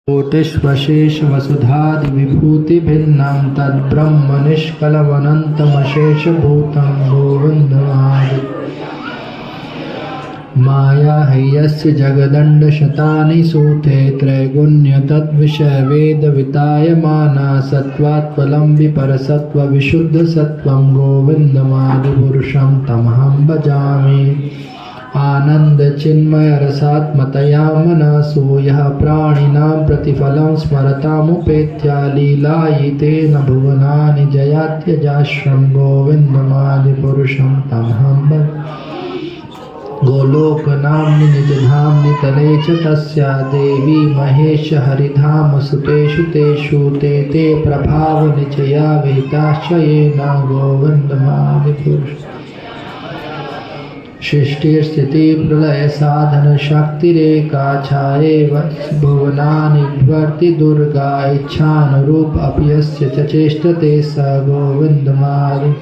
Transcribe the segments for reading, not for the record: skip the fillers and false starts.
कोटिष्वशेष वसुधादि विभूति भिन्नं तद्ब्रह्म निष्कलमनन्तमशेषभूतं गोविन्दमादि माया ह्यस्य जगदण्डशतानि सूते त्रैगुण्य तद्विषय वेदवितायमाना सत्त्वात्फलं परसत्त्व विशुद्ध सत्त्वं गोविन्दमादिपुरुषं तमहं भजामि। आनंद चिन्मय रसात्मतया मनसो यः प्राणिनां प्रतिफलं स्मरतामुपेत्य लीलायितेन भुवनानि जयात्यजाश्रं गोविन्दमादिपुरुषं तमहं गोलोकनाम्नि निजधाम्नि तले च तस्य देवी महेश हरिधाम सुतेषु तेषु ते प्रभावनिचया विहिताश्च येन गोविन्दमादिपुरुषं सृष्टिस्थिति प्रलय साधन शक्तिरेका छायेव भुवनानि भर्ति दुर्गा इच्छानुरूप अप्यस्य च चेष्टते स गोविन्दमादि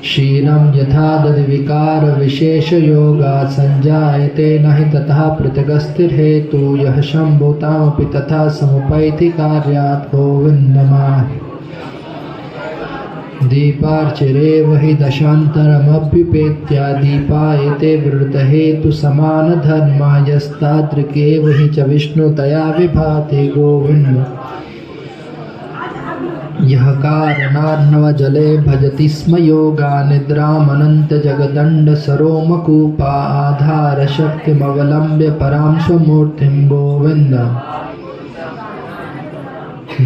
क्षीरं यथा दधिविकार विशेष योगा संजायते न हि ततः पृथगस्थिरहेतु यः शम्भुतामपि तथा समुपैति कार्यात् गोविन्दमादि दीपार्चिरेव हि दशान्तरमभ्युपेत्य दीपायते वृतहेतु समानधर्मा यस्तादृकेव हि च विष्णुतया विभाति गोविन्द यः कारणार्णवजले भजति स्म योगा निद्रामनन्तजगदण्डसरोमकूपा आधारशक्तिमवलम्ब्य परां स्वमूर्तिं गोविन्द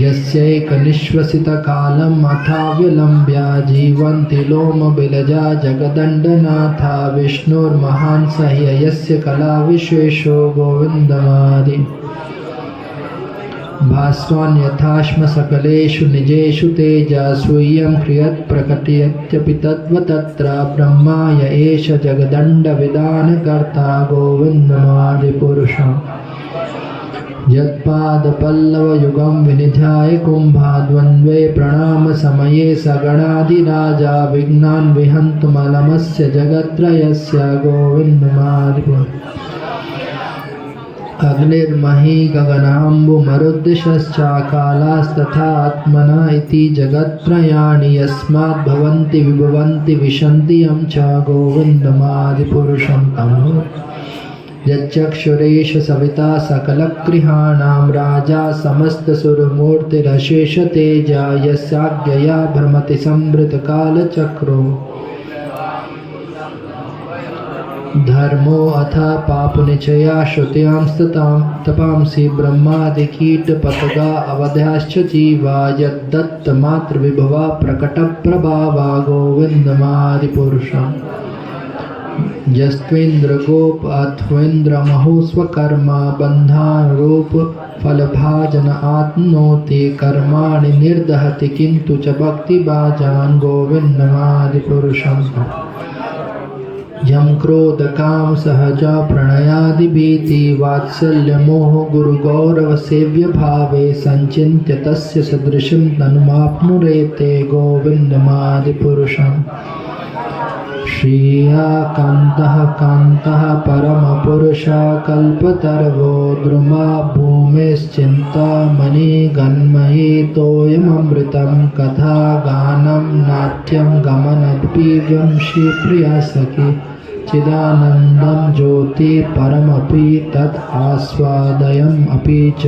यस्यैकनिश्वसितकालम् अथाविलम्ब्य जीवन्ति लोमबिलजा जगदण्डनाथा विष्णुर्महान् सह्ययस्य कलाविशेषो गोविन्दमादि भास्वान् यथाश्म सकलेषु निजेषु तेजा स्वीयं क्रियत्प्रकटयत्यपि तद्वतत्र ब्रह्मा य एष जगदण्डविधानकर्ता गोविन्दमादिपुरुषम् यत्पादपल्लवयुगं विनिधाय कुम्भाद्वन्द्वे प्रणामसमये सगणाधिराजा विघ्नान् विहन्तुमलमस्य जगत्त्रयस्य गोविन्दमादिपुरुषम् अग्निर्मही गगनाम्बुमरुद्दिशश्चाकालास्तथा आत्मना इति जगत्त्रयाणि यस्माद्भवन्ति विभवन्ति विशन्ति यं च गोविन्दमादिपुरुषं तम् यच्चक्षुरेश सविता सकलगृहाणां राजा समस्तसुरमूर्तिरशेषतेजा यस्याज्ञया भ्रमति संवृतकालचक्रो धर्मो अथ पापनिचया श्रुत्यां तपांसि ब्रह्मादिकीटपतगा अवध्याश्च जीवा यद्दत्तमातृविभवा प्रकटप्रभावा गोविन्दमादिपुरुषम् यस्त्वेन्द्रगोप अथ्वेन्द्रमहो स्वकर्मा बन्धानुरूप फलभाजन आत्मनोति कर्माणि निर्दहति किन्तु च भक्तिभाजान् गोविन्दमादिपुरुषम् यं क्रोधकाम सहजा प्रणयादिभीति वात्सल्यमोह गुरुगौरवसेव्यभावे सञ्चिन्त्य तस्य सदृशं तनुमाप्नुरेते गोविन्दमादिपुरुषम् श्रियाकान्तः कान्तः परमपुरुषः कल्पतर्वो द्रुमा भूमेश्चिन्तामणिगन्मयी तोयममृतं कथा गानं नाट्यं गमनपीव्यं श्रीप्रिया सखी चिदानन्दं ज्योति परमपि तत् आस्वादयम् अपि च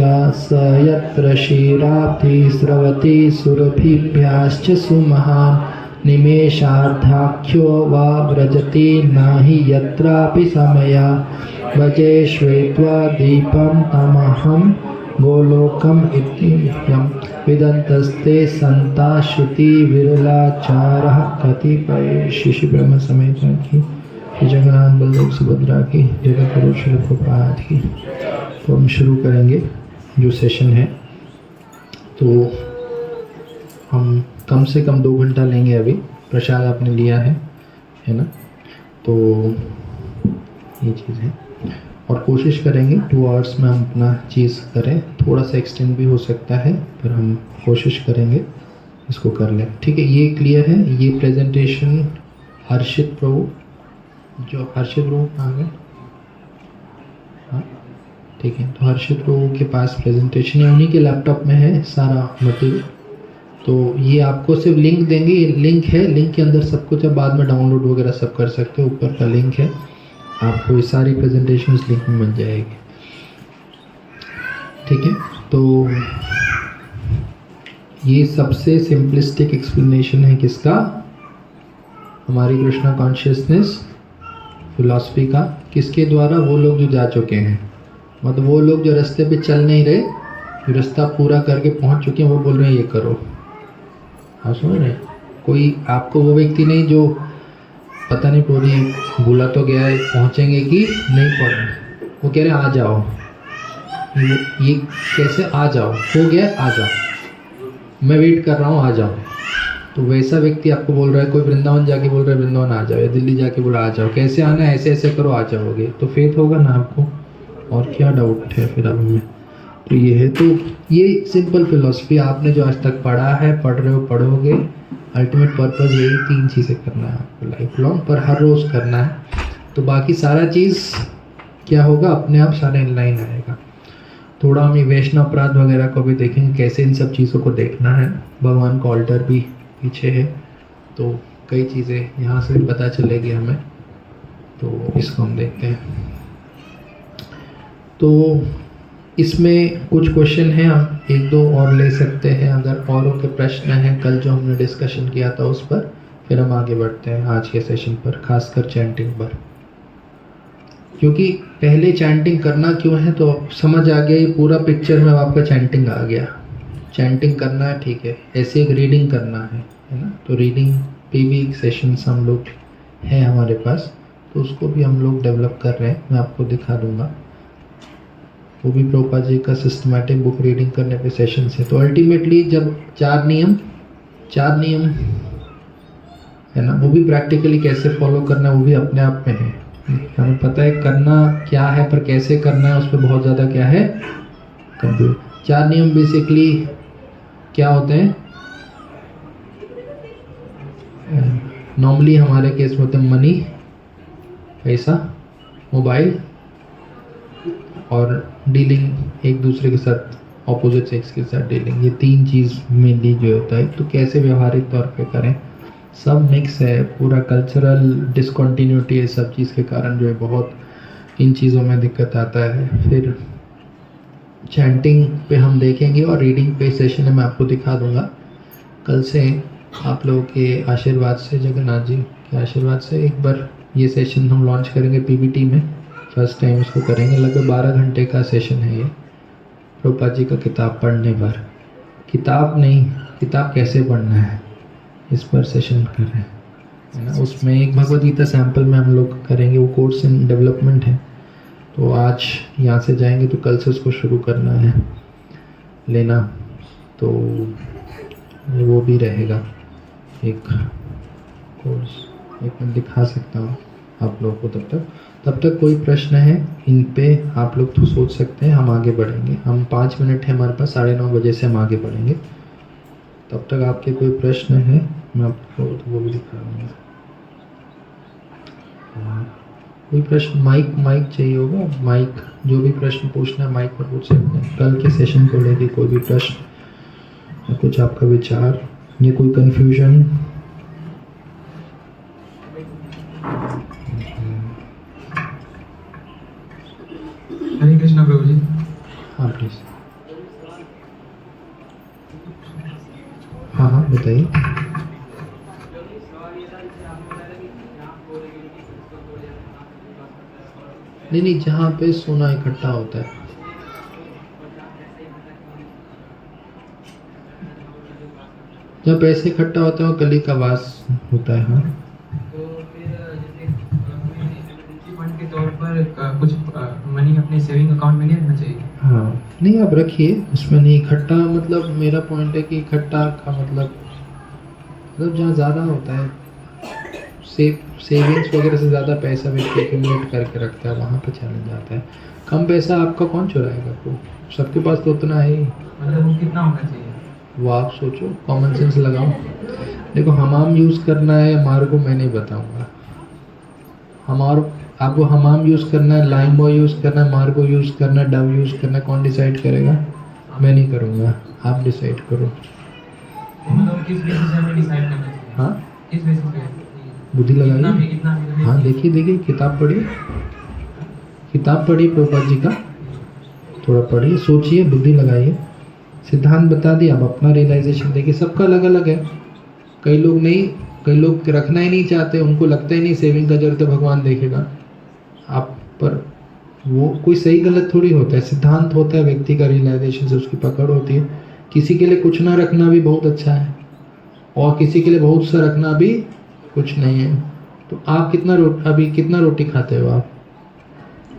स यत्र क्षीराब्धि स्रवति सुरभिभ्याश्च सुमहान् निमेषार्धाख्यो वा व्रजति नहि यत्रापि समया भजे श्वेत्वा दीपं तमहं गोलोकम् इत्ययं विदन्तस्ते सन्ता श्रुति विरलाचारः कतिपय शिशु ब्रह्म समेत की जगन्नाथ बलदेव सुभद्रा की जगत गुरु श्री प्रभुपाद की। तो हम शुरू करेंगे जो सेशन है, तो हम कम से कम 2 घंटा लेंगे। अभी प्रसाद आपने लिया है ना, तो ये चीज़ है और कोशिश करेंगे 2 आवर्स में हम अपना चीज़ करें। थोड़ा सा एक्सटेंड भी हो सकता है, पर हम कोशिश करेंगे इसको कर लें। ठीक है, ये क्लियर है। ये प्रेजेंटेशन हर्षित प्रभु, जो हर्षित प्रभु कहाँ गए? हाँ ठीक है। तो हर्षित लोगों के पास प्रेजेंटेशन है, उन्हीं के लैपटॉप में है सारा मटेरियल। तो ये आपको सिर्फ लिंक देंगे, लिंक है, लिंक के अंदर सब कुछ, अब बाद में डाउनलोड वगैरह सब कर सकते हो, ऊपर का लिंक है, आपको ये सारी प्रेजेंटेशन उस लिंक में मिल जाएगी। ठीक है। तो ये सबसे सिंपलिस्टिक एक्सप्लेनेशन है किसका, हमारी कृष्णा कॉन्शियसनेस फिलॉसफी का। किसके द्वारा, वो लोग जो जा चुके हैं, मतलब वो लोग जो रास्ते पे चल नहीं रहे, जो रास्ता पूरा करके पहुंच चुके हैं, वो बोल रहे हैं ये करो। आप समझ रहे हैं, कोई आपको वो व्यक्ति नहीं जो पता नहीं पूरी भूला तो गया है पहुंचेंगे कि नहीं पहुंचेंगे, वो कह रहे हैं आ जाओ, ये कैसे आ जाओ, हो गया आ जाओ, मैं वेट कर रहा हूँ आ जाओ। तो वैसा व्यक्ति आपको बोल रहा है, कोई वृंदावन जाके बोल रहा है वृंदावन आ जाओ, या दिल्ली जाके बोल रहा आ जाओ, कैसे आना है, ऐसे ऐसे करो आ जाओगे, तो फेथ होगा ना आपको, और क्या डाउट है फिर अब हमें। तो ये है, तो ये सिंपल फिलॉसफी आपने जो आज तक पढ़ा है, पढ़ रहे हो, पढ़ोगे, अल्टीमेट पर्पज़ यही 3 चीज़ें करना है आपको लाइफ लॉन्ग, पर हर रोज़ करना है। तो बाकी सारा चीज़ क्या होगा, अपने आप सारा इनलाइन आएगा। थोड़ा हम वैष्णव अपराध वगैरह को भी देखेंगे, कैसे इन सब चीज़ों को देखना है। भगवान का ऑल्टर भी पीछे है, तो कई चीज़ें यहाँ से भी पता चलेगी हमें, तो इसको हम देखते हैं। तो इसमें कुछ क्वेश्चन हैं, हम 1-2 और ले सकते हैं अगर औरों के प्रश्न हैं, कल जो हमने डिस्कशन किया था उस पर, फिर हम आगे बढ़ते हैं आज के सेशन पर, खासकर चैंटिंग पर। क्योंकि पहले चैंटिंग करना क्यों है, तो समझ आ गया, ये पूरा पिक्चर में आपका चैंटिंग आ गया। चैंटिंग करना है, ठीक है, ऐसे एक रीडिंग करना है ना, तो रीडिंग पे भी सेशंस हम लोग हैं हमारे पास, तो उसको भी हम लोग डेवलप कर रहे हैं, मैं आपको दिखा दूंगा। वो भी प्रभुपाद जी का सिस्टमैटिक बुक रीडिंग करने पे सेशंस है। तो अल्टीमेटली जब 4 नियम है ना, वो भी प्रैक्टिकली कैसे फॉलो करना है, वो भी अपने आप में है। हमें पता है करना क्या है, पर कैसे करना है उस पर बहुत ज़्यादा क्या है कंफ्यूज। 4 नियम बेसिकली क्या होते हैं, नॉर्मली हमारे केस में होते हैं मनी, पैसा, मोबाइल और डीलिंग एक दूसरे के साथ, ऑपोजिट सेक्स के साथ डीलिंग। ये 3 चीज़ मेनली जो होता है। तो कैसे व्यवहारिक तौर पे करें, सब मिक्स है, पूरा कल्चरल डिसकंटिन्यूटी है, सब चीज़ के कारण जो है बहुत इन चीज़ों में दिक्कत आता है। फिर चैंटिंग पे हम देखेंगे, और रीडिंग पे सेशन है, मैं आपको दिखा दूंगा। कल से आप लोगों के आशीर्वाद से, जगन्नाथ जी के आशीर्वाद से, एक बार ये सेशन हम लॉन्च करेंगे पीबीटी में, फर्स्ट टाइम इसको करेंगे। लगभग 12 घंटे का सेशन है ये, प्रभुपाद जी का किताब पढ़ने पर, किताब नहीं, किताब कैसे पढ़ना है इस पर सेशन कर रहे हैं, है ना। उसमें एक भगवद गीता सैम्पल में हम लोग करेंगे, वो कोर्स इन डेवलपमेंट है। तो आज यहाँ से जाएंगे तो कल से उसको शुरू करना है लेना, तो वो भी रहेगा एक कोर्स, एक मैं दिखा सकता हूँ आप लोगों को। तब तक कोई प्रश्न है इन पे आप लोग तो सोच सकते हैं, हम आगे बढ़ेंगे। हम 5 मिनट है हमारे पास, 9:30 बजे से हम आगे बढ़ेंगे। तब तक आपके कोई प्रश्न है, मैं आपको तो वो भी दिखा दूँगा। कोई प्रश्न, माइक चाहिए होगा, माइक, जो भी प्रश्न पूछना है माइक पर पूछ सकते हैं। कल के सेशन को लेके कोई भी प्रश्न या कुछ आपका विचार या कोई कन्फ्यूजन। हरे कृष्णा प्रभु जी। हाँ प्लीज, हाँ बताइए। नहीं, जहाँ पे सोना इकट्ठा होता है, जहाँ पैसे इकट्ठा होता है वो कली का वास होता है। हाँ, तो फिर जैसे इमरजेंसी फंड के तौर पर कुछ मनी अपने सेविंग अकाउंट में नहीं रखना चाहिए? हाँ नहीं, आप रखिए, उसमें नहीं इकट्ठा, मतलब मेरा पॉइंट है कि इकट्ठा का मतलब जहाँ ज़्यादा होता है, सेविंग्स वगैरह से ज़्यादा पैसा व्यक्ति एक्यूमुलेट करके रखता है, वहाँ पे चैलेंज आता है। कम पैसा आपका कौन चुराएगा आपको, सबके पास तो उतना है ही। मतलब वो कितना होना चाहिए? वो आप सोचो, कॉमन सेंस लगाओ। देखो, हमाम यूज़ करना है हमारे को, मैं नहीं बताऊँगा। आपको हमाम यूज़ करना है, लाइम बॉय यूज़ करना है, मार्गो यूज़ करना है, डव यूज़ करना है, कौन डिसाइड करेगा? मैं नहीं करूँगा, आप डिसाइड करो। मतलब किस बेसिस से हमें डिसाइड करना चाहिए? हाँ, किस बेसिस पे? बुद्धि लगाइए। इतना भी हाँ, देखिए किताब पढ़िए, किताब पढ़िए प्रभुपाद जी का, थोड़ा पढ़िए, सोचिए, बुद्धि लगाइए। सिद्धांत बता दिया, आप अपना रियलाइजेशन देखिए। सबका अलग अलग है। कई लोग रखना ही नहीं चाहते, उनको लगता ही नहीं सेविंग का जरूरत है, भगवान देखेगा आप पर। वो कोई सही गलत थोड़ी होता है, सिद्धांत होता है व्यक्ति का, रियलाइजेशन से उसकी पकड़ होती है। किसी के लिए कुछ ना रखना भी बहुत अच्छा है, और किसी के लिए बहुत सा रखना भी कुछ नहीं है। तो आप अभी कितना रोटी खाते हो आप?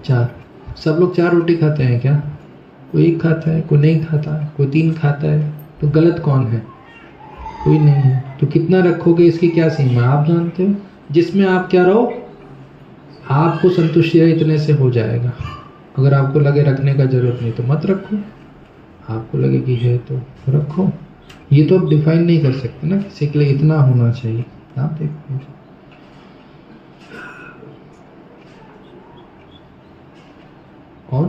4। सब लोग 4 रोटी खाते हैं क्या? कोई 1 खाता है, कोई नहीं खाता, कोई 3 खाता है। तो गलत कौन है? कोई नहीं है। तो कितना रखोगे इसकी क्या सीमा आप जानते हो। जिसमें आप क्या रहो, आपको संतुष्टि है इतने से हो जाएगा। अगर आपको लगे रखने का जरूरत नहीं तो मत रखो, आपको लगे कि है तो रखो। ये तो आप डिफाइन नहीं कर सकते ना किसी के लिए इतना होना चाहिए। आप देखो, और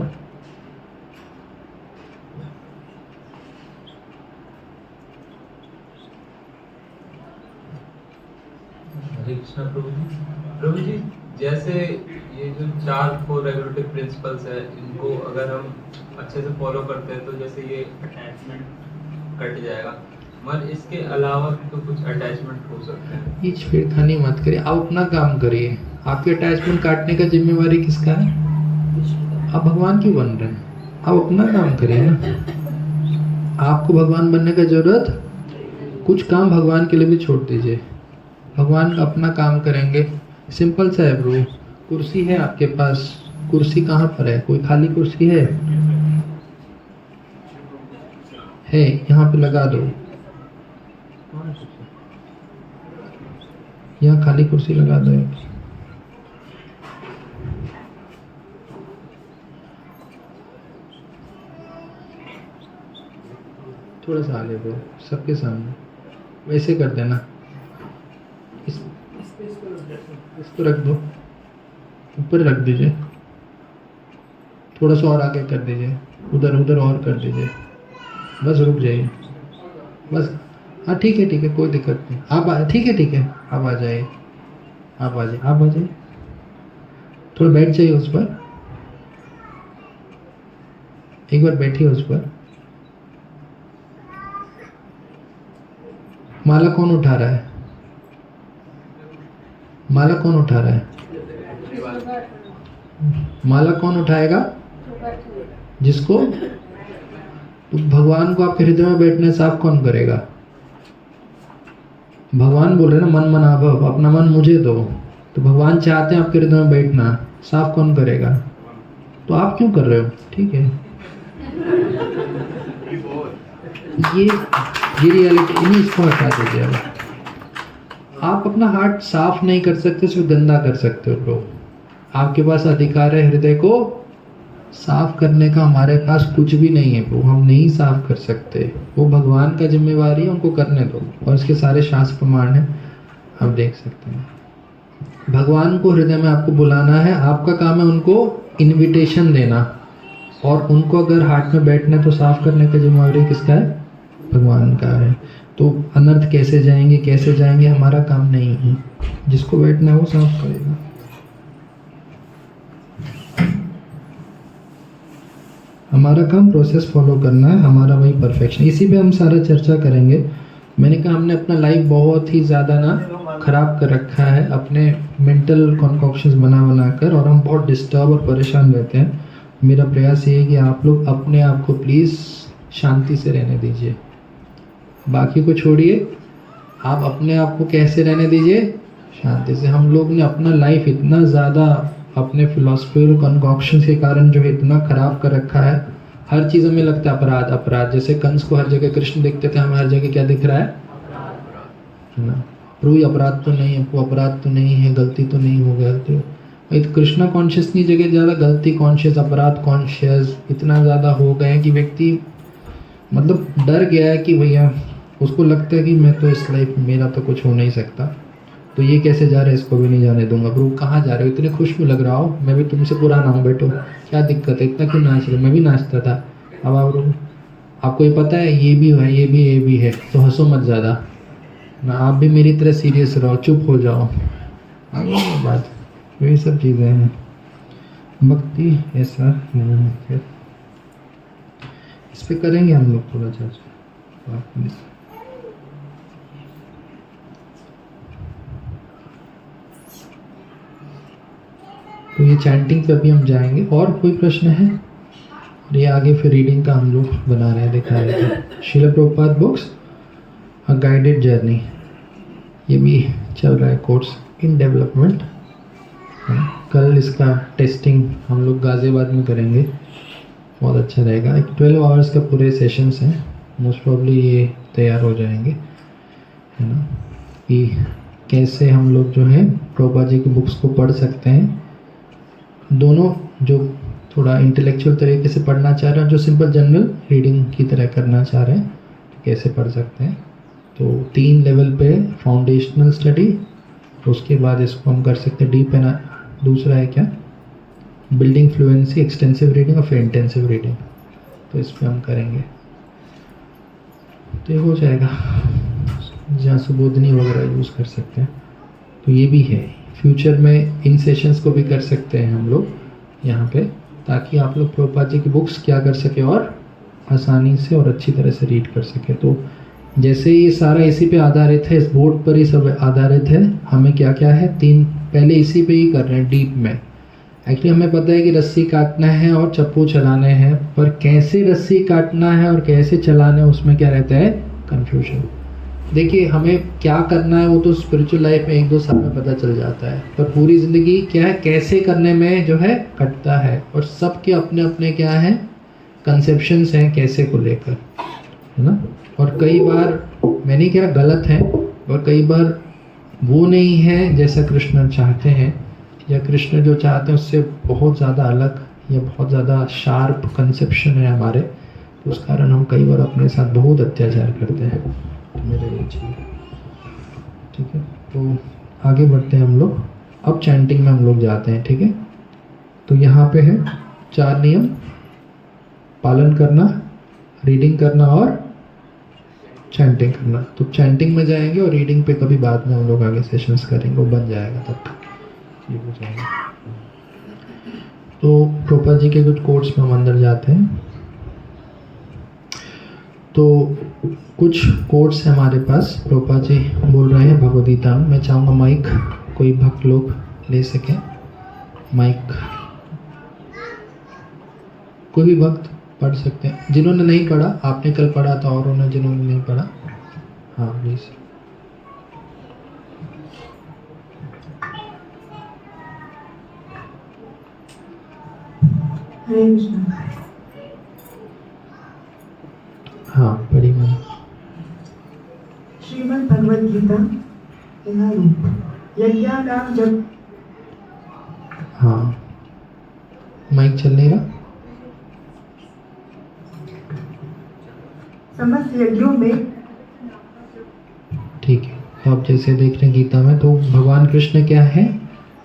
हरे कृष्णा प्रभु जी, जैसे ये जो 4 रेगुलेटरी प्रिंसिपल्स है, इनको अगर हम अच्छे से फॉलो करते हैं तो जैसे ये अटैचमेंट कट जाएगा, मगर इसके अलावा तो कुछ अटैचमेंट हो सकते हैं। ये छेड़खानी मत करिए, आप अपना काम करिए। आपके अटैचमेंट काटने का जिम्मेवारी किसका है? आप भगवान क्यों बन रहे हैं? आप अपना काम करिए ना। आपको भगवान बनने का जरूरत, कुछ काम भगवान के लिए भी छोड़ दीजिए, भगवान अपना काम करेंगे। सिंपल सा है ब्रो। कुर्सी है आपके पास, कुर्सी कहाँ पर है? कोई खाली कुर्सी है? यहाँ पे लगा दो, यहाँ खाली कुर्सी लगा दो। थोड़ा सा आगे दो, सबके सामने वैसे कर देना। इसको रख दो, ऊपर रख दीजिए, थोड़ा सा और आगे कर दीजिए, उधर और कर दीजिए, बस रुक जाइए, बस। हाँ ठीक है, कोई दिक्कत नहीं। आप ठीक है, आप आ जाइए, आप आ जाइए, थोड़ा बैठ जाइए उस पर, एक बार बैठिए उस पर। माला कौन उठा रहा है? माला कौन उठा रहा है? माला कौन उठाएगा? जिसको, तो भगवान को आपके हृदय में बैठने साफ कौन करेगा? भगवान बोल रहे ना, मन मनाभव, अपना मन मुझे दो। तो भगवान चाहते हैं आपके हृदय में बैठना, साफ कौन करेगा? तो आप क्यों कर रहे हो? ठीक है, ये रियलिटी इन्हीं, इसको हटा दीजिए। अब आप अपना हार्ट साफ नहीं कर सकते, सिर्फ गंदा कर सकते हो लोग। आपके पास अधिकार है हृदय को साफ करने का, हमारे पास कुछ भी नहीं है, वो हम नहीं साफ कर सकते। वो भगवान का जिम्मेवारी है, उनको करने दो, और इसके सारे शास्त्र प्रमाण है, आप देख सकते हैं। भगवान को हृदय में आपको बुलाना है, आपका काम है उनको इनविटेशन देना, और उनको अगर हार्ट में बैठना है तो साफ करने का जिम्मेवारी किसका है? भगवान का है। तो अनर्थ कैसे जाएंगे हमारा काम नहीं है, जिसको बैठना है वो साफ करेगा। हमारा काम प्रोसेस फॉलो करना है, हमारा वही परफेक्शन। इसी पे हम सारा चर्चा करेंगे। मैंने कहा हमने अपना लाइफ बहुत ही ज़्यादा ना खराब कर रखा है, अपने मेंटल कॉन्कॉक्शंस बना कर, और हम बहुत डिस्टर्ब और परेशान रहते हैं। मेरा प्रयास ये है कि आप लोग अपने आप को प्लीज़ शांति से रहने दीजिए, बाकी को छोड़िए, आप अपने आप को कैसे रहने दीजिए? शांति से। हम लोग ने अपना लाइफ इतना ज़्यादा अपने फिलोसफिकल कॉन्कॉक्शंस के कारण जो है इतना खराब कर रखा है। हर चीज़ हमें लगता है अपराध अपराध। जैसे कंस को हर जगह कृष्ण दिखते थे, हमें हर जगह क्या दिख रहा है ना? प्रभु अपराध तो नहीं है, वो अपराध तो नहीं है, गलती तो नहीं हो गलती। तो कृष्णा कॉन्शियस की जगह ज़्यादा गलती कॉन्शियस, अपराध कॉन्शियस इतना ज़्यादा हो गए हैं कि व्यक्ति मतलब डर गया है कि भैया, उसको लगता है कि मैं तो इस लाइफ में मेरा तो कुछ हो नहीं सकता। तो ये कैसे जा रहा है, इसको भी नहीं जाने दूंगा। प्रभु कहाँ जा रहे हो, इतने खुश क्यों लग रहा हो, मैं भी तुमसे पुराना हूँ बेटो, क्या दिक्कत है, इतना क्यों नाच रहे हो, मैं भी नाचता था। अब आपको ये पता है ये भी है, ये भी है, तो हंसो मत ज़्यादा ना, आप भी मेरी तरह सीरियस रहो, चुप हो जाओ। आगे बात यही सब चीज़ें हैं। भक्ति ऐसा नहीं है, इस पे करेंगे हम लोग थोड़ा सा। तो ये चैंटिंग पे अभी हम जाएंगे। और कोई प्रश्न है? और ये आगे फिर रीडिंग का हम लोग बना रहे हैं, दिखा रहे थे। श्रील प्रभुपाद बुक्स अ गाइडेड जर्नी, ये भी चल रहा है कोर्स इन डेवलपमेंट। कल इसका टेस्टिंग हम लोग गाजियाबाद में करेंगे, बहुत अच्छा रहेगा। 12 आवर्स का पूरे सेशंस हैं, मोस्ट प्रॉब्ली ये तैयार हो जाएंगे, है ना, कि कैसे हम लोग जो है प्रभुपाद जी की बुक्स को पढ़ सकते हैं। दोनों जो थोड़ा इंटेलेक्चुअल तरीके से पढ़ना चाह रहे हैं, जो सिंपल जनरल रीडिंग की तरह करना चाह रहे हैं, तो कैसे पढ़ सकते हैं। तो 3 लेवल पे फाउंडेशनल स्टडी, उसके बाद इसको हम कर सकते हैं डीप एंड, दूसरा है क्या, बिल्डिंग फ्लुएंसी, एक्सटेंसिव रीडिंग और फिर इंटेंसिव रीडिंग। तो इस पर हम करेंगे, तो ये हो जाएगा। जहाँ सुबोधनी वगैरह यूज़ कर सकते हैं, तो ये भी है। फ्यूचर में इन सेशंस को भी कर सकते हैं हम लोग यहाँ पे, ताकि आप लोग प्रभुपाद जी की बुक्स क्या कर सके और आसानी से और अच्छी तरह से रीड कर सके। तो जैसे ये सारा इसी पे आधारित है, इस बोर्ड पर ही सब आधारित है। हमें क्या क्या है, 3 पहले इसी पे ही कर रहे हैं डीप में। एक्चुअली हमें पता है कि रस्सी काटना है और चप्पू चलाने हैं, पर कैसे रस्सी काटना है और कैसे चलाना है उसमें क्या रहता है, कन्फ्यूजन। देखिए हमें क्या करना है वो तो स्पिरिचुअल लाइफ में 1-2 साल में पता चल जाता है, पर पूरी ज़िंदगी क्या है, कैसे करने में जो है कटता है। और सबके अपने अपने क्या है, कंसेप्शंस हैं कैसे को लेकर, है ना। और कई बार मैं नहीं कह रहा गलत है, और कई बार वो नहीं है जैसा कृष्ण चाहते हैं, या कृष्ण जो चाहते हैं उससे बहुत ज़्यादा अलग या बहुत ज़्यादा शार्प कंसेप्शन है हमारे, तो उस कारण हम कई बार अपने साथ बहुत अत्याचार करते हैं। तो मेरे लिए चाहिए, ठीक है। तो आगे बढ़ते हैं हम लोग, अब चैंटिंग में हम लोग जाते हैं, ठीक है। तो यहाँ पे है 4 नियम, पालन करना, रीडिंग करना और चैंटिंग करना। तो चैंटिंग में जाएंगे और रीडिंग पे कभी बाद में हम लोग आगे सेशंस करेंगे, वो बन जाएगा तब ये हो जाएगा। तो प्रभुपाद जी के कुछ कोट्स में हम अंदर जाते हैं। तो कुछ कोट्स हैं हमारे पास, प्रभुपाद जी बोल रहे हैं भगवद गीता में। मैं चाहूँगा माइक कोई भक्त लोग ले सकें, माइक कोई भी भक्त पढ़ सकते हैं। जिन्होंने नहीं पढ़ा, आपने कल पढ़ा था, और उन्होंने जिन्होंने नहीं पढ़ा, हाँ प्लीज। हरे कृष्ण। हाँ पढ़ी मैंने। श्रीमद् भगवद गीता यह रूप यज्ञानाम जब, हाँ माइक चल नहीं रहा, समस्त यज्ञों में, ठीक है। तो आप जैसे देख रहे हैं गीता में, तो भगवान कृष्ण क्या है,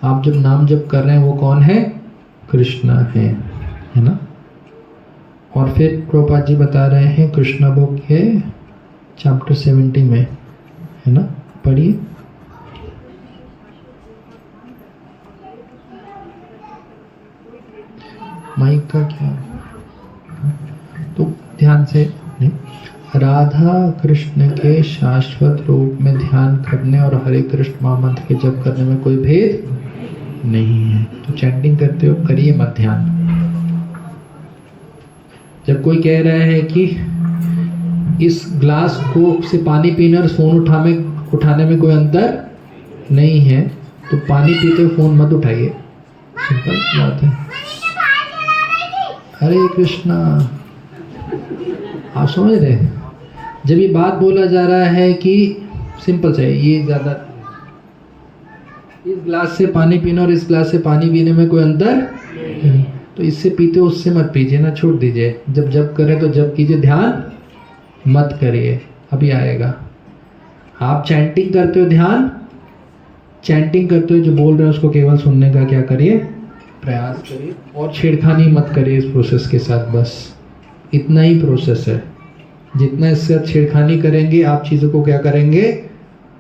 आप जब नाम जप कर रहे हैं वो कौन है, कृष्ण है ना। और फिर प्रभुपाद जी बता रहे हैं कृष्ण बुक के चैप्टर 70 में, है ना, पढ़िए। माइक का क्या, तो ध्यान से नहीं। राधा कृष्ण के शाश्वत रूप में ध्यान करने और हरे कृष्ण महामंत्र के जप करने में कोई भेद नहीं है। तो चैंटिंग करते हो करिए मत ध्यान। जब कोई कह रहा है कि इस ग्लास को से पानी पीने और फोन उठाने में कोई अंतर नहीं है, तो पानी पीते हुए फोन मत उठाइए, सिंपल बात है। हरे कृष्णा, आप समझ रहे हैं। जब ये बात बोला जा रहा है कि सिंपल से ये ज़्यादा, इस ग्लास से पानी पीना और इस ग्लास से पानी पीने में कोई अंतर नहीं, तो इससे पीते हो उससे मत पीजिए ना, छोड़ दीजिए। जब जप करें तो जप कीजिए, ध्यान मत करिए, अभी आएगा। आप चैंटिंग करते हो ध्यान चैंटिंग करते हुए जो बोल रहे हैं उसको केवल सुनने का क्या करिए, प्रयास करिए, और छेड़खानी मत करिए इस प्रोसेस के साथ। बस इतना ही प्रोसेस है। जितना इससे छेड़खानी करेंगे आप चीज़ों को क्या करेंगे,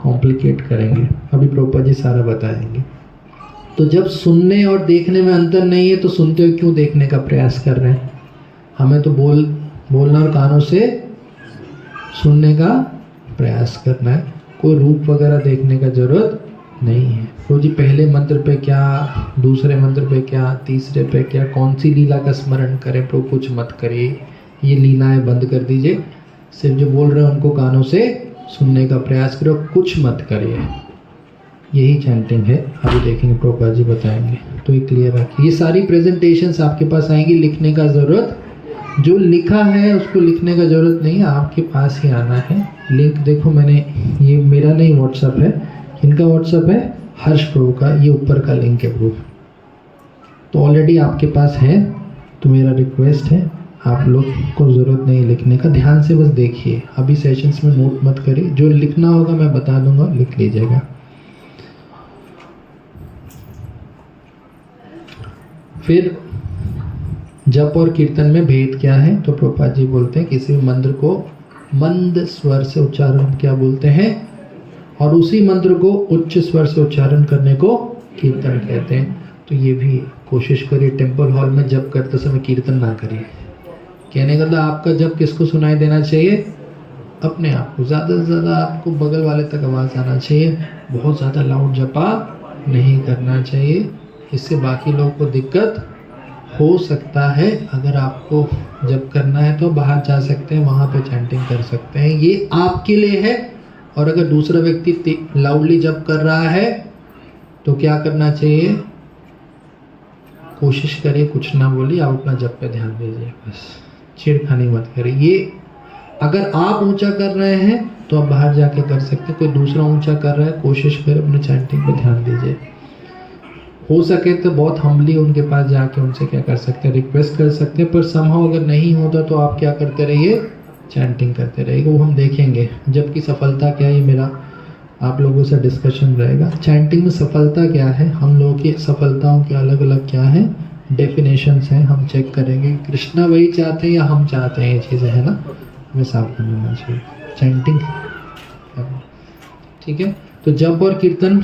कॉम्प्लिकेट करेंगे। अभी प्रभुपाद जी सारा बताएंगे। तो जब सुनने और देखने में अंतर नहीं है तो सुनते हुए क्यों देखने का प्रयास कर रहे हैं? हमें तो बोलना और कानों से सुनने का प्रयास करना है। कोई रूप वगैरह देखने का जरूरत नहीं है। तो जी पहले मंत्र पे क्या, दूसरे मंत्र पे क्या, तीसरे पे क्या, कौन सी लीला का स्मरण करें, तो कुछ मत करिए। ये लीलाएं बंद कर दीजिए। सिर्फ जो बोल रहे हैं उनको कानों से सुनने का प्रयास करो, कुछ मत करिए। यही चैंटिंग है। अभी देखेंगे, प्रभुपाद जी बताएंगे। तो ये क्लियर रखिए। ये सारी प्रेजेंटेशंस आपके पास आएंगी, लिखने का ज़रूरत, जो लिखा है उसको लिखने का ज़रूरत नहीं है, आपके पास ही आना है। लिंक देखो, मैंने, ये मेरा नहीं व्हाट्सअप है, इनका व्हाट्सअप है, हर्ष प्रभु का, ये ऊपर का लिंक है प्रूफ। तो ऑलरेडी आपके पास है। तो मेरा रिक्वेस्ट है, आप लोग को ज़रूरत नहीं लिखने का, ध्यान से बस देखिए। अभी सेशंस में नोट मत करिए, जो लिखना होगा मैं बता दूंगा, लिख लीजिएगा। फिर जप और कीर्तन में भेद क्या है? तो प्रभुपाद जी बोलते हैं किसी भी मंत्र को मंद स्वर से उच्चारण क्या बोलते हैं, और उसी मंत्र को उच्च स्वर से उच्चारण करने को कीर्तन कहते हैं। तो ये भी कोशिश करिए, टेम्पल हॉल में जप करते समय कीर्तन ना करिए। कहने का मतलब आपका जप किसको सुनाई देना चाहिए? अपने आप को। ज़्यादा से ज़्यादा आपको बगल वाले तक आवाज़ आना चाहिए। बहुत ज़्यादा लाउड जपा नहीं करना चाहिए, इससे बाकी लोगों को दिक्कत हो सकता है। अगर आपको जप करना है तो बाहर जा सकते हैं, वहाँ पे चैंटिंग कर सकते हैं, ये आपके लिए है। और अगर दूसरा व्यक्ति लाउडली जप कर रहा है तो क्या करना चाहिए? कोशिश करिए कुछ ना बोलिए, आप अपना जप पे ध्यान दीजिए, बस छेड़खानी मत करिए। ये अगर आप ऊंचा कर रहे हैं तो आप बाहर जाके कर सकते हैं, कोई दूसरा ऊंचा कर रहा है, कोशिश करें अपने चैंटिंग पे ध्यान दीजिए। हो सके तो बहुत हम्बली उनके पास जाके उनसे क्या कर सकते हैं, रिक्वेस्ट कर सकते हैं। पर समहाउ अगर नहीं होता तो आप क्या करते रहिए, चैंटिंग करते रहिए। वो हम देखेंगे जबकि सफलता क्या है, ये मेरा आप लोगों से डिस्कशन रहेगा। चैंटिंग में सफलता क्या है, हम लोगों की सफलताओं के अलग अलग क्या है डेफिनेशंस हैं, हम चेक करेंगे। कृष्णा वही चाहते हैं या हम चाहते हैं, ये चीज़ें है ना, हमें सावधान होना चाहिए। चैंटिंग ठीक है। तो जप और कीर्तन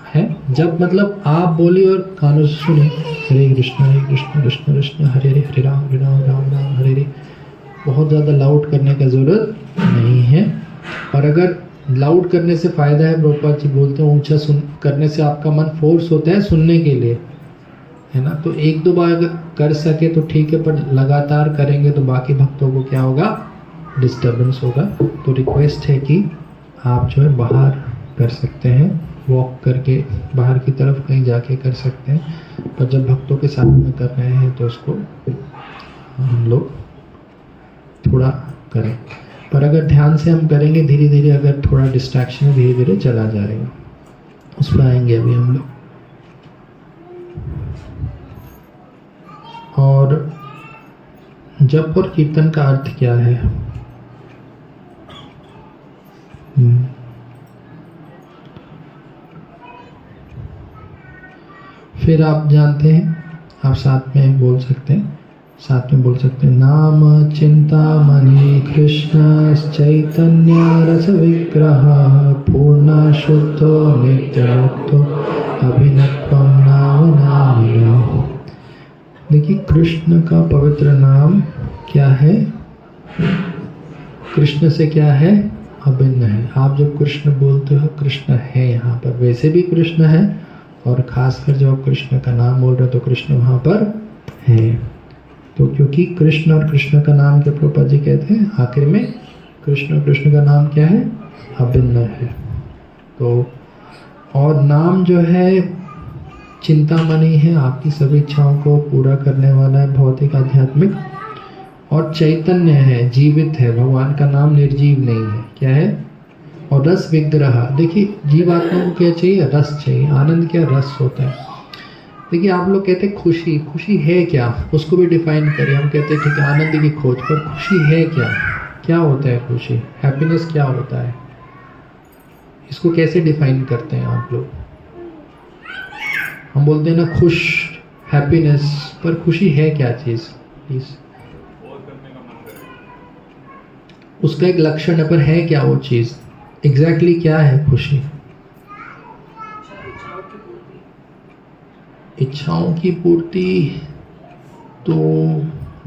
है, जप मतलब आप बोलिए और कानों से सुने, हरे कृष्ण कृष्ण कृष्ण हरे हरे, हरे राम राम राम हरे हरे। बहुत ज़्यादा लाउड करने का ज़रूरत नहीं है। और अगर लाउड करने से फ़ायदा है, प्रभुपाद जी बोलते हैं ऊंचा सुन करने से आपका मन फोर्स होता है सुनने के लिए, है ना। तो एक दो बार अगर कर सके तो ठीक है, पर लगातार करेंगे तो बाकी भक्तों को क्या होगा, डिस्टर्बेंस होगा। तो रिक्वेस्ट है कि आप जो है बाहर कर सकते हैं, वॉक करके बाहर की तरफ कहीं जाके कर सकते हैं। पर जब भक्तों के साथ में कर रहे हैं तो उसको हम लोग थोड़ा करें। पर अगर ध्यान से हम करेंगे, धीरे धीरे अगर थोड़ा डिस्ट्रैक्शन धीरे धीरे चला जाएगा, उस पर आएंगे अभी हम लोग। और जप और कीर्तन का अर्थ क्या है? फिर आप जानते हैं, आप साथ में बोल सकते हैं, नाम चिंतामणि कृष्ण चैतन्य रस विग्रह पूर्ण शुद्धो नित्युक्तो अभिनत्वं नाम नामिनः। देखिए कृष्ण का पवित्र नाम क्या है? कृष्ण से क्या है? अभिन्न है। आप जब कृष्ण बोलते हो, कृष्ण है यहाँ पर, वैसे भी कृष्ण है, और खासकर जब आप कृष्ण का नाम बोल रहे हो तो कृष्ण वहाँ पर है। तो क्योंकि कृष्ण और कृष्ण का नाम के प्रभुपाद जी कहते हैं आखिर में कृष्ण और कृष्ण का नाम क्या है? अभिन्न है। तो और नाम जो है चिंतामणि है, आपकी सभी इच्छाओं को पूरा करने वाला है, भौतिक आध्यात्मिक। और चैतन्य है, जीवित है। भगवान का नाम निर्जीव नहीं है, क्या है? और रस विग्रह, देखिए जीवात्मा को क्या चाहिए? रस चाहिए। आनंद क्या? रस होता है। देखिए आप लोग कहते हैं खुशी, खुशी है क्या? उसको भी डिफाइन करें। हम कहते हैं ठीक है आनंद की खोज, पर खुशी है क्या? क्या होता है खुशी? हैप्पीनेस क्या होता है? इसको कैसे डिफाइन करते हैं आप लोग? हम बोलते हैं ना खुश, हैप्पीनेस, पर खुशी है क्या चीज़ प्लीज? उसका एक लक्षण है, पर है क्या वो चीज़? एग्जैक्टली क्या है खुशी? इच्छाओं की पूर्ति तो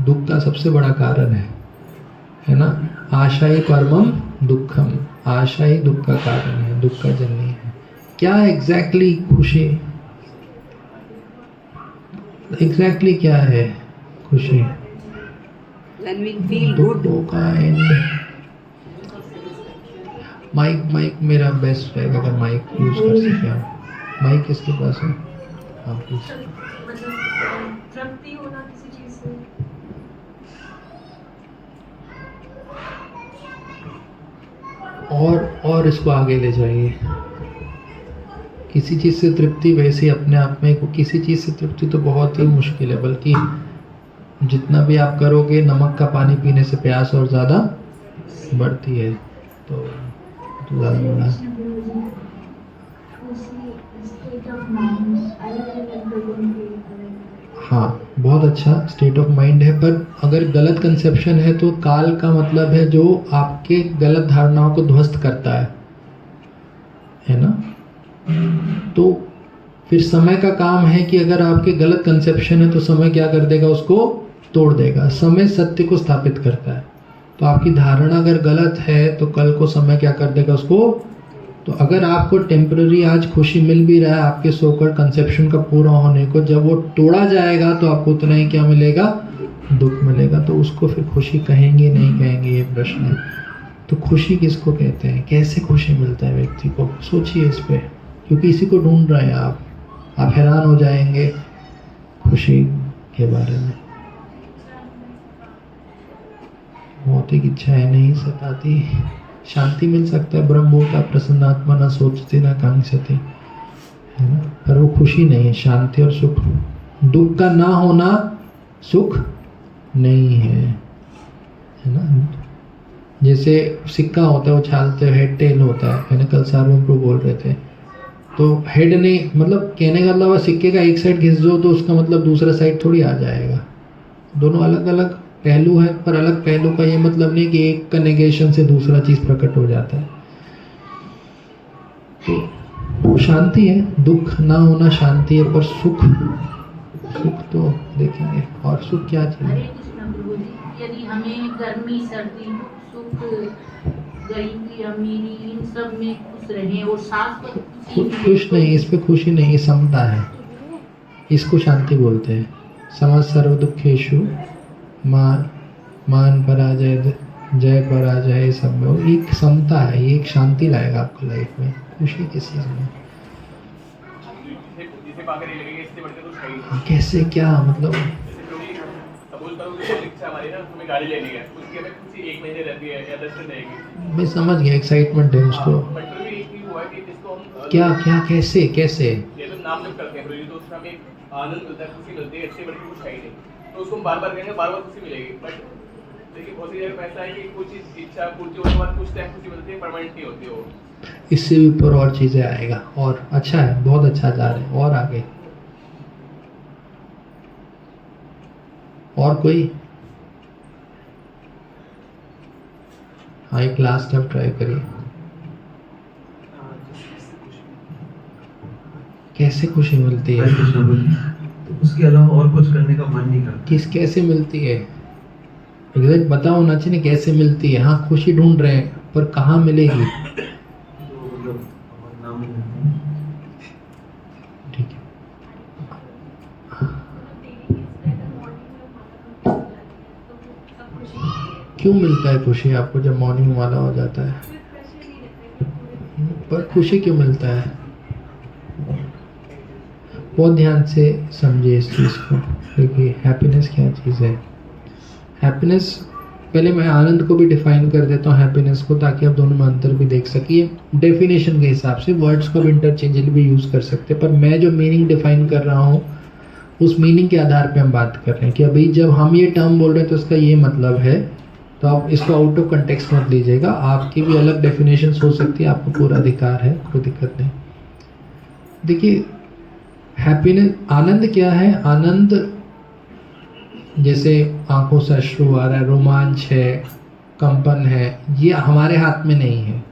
दुख का सबसे बड़ा कारण है ना? आशा ही परमम दुखम, आशा ही दुख का कारण है, दुख का जननी है। क्या एग्जैक्टली खुशी? एग्जैक्टली क्या है खुशी? When we feel good. दुखों का एंड। माइक मेरा बेस्ट रहेगा अगर माइक यूज कर सके आप। माइक किसके पास है? हाँ प्लीज। मतलब तृप्ति होना किसी चीज से, और इसको आगे ले जाइए। किसी चीज़ से तृप्ति वैसे अपने आप में, किसी चीज़ से तृप्ति तो बहुत ही मुश्किल है, बल्कि जितना भी आप करोगे, नमक का पानी पीने से प्यास और ज़्यादा बढ़ती है। तो ज़्यादा बड़ा हाँ, बहुत अच्छा स्टेट ऑफ माइंड है, पर अगर गलत कंसेप्शन है तो काल का मतलब है जो आपके गलत धारणाओं को ध्वस्त करता है ना? तो फिर समय का काम है कि अगर आपके गलत कंसेप्शन है तो समय क्या कर देगा? उसको तोड़ देगा। समय सत्य को स्थापित करता है। तो आपकी धारणा अगर गलत है तो कल को समय क्या कर देगा? उसको। तो अगर आपको टेम्पररी आज खुशी मिल भी रहा है आपके सोकल कंसेप्शन का पूरा होने को, जब वो तोड़ा जाएगा तो आपको उतना ही क्या मिलेगा? दुख मिलेगा। तो उसको फिर खुशी कहेंगे नहीं कहेंगे, ये प्रश्न है। तो खुशी किसको कहते हैं? कैसे खुशी मिलता है व्यक्ति को? सोचिए इस पे, क्योंकि इसी को ढूंढ रहे हैं आप हैरान हो जाएंगे खुशी के बारे में। भौतिक इच्छाएं नहीं सताती, शांति मिल सकता है। ब्रह्मभूता प्रसन्नात्मा न सोचती न कांक्षती, है ना? पर वो खुशी नहीं है, शांति और सुख। दुख का ना होना सुख नहीं है ना? जैसे सिक्का होता है, उछालते हेड टेल होता है, मैंने कल सार्वभौम प्रभु बोल रहे थे। तो हेड नहीं, मतलब कहने का मतलब सिक्के का एक साइड घिस दो तो उसका मतलब दूसरा साइड थोड़ी आ जाएगा। दोनों अलग अलग पहलू है, पर अलग पहलू का ये मतलब नहीं कि एक का नेगेशन से दूसरा चीज प्रकट हो जाता है। तो शांति है, दुख ना होना शांति है, पर सुख तो देखेंगे। और सुख क्या चीज हरे है? कृष्ण प्रभु जी, यदि हमें गर्मी सर्दी सुख गरीबी अमीरी इन सब में खुश रहें और शाश्वत खुश नहीं, इस पे खुशी नहीं, ये समता है। इसको शांति बोलते हैं। समझ सर्व दुखेशु मान पराजय जय पराजय, सब में एक समता है। ये एक शांति लाएगा आपको लाइफ में। खुशी किस चीज में? कैसे, क्या मतलब? मैं समझ गया, एक्साइटमेंट है उसको। क्या क्या कैसे ये तो नाम जब करते हैं तो उसमें हमें आनंद मिलता है, खुशी मिलती है, इससे बड़ी कुछ है ही नहीं। तो उसको हम बार बार करेंगे, बार बार खुशी मिलेगी। बट देखिए बहुत सी जगह ऐसा है कि कुछ इच्छा पूर्ति होने के बाद कुछ टाइम खुशी मिलती है, परमानेंट नहीं होती वो। इससे भी ऊपर और चीजें आएगा। और अच्छा है, बहुत अच्छा जा रहे हैं। और आगे और कोई? हाँ, एक लास्ट आप ट्राई करिए। कैसे खुशी मिलती है? तो उसके अलावा और कुछ करने का मन नहीं करता। कैसे मिलती है? एग्जैक्ट पता होना चाहिए कैसे मिलती है। हाँ, खुशी ढूंढ रहे हैं, पर कहाँ मिलेगी? ठीक है। क्यों मिलता है खुशी आपको जब मॉर्निंग वाला हो जाता है? पर खुशी क्यों मिलता है? बहुत ध्यान से समझिए इस चीज़ को। देखिए, हैप्पीनेस क्या चीज़ है? हैप्पीनेस, पहले मैं आनंद को भी डिफाइन कर देता हूँ हैप्पीनेस को, ताकि आप दोनों में अंतर भी देख सकिए। डेफिनेशन के हिसाब से वर्ड्स को भी इंटरचेंजेबली भी यूज़ कर सकते हैं, पर मैं जो मीनिंग डिफाइन कर रहा हूँ उस मीनिंग के आधार पे हम बात कर रहे हैं कि अभी जब हम ये टर्म बोल रहे हैं तो इसका ये मतलब है। तो आप इसको आउट ऑफ कंटेक्स्ट मत लीजिएगा। आपकी भी अलग डेफिनेशन हो सकती है, आपको पूरा अधिकार है, कोई दिक्कत नहीं। देखिए, हैप्पीनेस, आनंद क्या है? आनंद जैसे आंखों से अश्रु आ रहा है, रोमांच है, कंपन है, ये हमारे हाथ में नहीं है।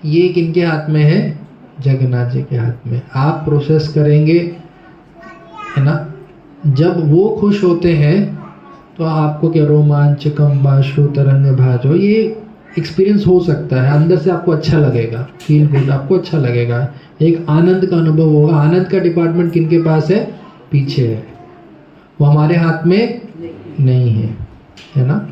ये किनके हाथ में है? जगन्नाथ जी के हाथ में। आप प्रोसेस करेंगे, है ना? जब वो खुश होते हैं तो आपको क्या रोमांच, कंबाशु, तरंग भाजो, ये एक्सपीरियंस हो सकता है। अंदर से आपको अच्छा लगेगा, फील गुड, आपको अच्छा लगेगा, एक आनंद का अनुभव होगा। आनंद का डिपार्टमेंट किनके पास है? पीछे है, वो हमारे हाथ में नहीं है ना?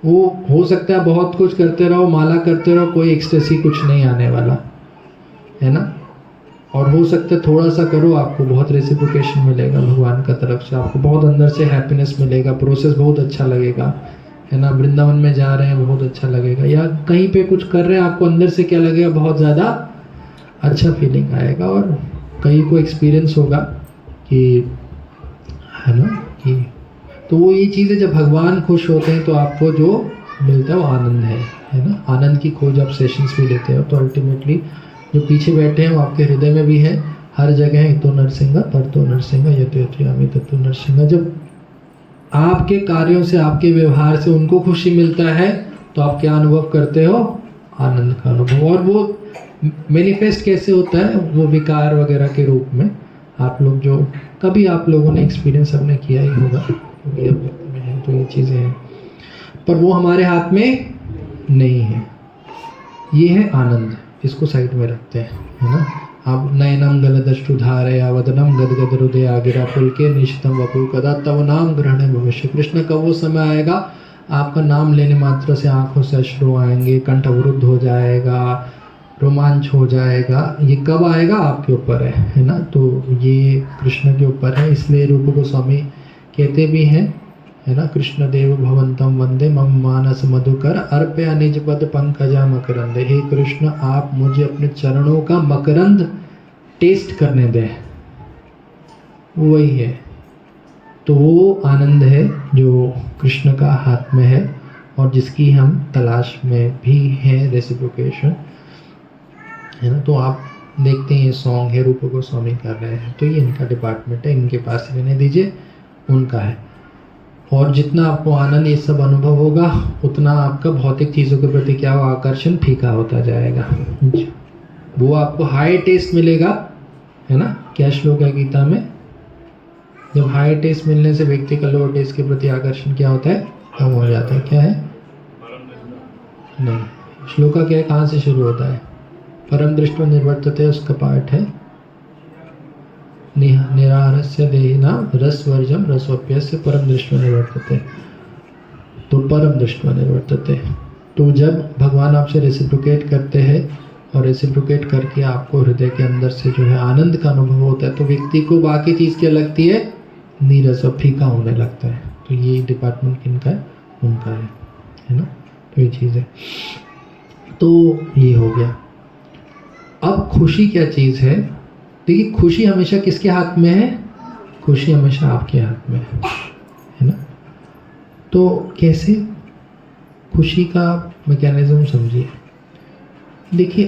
वो हो सकता है बहुत कुछ करते रहो, माला करते रहो, कोई एक्सटेसी कुछ नहीं आने वाला, है ना? और हो सकता है थोड़ा सा करो, आपको बहुत रेसिप्रोकेशन मिलेगा भगवान का तरफ से, आपको बहुत अंदर से हैप्पीनेस मिलेगा, प्रोसेस बहुत अच्छा लगेगा, है ना? वृंदावन में जा रहे हैं, बहुत अच्छा लगेगा, या कहीं पे कुछ कर रहे हैं, आपको अंदर से क्या लगेगा? बहुत ज़्यादा अच्छा फीलिंग आएगा। और कहीं को एक्सपीरियंस होगा कि, है ना, कि तो वो ये चीज़ है, जब भगवान खुश होते हैं तो आपको जो मिलता है वो आनंद है ना? आनंद की खोज आप सेशंस भी लेते हो तो अल्टीमेटली जो पीछे बैठे हैं वो आपके हृदय में भी है, हर जगह है। तो नरसिंह पर तो नरसिंह यथयामि तत्व नरसिंह। जब आपके कार्यों से, आपके व्यवहार से उनको खुशी मिलता है तो आप क्या अनुभव करते हो? आनंद का अनुभव। और वो मैनिफेस्ट कैसे होता है? वो विकार वगैरह के रूप में। आप लोग जो कभी आप लोगों ने एक्सपीरियंस अपने किया ही होगा, क्योंकि अब में है तो ये चीज़ें हैं, पर वो हमारे हाथ में नहीं है। ये है आनंद, इसको साइड में रखते हैं, है ना? आप नयनम गलदश्रु धारया वदनम गदगद हृदया गिरा पुलके निशितम वपु कदा तव नाम ग्रहण भविष्य। कृष्ण का वो समय आएगा, आपका नाम लेने मात्र से आंखों से अश्रु आएंगे, कंठ अवरुद्ध हो जाएगा, रोमांच हो जाएगा। ये कब आएगा? आपके ऊपर है ना? तो ये कृष्ण के ऊपर है। इसलिए रूप गोस्वामी कहते भी हैं, है ना, कृष्ण देव भवंतम वंदे मम मानस मधुकर अर्पया निज पद पंकजा मकरंदे। हे कृष्ण, आप मुझे अपने चरणों का मकरंद टेस्ट करने दें, वही है। तो वो आनंद है जो कृष्ण का हाथ में है और जिसकी हम तलाश में भी हैं, रेसिप्रोकेशन, है ना? तो आप देखते हैं ये सॉन्ग है रूप गोस्वामी कर रहे हैं, तो ये इनका डिपार्टमेंट है, इनके पास रहने दीजिए, उनका है। और जितना आपको आनंद ये सब अनुभव होगा उतना आपका भौतिक चीज़ों के प्रति क्या हो? आकर्षण फीका होता जाएगा। वो आपको हाई टेस्ट मिलेगा, है ना? क्या श्लोक है गीता में? जब हाई टेस्ट मिलने से व्यक्ति का लोअर टेस्ट के प्रति आकर्षण क्या होता है? कम हो जाता है। क्या है? नहीं, श्लोक का क्या है? कहाँ से शुरू होता है? परम दृष्टि निर्वर्तते, उसका पाठ है निरारस्य देहिना रसवर्जम रसोप्यस्य परम दृष्टि निवर्तते। तो परम दृष्टि निवर्तते, तो जब भगवान आपसे रेसिप्रोकेट करते हैं और रेसिप्रोकेट करके आपको हृदय के अंदर से जो है आनंद का अनुभव होता है, तो व्यक्ति को बाकी चीज़ क्या लगती है? नीरस और फीका होने लगता है। तो ये डिपार्टमेंट किनका है? उनका है ना? तो ये चीज़ है। तो ये हो गया। अब खुशी क्या चीज़ है? देखिए, खुशी हमेशा किसके हाथ में है? खुशी हमेशा आपके हाथ में है ना? तो कैसे? खुशी का मैकेनिज्म समझिए। देखिए,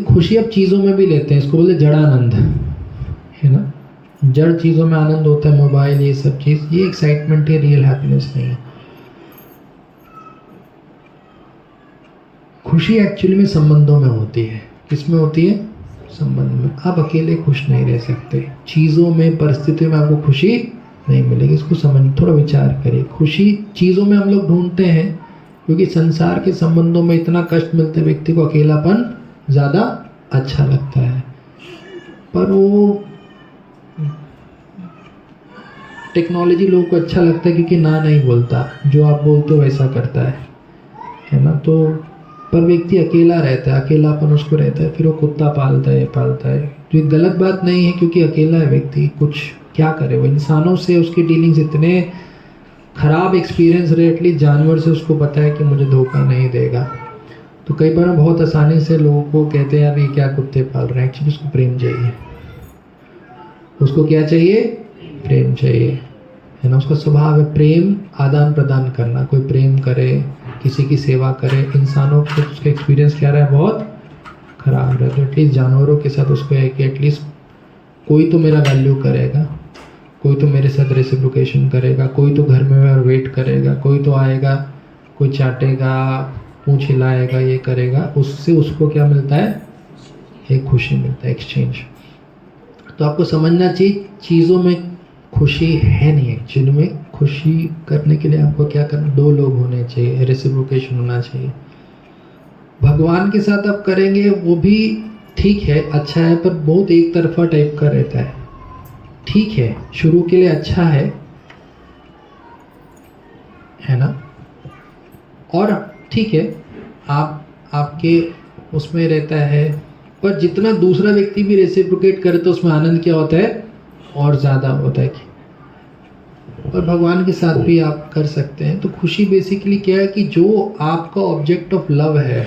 खुशी आप चीज़ों में भी लेते हैं, इसको बोलते जड़ानंद, है ना? जड़ चीज़ों में आनंद होता है, मोबाइल, ये सब चीज़, ये एक्साइटमेंट है, रियल हैप्पीनेस नहीं है। खुशी एक्चुअली में संबंधों में होती है। किसमें होती है? संबंध में। आप अकेले खुश नहीं रह सकते, चीज़ों में, परिस्थितियों में आपको खुशी नहीं मिलेगी। इसको समझ, थोड़ा विचार करिए। खुशी चीज़ों में हम लोग ढूंढते हैं क्योंकि संसार के संबंधों में इतना कष्ट मिलता है, व्यक्ति को अकेलापन ज़्यादा अच्छा लगता है। पर वो टेक्नोलॉजी लोगों को अच्छा लगता है क्योंकि ना नहीं बोलता, जो आप बोलते हो वैसा करता है ना? तो पर व्यक्ति अकेला रहता है, अकेलापन उसको रहता है, फिर वो कुत्ता पालता है। तो ये गलत बात नहीं है, क्योंकि अकेला है व्यक्ति, कुछ क्या करे वो। इंसानों से उसकी डीलिंग्स इतने खराब एक्सपीरियंस रहे, एटलीस्ट जानवर से उसको पता है कि मुझे धोखा नहीं देगा। तो कई बार बहुत आसानी से लोगों को कहते हैं यार ये क्या कुत्ते पाल रहे हैं, एक्चुअली उसको प्रेम चाहिए। उसको क्या चाहिए? प्रेम चाहिए, है ना? उसका स्वभाव है प्रेम आदान प्रदान करना। कोई प्रेम करे, किसी की सेवा करे। इंसानों को उसका एक्सपीरियंस क्या रहा है? बहुत खराब रहा है। तो एटलीस्ट जानवरों के साथ उसको है कि एटलीस्ट कोई तो मेरा वैल्यू करेगा, कोई तो मेरे साथ रेसिप्रोकेशन करेगा, कोई तो घर में मेरा वेट करेगा, कोई तो आएगा, कोई चाटेगा, पूंछ हिलाएगा, ये करेगा, उससे उसको क्या मिलता है? एक खुशी मिलता है, एक्सचेंज। तो आपको समझना चाहिए चीज़ों में खुशी है नहीं, एक्चुअली में खुशी करने के लिए आपको क्या करना? दो लोग होने चाहिए, रेसिप्रोकेशन होना चाहिए। भगवान के साथ आप करेंगे वो भी ठीक है, अच्छा है, पर बहुत एक तरफा टाइप का रहता है। ठीक है, शुरू के लिए अच्छा है ना? और ठीक है, आपके उसमें रहता है, पर जितना दूसरा व्यक्ति भी रेसिप्रोकेट करे तो उसमें आनंद क्या होता है? और ज़्यादा होता है। और भगवान के साथ भी आप कर सकते हैं। तो खुशी बेसिकली क्या है कि जो आपका ऑब्जेक्ट ऑफ लव है,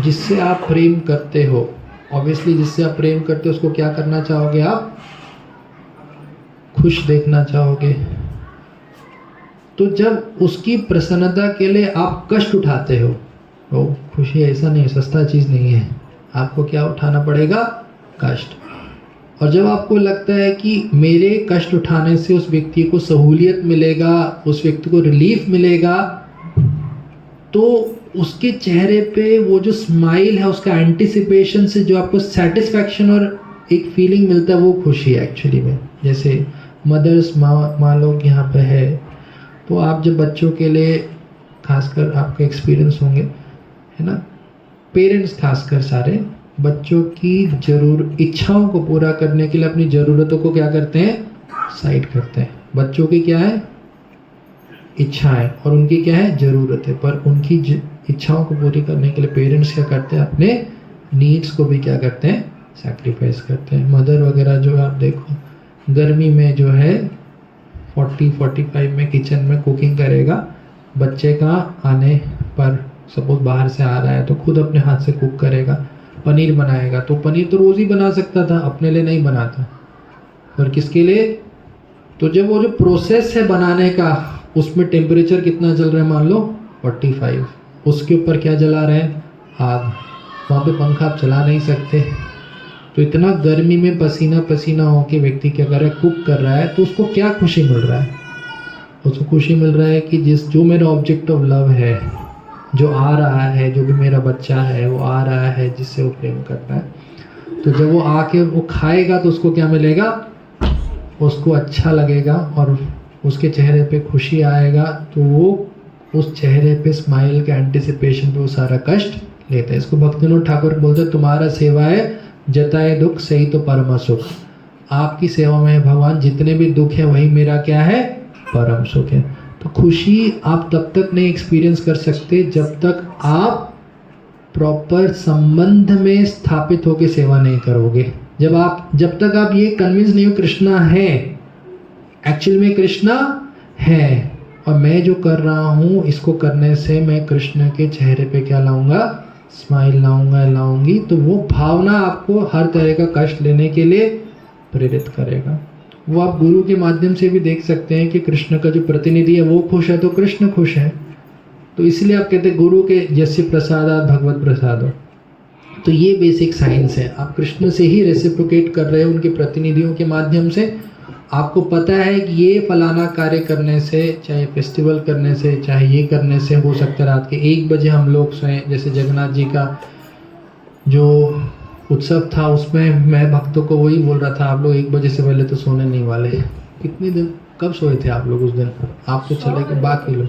जिससे आप प्रेम करते हो, ऑब्वियसली जिससे आप प्रेम करते हो उसको क्या करना चाहोगे? आप खुश देखना चाहोगे। तो जब उसकी प्रसन्नता के लिए आप कष्ट उठाते हो, तो खुशी ऐसा नहीं, सस्ता चीज़ नहीं है, आपको क्या उठाना पड़ेगा? कष्ट। और जब आपको लगता है कि मेरे कष्ट उठाने से उस व्यक्ति को सहूलियत मिलेगा, उस व्यक्ति को रिलीफ मिलेगा, तो उसके चेहरे पे वो जो स्माइल है, उसका एंटिसिपेशन से जो आपको सेटिस्फैक्शन और एक फीलिंग मिलता है, वो खुशी है एक्चुअली में। जैसे मदर्स माँ लोग यहाँ पे है, तो आप जब बच्चों के लिए, खासकर आपका एक्सपीरियंस होंगे, है ना, पेरेंट्स खासकर सारे बच्चों की इच्छाओं को पूरा करने के लिए अपनी ज़रूरतों को क्या करते हैं? साइड करते हैं। बच्चों की क्या है? इच्छाएं, और उनकी क्या है? ज़रूरत है। पर उनकी इच्छाओं को पूरी करने के लिए पेरेंट्स क्या करते हैं? अपने नीड्स को भी क्या करते हैं? सैक्रिफाइस करते हैं। मदर वगैरह जो आप देखो, गर्मी में जो है 40-45 में किचन में कुकिंग करेगा, बच्चे का आने पर सपोज बाहर से आ रहा है तो खुद अपने हाथ से कुक करेगा, पनीर बनाएगा। तो पनीर तो रोज़ ही बना सकता था, अपने लिए नहीं बनाता, और किसके लिए? तो जब वो जो प्रोसेस है बनाने का, उसमें टेम्परेचर कितना चल रहा है? मान लो 45, उसके ऊपर क्या जला रहे हैं? आग। वहाँ पे पंखा आप चला नहीं सकते। तो इतना गर्मी में पसीना पसीना होके व्यक्ति क्या कर रहा है? कुक कर रहा है। तो उसको क्या खुशी मिल रहा है? उसको खुशी मिल रहा है कि जो मेरा ऑब्जेक्ट ऑफ लव है, जो आ रहा है, जो भी मेरा बच्चा है वो आ रहा है, जिससे वो प्रेम करता है, तो जब वो आके वो खाएगा तो उसको क्या मिलेगा? उसको अच्छा लगेगा और उसके चेहरे पे खुशी आएगा। तो वो उस चेहरे पे स्माइल के एंटिसिपेशन पे वो सारा कष्ट लेता है। इसको भक्तिविनोद ठाकुर बोलते हैं, तुम्हारा सेवा है जताए दुख सही तो परम सुख। आपकी सेवा में भगवान, जितने भी दुख है वही मेरा क्या है? परम सुख है। तो खुशी आप तब तक नहीं एक्सपीरियंस कर सकते जब तक आप प्रॉपर संबंध में स्थापित होकर सेवा नहीं करोगे। जब तक आप ये कन्विंस नहीं हो कृष्णा है, एक्चुअल में कृष्णा है, और मैं जो कर रहा हूँ इसको करने से मैं कृष्ण के चेहरे पे क्या लाऊंगा? स्माइल लाऊंगी। तो वो भावना आपको हर तरह का कष्ट लेने के लिए प्रेरित करेगा। वो आप गुरु के माध्यम से भी देख सकते हैं कि कृष्ण का जो प्रतिनिधि है वो खुश है तो कृष्ण खुश है। तो इसलिए आप कहते हैं गुरु के यस्य प्रसादात् भगवत प्रसादो। तो ये बेसिक साइंस है। आप कृष्ण से ही रेसिप्रोकेट कर रहे हो, उनके प्रतिनिधियों के माध्यम से। आपको पता है कि ये फलाना कार्य करने से, चाहे फेस्टिवल करने से, चाहे ये करने से हो सकता है रात के 1 बजे हम लोग सोएं। जैसे जगन्नाथ जी का जो उत्सव था उसमें मैं भक्तों को वही बोल रहा था, आप लोग 1 बजे से पहले तो सोने नहीं वाले। कितने दिन कब सोए थे आप लोग उस दिन? आप तो चले गए, बाकी लोग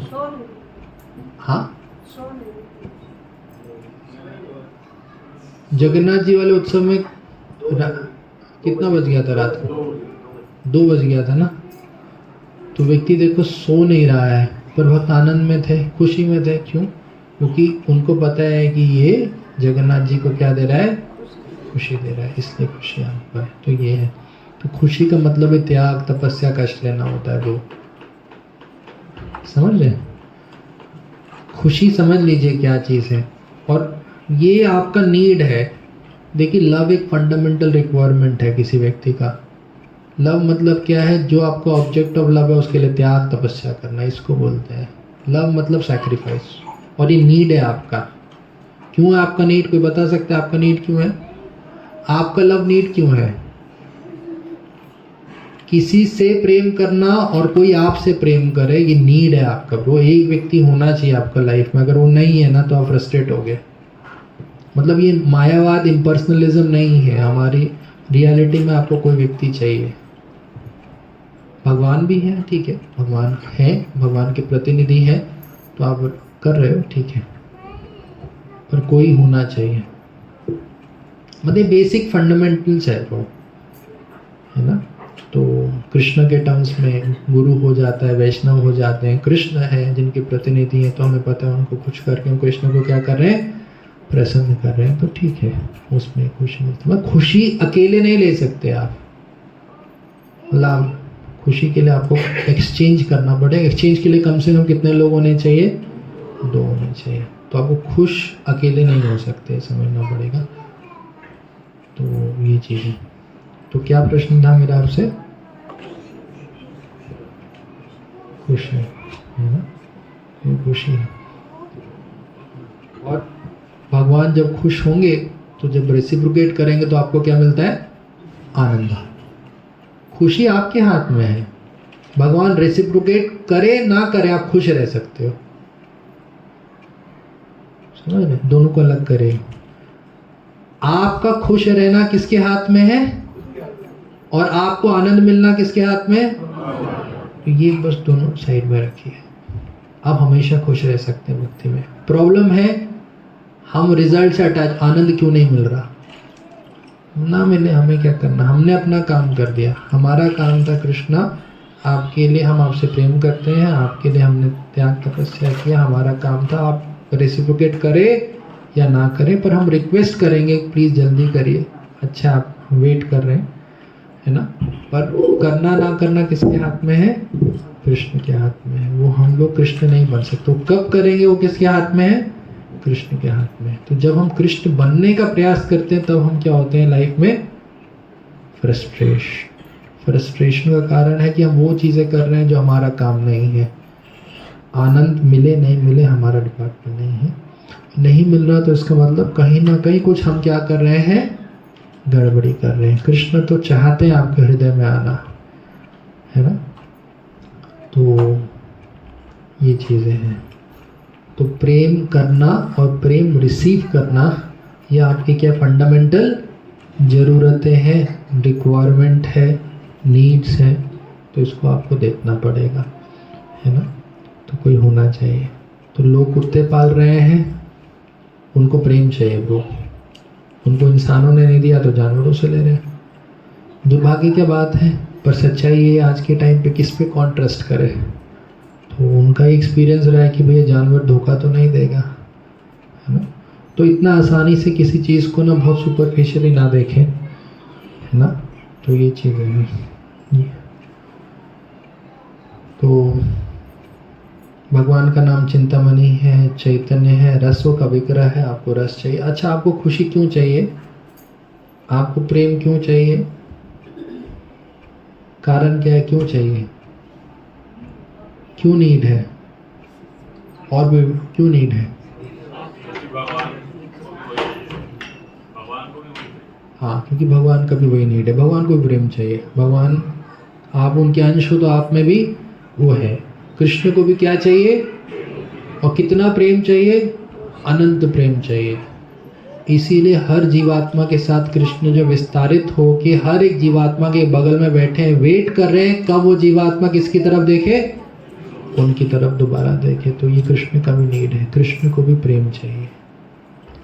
हाँ। जगन्नाथ जी वाले उत्सव में कितना बज गया था रात को? 2 बज गया था ना। तो व्यक्ति देखो सो नहीं रहा है पर बहुत आनंद में थे, खुशी में थे। क्यों? क्योंकि उनको पता है कि ये जगन्नाथ जी को क्या दे रहा है? खुशी दे रहा है, इसलिए खुशी आपको है। तो ये है। तो खुशी का मतलब है त्याग, तपस्या, कष्ट लेना होता है। वो समझ रहे? खुशी समझ लीजिए क्या चीज़ है, और ये आपका नीड है। देखिए लव एक फंडामेंटल रिक्वायरमेंट है किसी व्यक्ति का। लव मतलब क्या है? जो आपका ऑब्जेक्ट ऑफ लव है उसके लिए त्याग, तपस्या करना, इसको बोलते हैं लव। मतलब सैक्रिफाइस। और ये नीड है आपका। क्यों है आपका नीड? कोई बता सकता है आपका नीड क्यों है? आपका लव नीड क्यों है? किसी से प्रेम करना और कोई आपसे प्रेम करे, ये नीड है आपका ब्रो। एक व्यक्ति होना चाहिए आपका लाइफ में, अगर वो नहीं है ना तो आप फ्रस्ट्रेट हो गए। मतलब ये मायावाद, इम्पर्सनलिज्म नहीं है, हमारी रियलिटी में आपको कोई व्यक्ति चाहिए। भगवान भी है, ठीक है, भगवान है, भगवान के प्रतिनिधि हैं, तो आप कर रहे हो, ठीक है, पर कोई होना चाहिए। मतलब बेसिक फंडामेंटल्स है वो, है ना। तो कृष्ण के टर्म्स में गुरु हो जाता है, वैष्णव हो जाते हैं, कृष्ण है जिनके प्रतिनिधि हैं, तो हमें पता है उनको खुश करके हम कृष्ण को क्या कर रहे हैं, प्रसन्न कर रहे हैं, तो ठीक है, उसमें खुशी मिलती है। खुशी अकेले नहीं ले सकते आप, मतलब खुशी के लिए आपको एक्सचेंज करना पड़ेगा। एक्सचेंज के लिए कम से कम कितने लोग होने चाहिए, 2 होने चाहिए। तो आपको खुश अकेले नहीं हो सकते, समझना पड़ेगा। तो ये चीज़ है। तो क्या प्रश्न था मेरा आपसे? खुश है ना, ये खुशी है। और भगवान जब खुश होंगे तो जब रेसिप्रोकेट करेंगे तो आपको क्या मिलता है, आनंद। खुशी आपके हाथ में है, भगवान रेसिप्रोकेट करे ना करे आप खुश रह सकते हो, समझ रहे, दोनों को अलग करें। आपका खुश रहना किसके हाथ में है और आपको आनंद मिलना किसके हाथ में, तो ये बस दोनों साइड में रखिए। आप हमेशा खुश रह सकते हैं भक्ति में। प्रॉब्लम है हम रिजल्ट से अटैच, आनंद क्यों नहीं मिल रहा ना मिले, हमें क्या करना, हमने अपना काम कर दिया। हमारा काम था कृष्णा आपके लिए, हम आपसे प्रेम करते हैं, आपके लिए हमने त्याग तपस्या किया, हमारा काम था। आप रेसिप्रोकेट करें या ना करें, पर हम रिक्वेस्ट करेंगे प्लीज़ जल्दी करिए। अच्छा आप वेट कर रहे हैं, है ना, पर करना ना करना किसके हाथ में है, कृष्ण के हाथ में है। वो हम लोग कृष्ण नहीं बन सकते। तो कब करेंगे वो किसके हाथ में है, कृष्ण के हाथ में। तो जब हम कृष्ण बनने का प्रयास करते हैं तब हम क्या होते हैं लाइफ में, फ्रस्ट्रेशन का कारण है कि हम वो चीज़ें कर रहे हैं जो हमारा काम नहीं है। आनंद मिले नहीं मिले हमारा डिपार्टमेंट नहीं है, नहीं मिल रहा तो इसका मतलब कहीं ना कहीं कुछ हम क्या कर रहे हैं, गड़बड़ी कर रहे हैं। कृष्ण तो चाहते हैं आपके हृदय में आना, है ना। तो ये चीज़ें हैं। तो प्रेम करना और प्रेम रिसीव करना ये आपकी क्या फंडामेंटल ज़रूरतें हैं, रिक्वायरमेंट है, नीड्स हैं। तो इसको आपको देखना पड़ेगा, है ना। तो कोई होना चाहिए। तो लोग कुत्ते पाल रहे हैं, उनको प्रेम चाहिए ब्रो, उनको इंसानों ने नहीं दिया तो जानवरों से ले रहे हैं। दुर्भाग्य की बात है, पर सच्चाई ये आज के टाइम पे किस पे कौन ट्रस्ट करे। तो उनका एक्सपीरियंस रहा है कि भैया जानवर धोखा तो नहीं देगा, है ना। तो इतना आसानी से किसी चीज़ को ना बहुत सुपरफिशियली ना देखें, है ना। तो ये चीज़ें हैं। तो भगवान का नाम चिंतामणि है, चैतन्य है, रसों का विग्रह है। आपको रस चाहिए। अच्छा आपको खुशी क्यों चाहिए, आपको प्रेम क्यों चाहिए, कारण क्या है, क्यों चाहिए, क्यों नीड है, और भी क्यों नीड है। हाँ, क्योंकि भगवान का भी वही नीड है, भगवान को भी प्रेम चाहिए। भगवान आप उनके अंश हो तो आप में भी वो है। कृष्ण को भी क्या चाहिए और कितना प्रेम चाहिए, अनंत प्रेम चाहिए। इसीलिए हर जीवात्मा के साथ कृष्ण जो विस्तारित हो कि हर एक जीवात्मा के बगल में बैठे हैं, वेट कर रहे हैं कब वो जीवात्मा किसकी तरफ देखे, उनकी तरफ दोबारा देखे। तो ये कृष्ण का भी नीड है। कृष्ण को भी प्रेम चाहिए।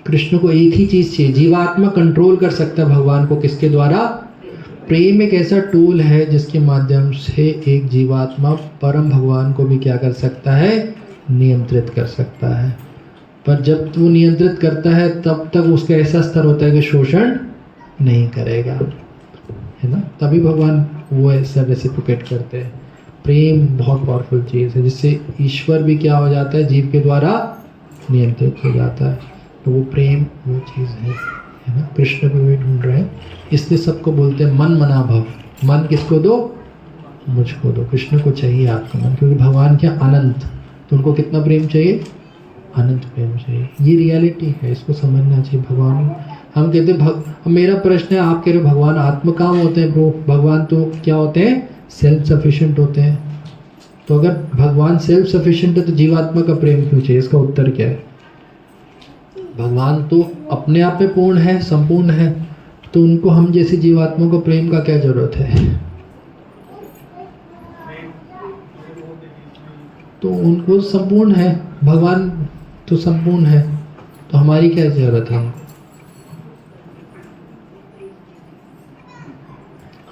कृष्ण को एक ही चीज़ चाहिए, जीवात्मा कंट्रोल कर सकता है भगवान को किसके द्वारा, प्रेम एक ऐसा टूल है जिसके माध्यम से एक जीवात्मा परम भगवान को भी क्या कर सकता है, नियंत्रित कर सकता है। पर जब वो नियंत्रित करता है तब तक उसका ऐसा स्तर होता है कि शोषण नहीं करेगा, है ना। तभी भगवान वो ऐसा रेसिप्रोकेट करते हैं। प्रेम बहुत पावरफुल चीज़ है जिससे ईश्वर भी क्या हो जाता है, जीव के द्वारा नियंत्रित हो जाता है। तो वो प्रेम वो चीज़ है ना। कृष्ण को भी ढूंढ रहे हैं, इसलिए सबको बोलते हैं मन मना भव। मन किसको दो, मुझको दो। कृष्ण को चाहिए आपका मन, क्योंकि भगवान क्या अनंत, तो उनको कितना प्रेम चाहिए, अनंत प्रेम चाहिए। ये रियलिटी है, इसको समझना चाहिए। भगवान हम कहते मेरा प्रश्न है, आप कह रहे हो भगवान आत्मकाम होते हैं ब्रो, भगवान तो क्या होते हैं, सेल्फ सफिशिएंट होते हैं। तो अगर भगवान सेल्फ सफिशिएंट है तो जीवात्मा का प्रेम क्यों चाहिए? इसका उत्तर क्या है? भगवान तो अपने आप में पूर्ण है, संपूर्ण है, तो उनको हम जैसे जीवात्मा को प्रेम का क्या जरूरत है? तो उनको संपूर्ण है, भगवान तो संपूर्ण है, तो हमारी क्या जरूरत है उनको?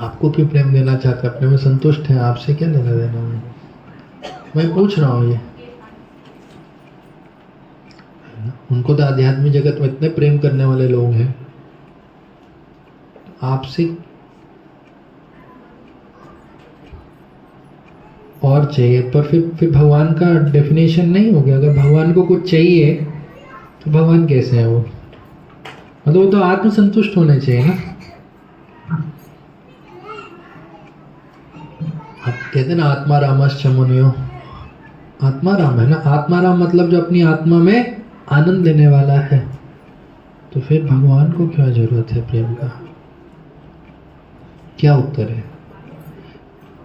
आपको क्यों प्रेम देना चाहते हैं? अपने में संतुष्ट हैं, आपसे क्या लेना देना उनको? मैं पूछ रहा हूँ ये। उनको तो आध्यात्मिक जगत में इतने प्रेम करने वाले लोग हैं, आपसे और चाहिए। पर फिर भगवान का डेफिनेशन नहीं हो गया। अगर भगवान को कुछ चाहिए तो भगवान कैसे हैं वो? मतलब वो तो आत्मसंतुष्ट होने चाहिए ना। आप कहते हैं ना आत्मा रामश्च मुनियो, आत्मा राम है ना। आत्मा राम मतलब जो अपनी आत्मा में आनंद लेने वाला है। तो फिर भगवान को क्या जरूरत है प्रेम का? क्या उत्तर है?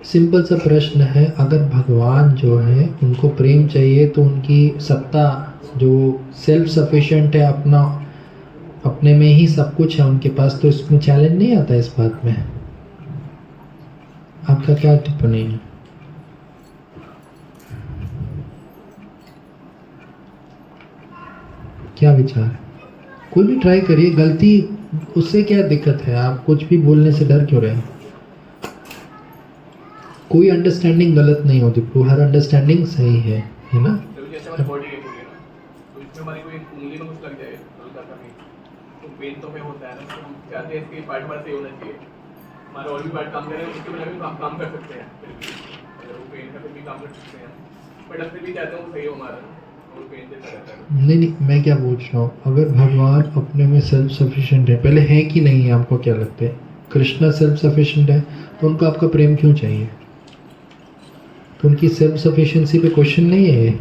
सिंपल सा प्रश्न है। अगर भगवान जो है उनको प्रेम चाहिए तो उनकी सत्ता जो सेल्फ सफिशिएंट है, अपना अपने में ही सब कुछ है उनके पास, तो इसमें चैलेंज नहीं आता इस बात में। आपका क्या टिप्पणी है? क्या विचार है? कोई भी ट्राई करिए। गलती उससे क्या दिक्कत है? आप कुछ भी बोलने से डर क्यों रहे हैं? कोई अंडरस्टैंडिंग गलत नहीं होती, हर अंडरस्टैंडिंग सही है ना? जैसे हमारी बॉडी है पूरी ना, तो इसमें हमारी कोई उंगली में कुछ लग जाए हल्का सा भी, तो पेन तो हमें होता है ना। तो हम चाहते हैं इसके पार्ट हमारा सही होना चाहिए, हमारे और भी पार्ट काम करें, उसके बिना भी काम कर सकते हैं। फिर भी अगर वो पेन का फिर भी काम कर सकते हैं, बट अब फिर भी चाहते हैं वो सही हो हमारा, और पेन से रहता है। नहीं, मैं क्या पूछ रहा हूँ, अगर भगवान अपने में सेल्फ सफिशिएंट है, पहले है कि नहीं है? आपको क्या लगता है? कृष्णा सेल्फ सफिशिएंट है तो उनको आपका प्रेम क्यों चाहिए? तो उनकी सेल्फ सफिशिएंसी पे क्वेश्चन नहीं है ये।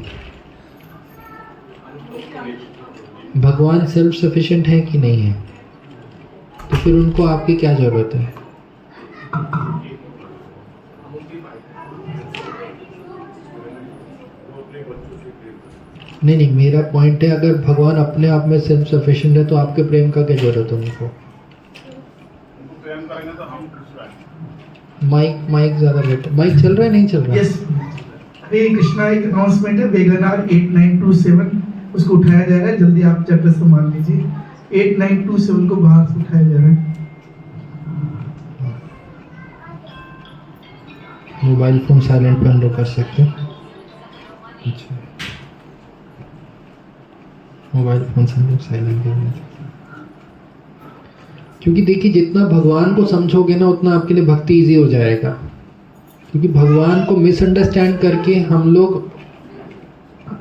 भगवान सेल्फ सफिशिएंट है कि नहीं है? तो फिर उनको आपकी क्या जरूरत है? नहीं, मेरा पॉइंट है, अगर भगवान अपने आप में सेल्फ सफिशिएंट है तो आपके प्रेम का क्या जरूरत है उनको? माइक ज़्यादा बेटर। माइक चल रहा है नहीं चल रहा? यस। हरे कृष्णा एक अनाउंसमेंट है, वेगनार 8927 उसको उठाया जा रहा है, जल्दी आप जाकर संभाल लीजिए। 8927 को बाहर से उठाया जा रहा है। मोबाइल फोन साइलेंट पे हम लोग कर सकते हैं। अच्छा, मोबाइल फोन से हम लोग साइलेंट कर सकते हैं, क्योंकि देखिए जितना भगवान को समझोगे ना उतना आपके लिए भक्ति इजी हो जाएगा। क्योंकि भगवान को मिसअंडरस्टैंड करके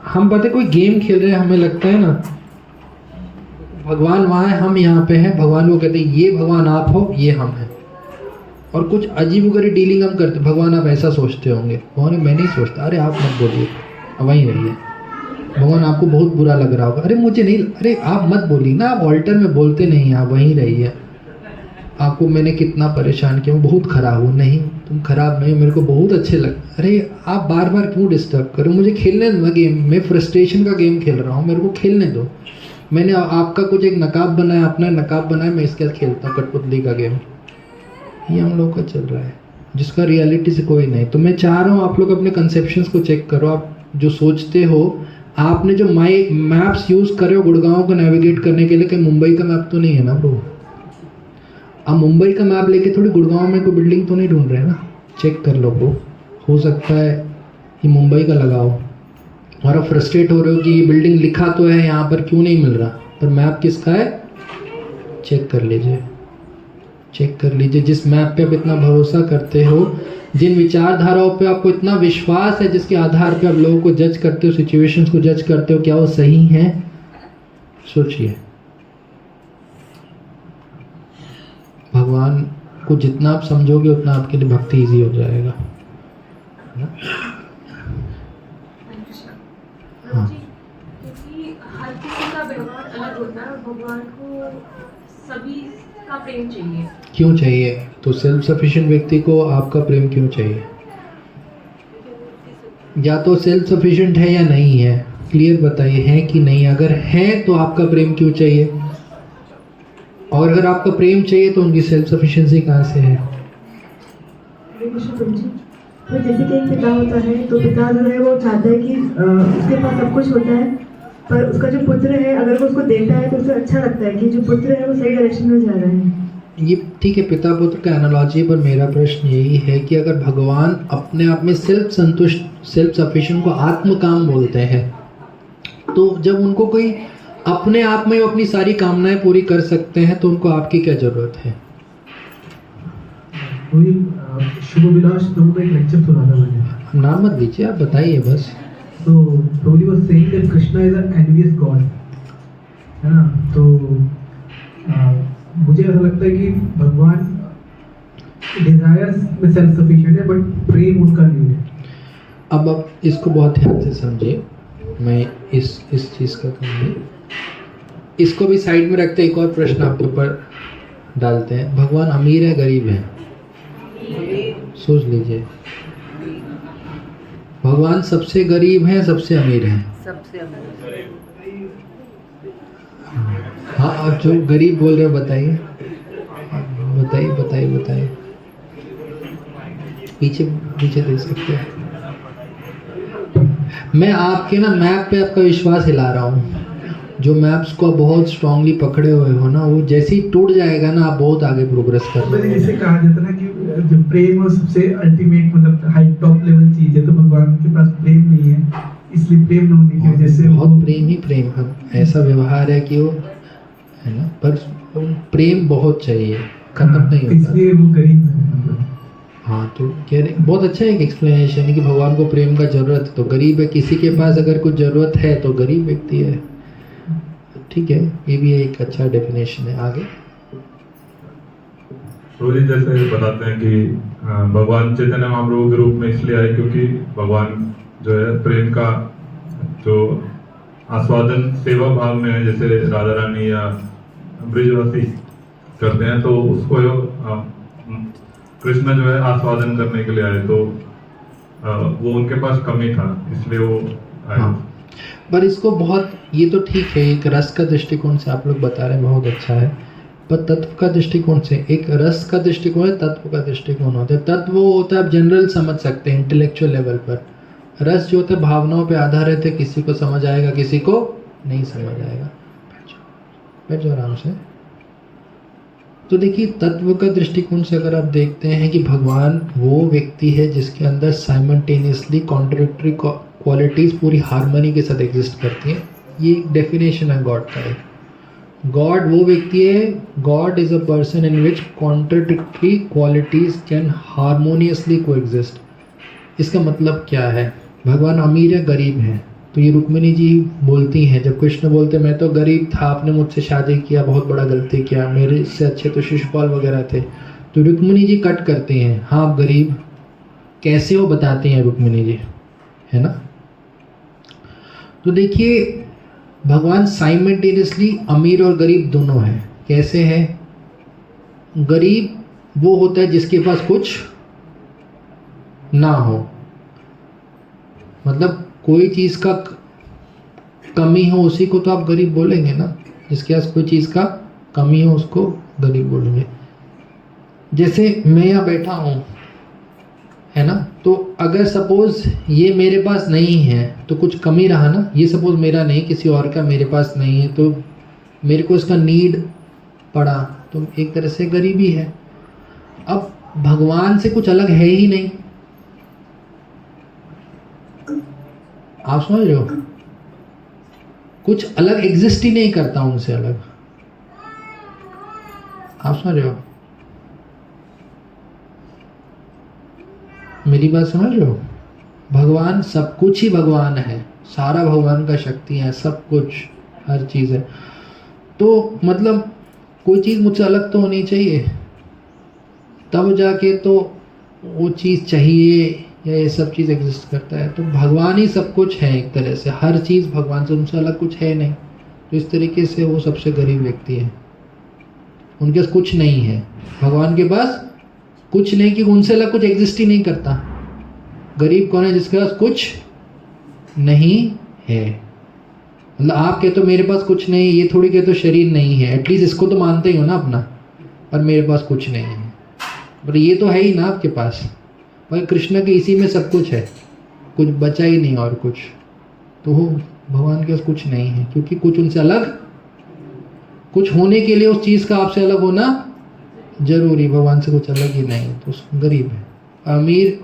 हम पता कोई गेम खेल रहे हैं, हमें लगता है ना भगवान वहाँ है, हम यहाँ पे हैं। भगवान को कहते हैं ये भगवान आप हो, ये हम हैं, और कुछ अजीब वगैरह डीलिंग हम करते। भगवान आप ऐसा सोचते होंगे। भगवान मैं नहीं सोचता। अरे आप मत बोलिए, वहीं रहिए। भगवान आपको बहुत बुरा लग रहा होगा। अरे मुझे नहीं, अरे आप मत बोलिए ना, आप ऑल्टर में बोलते नहीं, आप वहीं रहिए। आपको मैंने कितना परेशान किया, मैं बहुत ख़राब हूँ। नहीं, तुम खराब नहीं, मेरे को बहुत अच्छे लग। अरे आप बार बार क्यों डिस्टर्ब करो? मुझे खेलने दो गेम। मैं फ्रस्ट्रेशन का गेम खेल रहा हूँ, मेरे को खेलने दो। मैंने आपका कुछ एक नकाब बनाया, अपना नकाब बनाया, मैं इसके साथ खेलता हूँ कठपुतली का गेम। ये हम लोग का चल रहा है, जिसका रियलिटी से कोई नहीं। तो मैं चाह रहा हूँ आप लोग अपने कंसेप्शंस को चेक करो। आप जो सोचते हो, आपने जो मैप्स यूज़ करे हो गुड़गांव को नेविगेट करने के लिए, कि मुंबई का मैप तो नहीं है ना ब्रो? आप मुंबई का मैप लेके थोड़ी गुड़गांव में कोई बिल्डिंग तो नहीं ढूंढ रहे हैं ना। चेक कर लो ब्रो, हो सकता है कि मुंबई का लगाओ और आप फ्रस्ट्रेट हो रहे हो कि ये बिल्डिंग लिखा तो है यहाँ पर, क्यों नहीं मिल रहा, पर मैप किसका है? चेक कर लीजिए, चेक कर लीजिए। जिस मैप पे आप इतना भरोसा करते हो, जिन विचारधाराओं पे आपको इतना विश्वास है, जिसके आधार पे आप लोगों को जज करते हो, सिचुएशंस को जज करते हो, क्या वो सही हैं? सोचिए। भगवान को जितना आप समझोगे उतना आपके लिए भक्ति इजी हो जाएगा। हाँ। क्योंकि हर किसी का व्यवहार अलग होता है और भगवान को सभी का प्रेम चाहिए। क्यों चाहिए? तो सेल्फ सफिशिएंट व्यक्ति को आपका प्रेम क्यों चाहिए? या तो सेल्फ सफिशिएंट है या नहीं है, क्लियर बताइए, है कि नहीं? अगर है तो आपका प्रेम क्यों चाहिए? और अगर आपका प्रेम चाहिए तो उनकी सेल्फ सफिशिएंसी कहाँ से है? तो जैसे कि एक पिता होता है, तो पिता जो है वो चाहता है कि उसके पास सब कुछ होता है, पर उसका जो पुत्र है अगर वो उसको देता है तो उसे अच्छा लगता है कि जो पुत्र है वो सही डायरेक्शन में जा रहा है। ये ठीक है, पिता पुत्र का एनालॉजी, पर मेरा प्रश्न यही है कि अगर भगवान अपने आप में सेल्फ संतुष्ट, सेल्फ सफिशिएंट को आत्म काम बोलते हैं, तो जब उनको कोई अपने आप में अपनी सारी कामनाएं पूरी कर सकते हैं तो उनको आपकी क्या जरूरत है? वही शुभ विलास प्रभु का एक लेक्चर सुना था मैंने। नाम मत लीजिए, आप बताइए बस। तो Prabhu ji was saying that Krishna is an envious god, है ना? तो मुझे ऐसा लगता है कि भगवान डिजायर्स में सेल्फ सफिशिएंट है, बट प्रेम उनका नहीं है। अब इसको बहुत ध्यान से समझिए, मैं इस चीज़ का कहूँगी, इसको भी साइड में रखते एक और प्रश्न आपके ऊपर डालते हैं। भगवान अमीर है गरीब है? सोच लीजिए, भगवान सबसे गरीब है सबसे अमीर है? सबसे अमीर। हाँ, और जो गरीब बोल रहे हो बताइए बताइए बताइए बताइए, पीछे पीछे देख सकते हैं। मैं आपके ना मैप पे आपका विश्वास हिला रहा हूँ, जो मैप्स को आप बहुत स्ट्रांगली पकड़े हुए हो ना, वो जैसे ही टूट जाएगा ना आप बहुत आगे प्रोग्रेस कर मैंने पाओगे। जैसे कहा जाता है ना कि जो प्रेम वो सबसे अल्टीमेट मतलब हाई टॉप लेवल चीज है, तो भगवान के पास प्रेम नहीं है, इसलिए प्रेम न होने की वजह से बहुत प्रेम ही प्रेम है, ऐसा व्यवहार है कि वो है ना, पर प्रेम बहुत चाहिए, खत्म नहीं होता। इसलिए वो गरीब है। हाँ, तो कह रहे बहुत अच्छा एक एक्सप्लेनेशन है कि भगवान को प्रेम का जरूरत है तो गरीब है, किसी के पास अगर कुछ जरूरत है तो गरीब व्यक्ति है। ठीक है, ये भी एक अच्छा डेफिनेशन है। आगे सूर्य जैसे बताते हैं कि भगवान चैतन्य महाप्रभु के रूप में इसलिए आए क्योंकि भगवान जो है प्रेम का जो आस्वादन सेवा भाव में है, जैसे राधा रानी या ब्रिजवासी करते हैं, तो उसको कृष्ण जो है आस्वादन करने के लिए आए, तो वो उनके पास कमी था इसलिए वो आए। हाँ, पर इसको बहुत, ये तो ठीक है, एक रस का दृष्टिकोण से आप लोग बता रहे हैं, बहुत अच्छा है, पर तत्व का दृष्टिकोण से, एक रस का दृष्टिकोण है, तत्व का दृष्टिकोण होता है। तत्व वो होता है आप जनरल समझ सकते हैं इंटेलेक्चुअल लेवल पर, रस जो होता है भावनाओं पे आधारित है, किसी को समझ आएगा किसी को नहीं समझ आएगा। बैठ जाओ आराम से। तो देखिए, तत्व का दृष्टिकोण से अगर आप देखते हैं कि भगवान वो व्यक्ति है जिसके अंदर साइमल्टेनियसली कॉन्ट्रडिक्टरी क्वालिटीज़ पूरी हार्मनी के साथ एग्जिस्ट करती हैं, ये एक डेफिनेशन है गॉड का। एक गॉड वो व्यक्ति है, God is a person in which contradictory qualities can harmoniously को एग्जिस्ट। इसका मतलब क्या है? भगवान अमीर है गरीब है, तो ये रुक्मिणी जी बोलती हैं, जब कृष्ण बोलते मैं तो गरीब था, आपने मुझसे शादी किया, बहुत बड़ा गलती किया, मेरे से अच्छे तो शिशुपाल वगैरह थे, तो रुक्मिणी जी कट करती हैं, हाँ आप गरीब कैसे हो बताती हैं रुक्मिणी जी, है ना। तो देखिए, भगवान साइमल्टेनियसली अमीर और गरीब दोनों हैं। कैसे है? गरीब वो होता है जिसके पास कुछ ना हो, मतलब कोई चीज़ का कमी हो उसी को तो आप गरीब बोलेंगे ना, जिसके पास कोई चीज़ का कमी हो उसको गरीब बोलेंगे। जैसे मैं यहाँ बैठा हूँ, है ना, तो अगर सपोज ये मेरे पास नहीं है तो कुछ कमी रहा ना, ये सपोज मेरा नहीं किसी और का मेरे पास नहीं है, तो मेरे को इसका नीड पड़ा, तो एक तरह से गरीबी है। अब भगवान से कुछ अलग है ही नहीं, आप समझ रहे हो, कुछ अलग एग्जिस्ट ही नहीं करता उनसे अलग, आप समझ रहे हो, मेरी बात समझ रहे हो। भगवान सब कुछ ही भगवान है, सारा भगवान का शक्ति है, सब कुछ हर चीज़ है, तो मतलब कोई चीज़ मुझसे अलग तो होनी चाहिए, तब जाके तो वो चीज़ चाहिए या ये सब चीज़ एग्जिस्ट करता है। तो भगवान ही सब कुछ है, एक तरह से हर चीज़ भगवान से, उनसे अलग कुछ है नहीं, तो इस तरीके से वो सबसे गरीब व्यक्ति है, उनके पास कुछ नहीं है। भगवान के पास कुछ नहीं, कि उनसे अलग कुछ एग्जिस्ट ही नहीं करता। गरीब कौन है? जिसके पास कुछ नहीं है। मतलब आप कहते हो मेरे पास कुछ नहीं, ये थोड़ी कहते हो शरीर नहीं है, एटलीस्ट इसको तो मानते ही हो ना अपना, पर मेरे पास कुछ नहीं है, पर ये तो है ही ना आपके पास। भाई कृष्ण के इसी में सब कुछ है, कुछ बचा ही नहीं और कुछ। तो भगवान के पास कुछ नहीं है, क्योंकि कुछ उनसे अलग, कुछ होने के लिए उस चीज़ का आपसे अलग होना जरूरी। भगवान से कुछ अलग ही नहीं, तो गरीब है। अमीर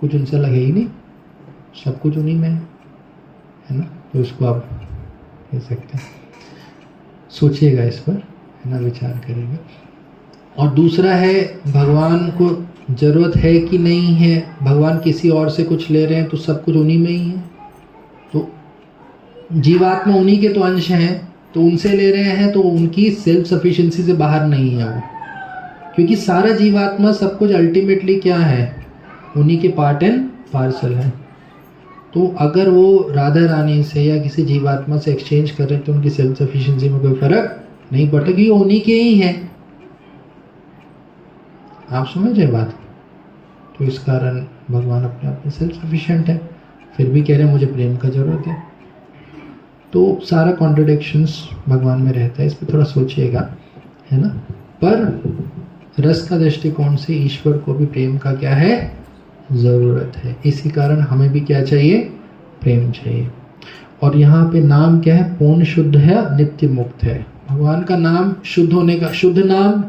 कुछ उनसे अलग है ही नहीं, सब कुछ उन्हीं में है ना। तो उसको आप कह सकते हैं, सोचिएगा इस पर, है ना, विचार करेंगे। और दूसरा है, भगवान को ज़रूरत है कि नहीं है। भगवान किसी और से कुछ ले रहे हैं तो सब कुछ उन्हीं में ही है। तो जीवात्मा उन्हीं के तो अंश हैं, तो उनसे ले रहे हैं तो उनकी सेल्फ सफिशिएंसी से बाहर नहीं है वो, क्योंकि सारा जीवात्मा सब कुछ अल्टीमेटली क्या है, उन्हीं के पार्ट एंड पार्सल है। तो अगर वो राधा रानी से या किसी जीवात्मा से एक्सचेंज कर रहे हैं तो उनकी सेल्फ सफिशिएंसी में कोई फर्क नहीं पड़ता, क्योंकि उन्हीं के ही हैं। आप समझ रहे बात? तो इस कारण भगवान अपने आप में सेल्फ सफिशिएंट है, फिर भी कह रहे हैं मुझे प्रेम का जरूरत है। तो सारा कॉन्ट्रडिक्शंस भगवान में रहता है, इस पर थोड़ा सोचिएगा, है ना। पर रस का दृष्टिकोण से ईश्वर को भी प्रेम का क्या है, ज़रूरत है। इसी कारण हमें भी क्या चाहिए, प्रेम चाहिए। और यहाँ पे नाम क्या है, पूर्ण शुद्ध है, नित्य मुक्त है। भगवान का नाम शुद्ध होने का, शुद्ध नाम,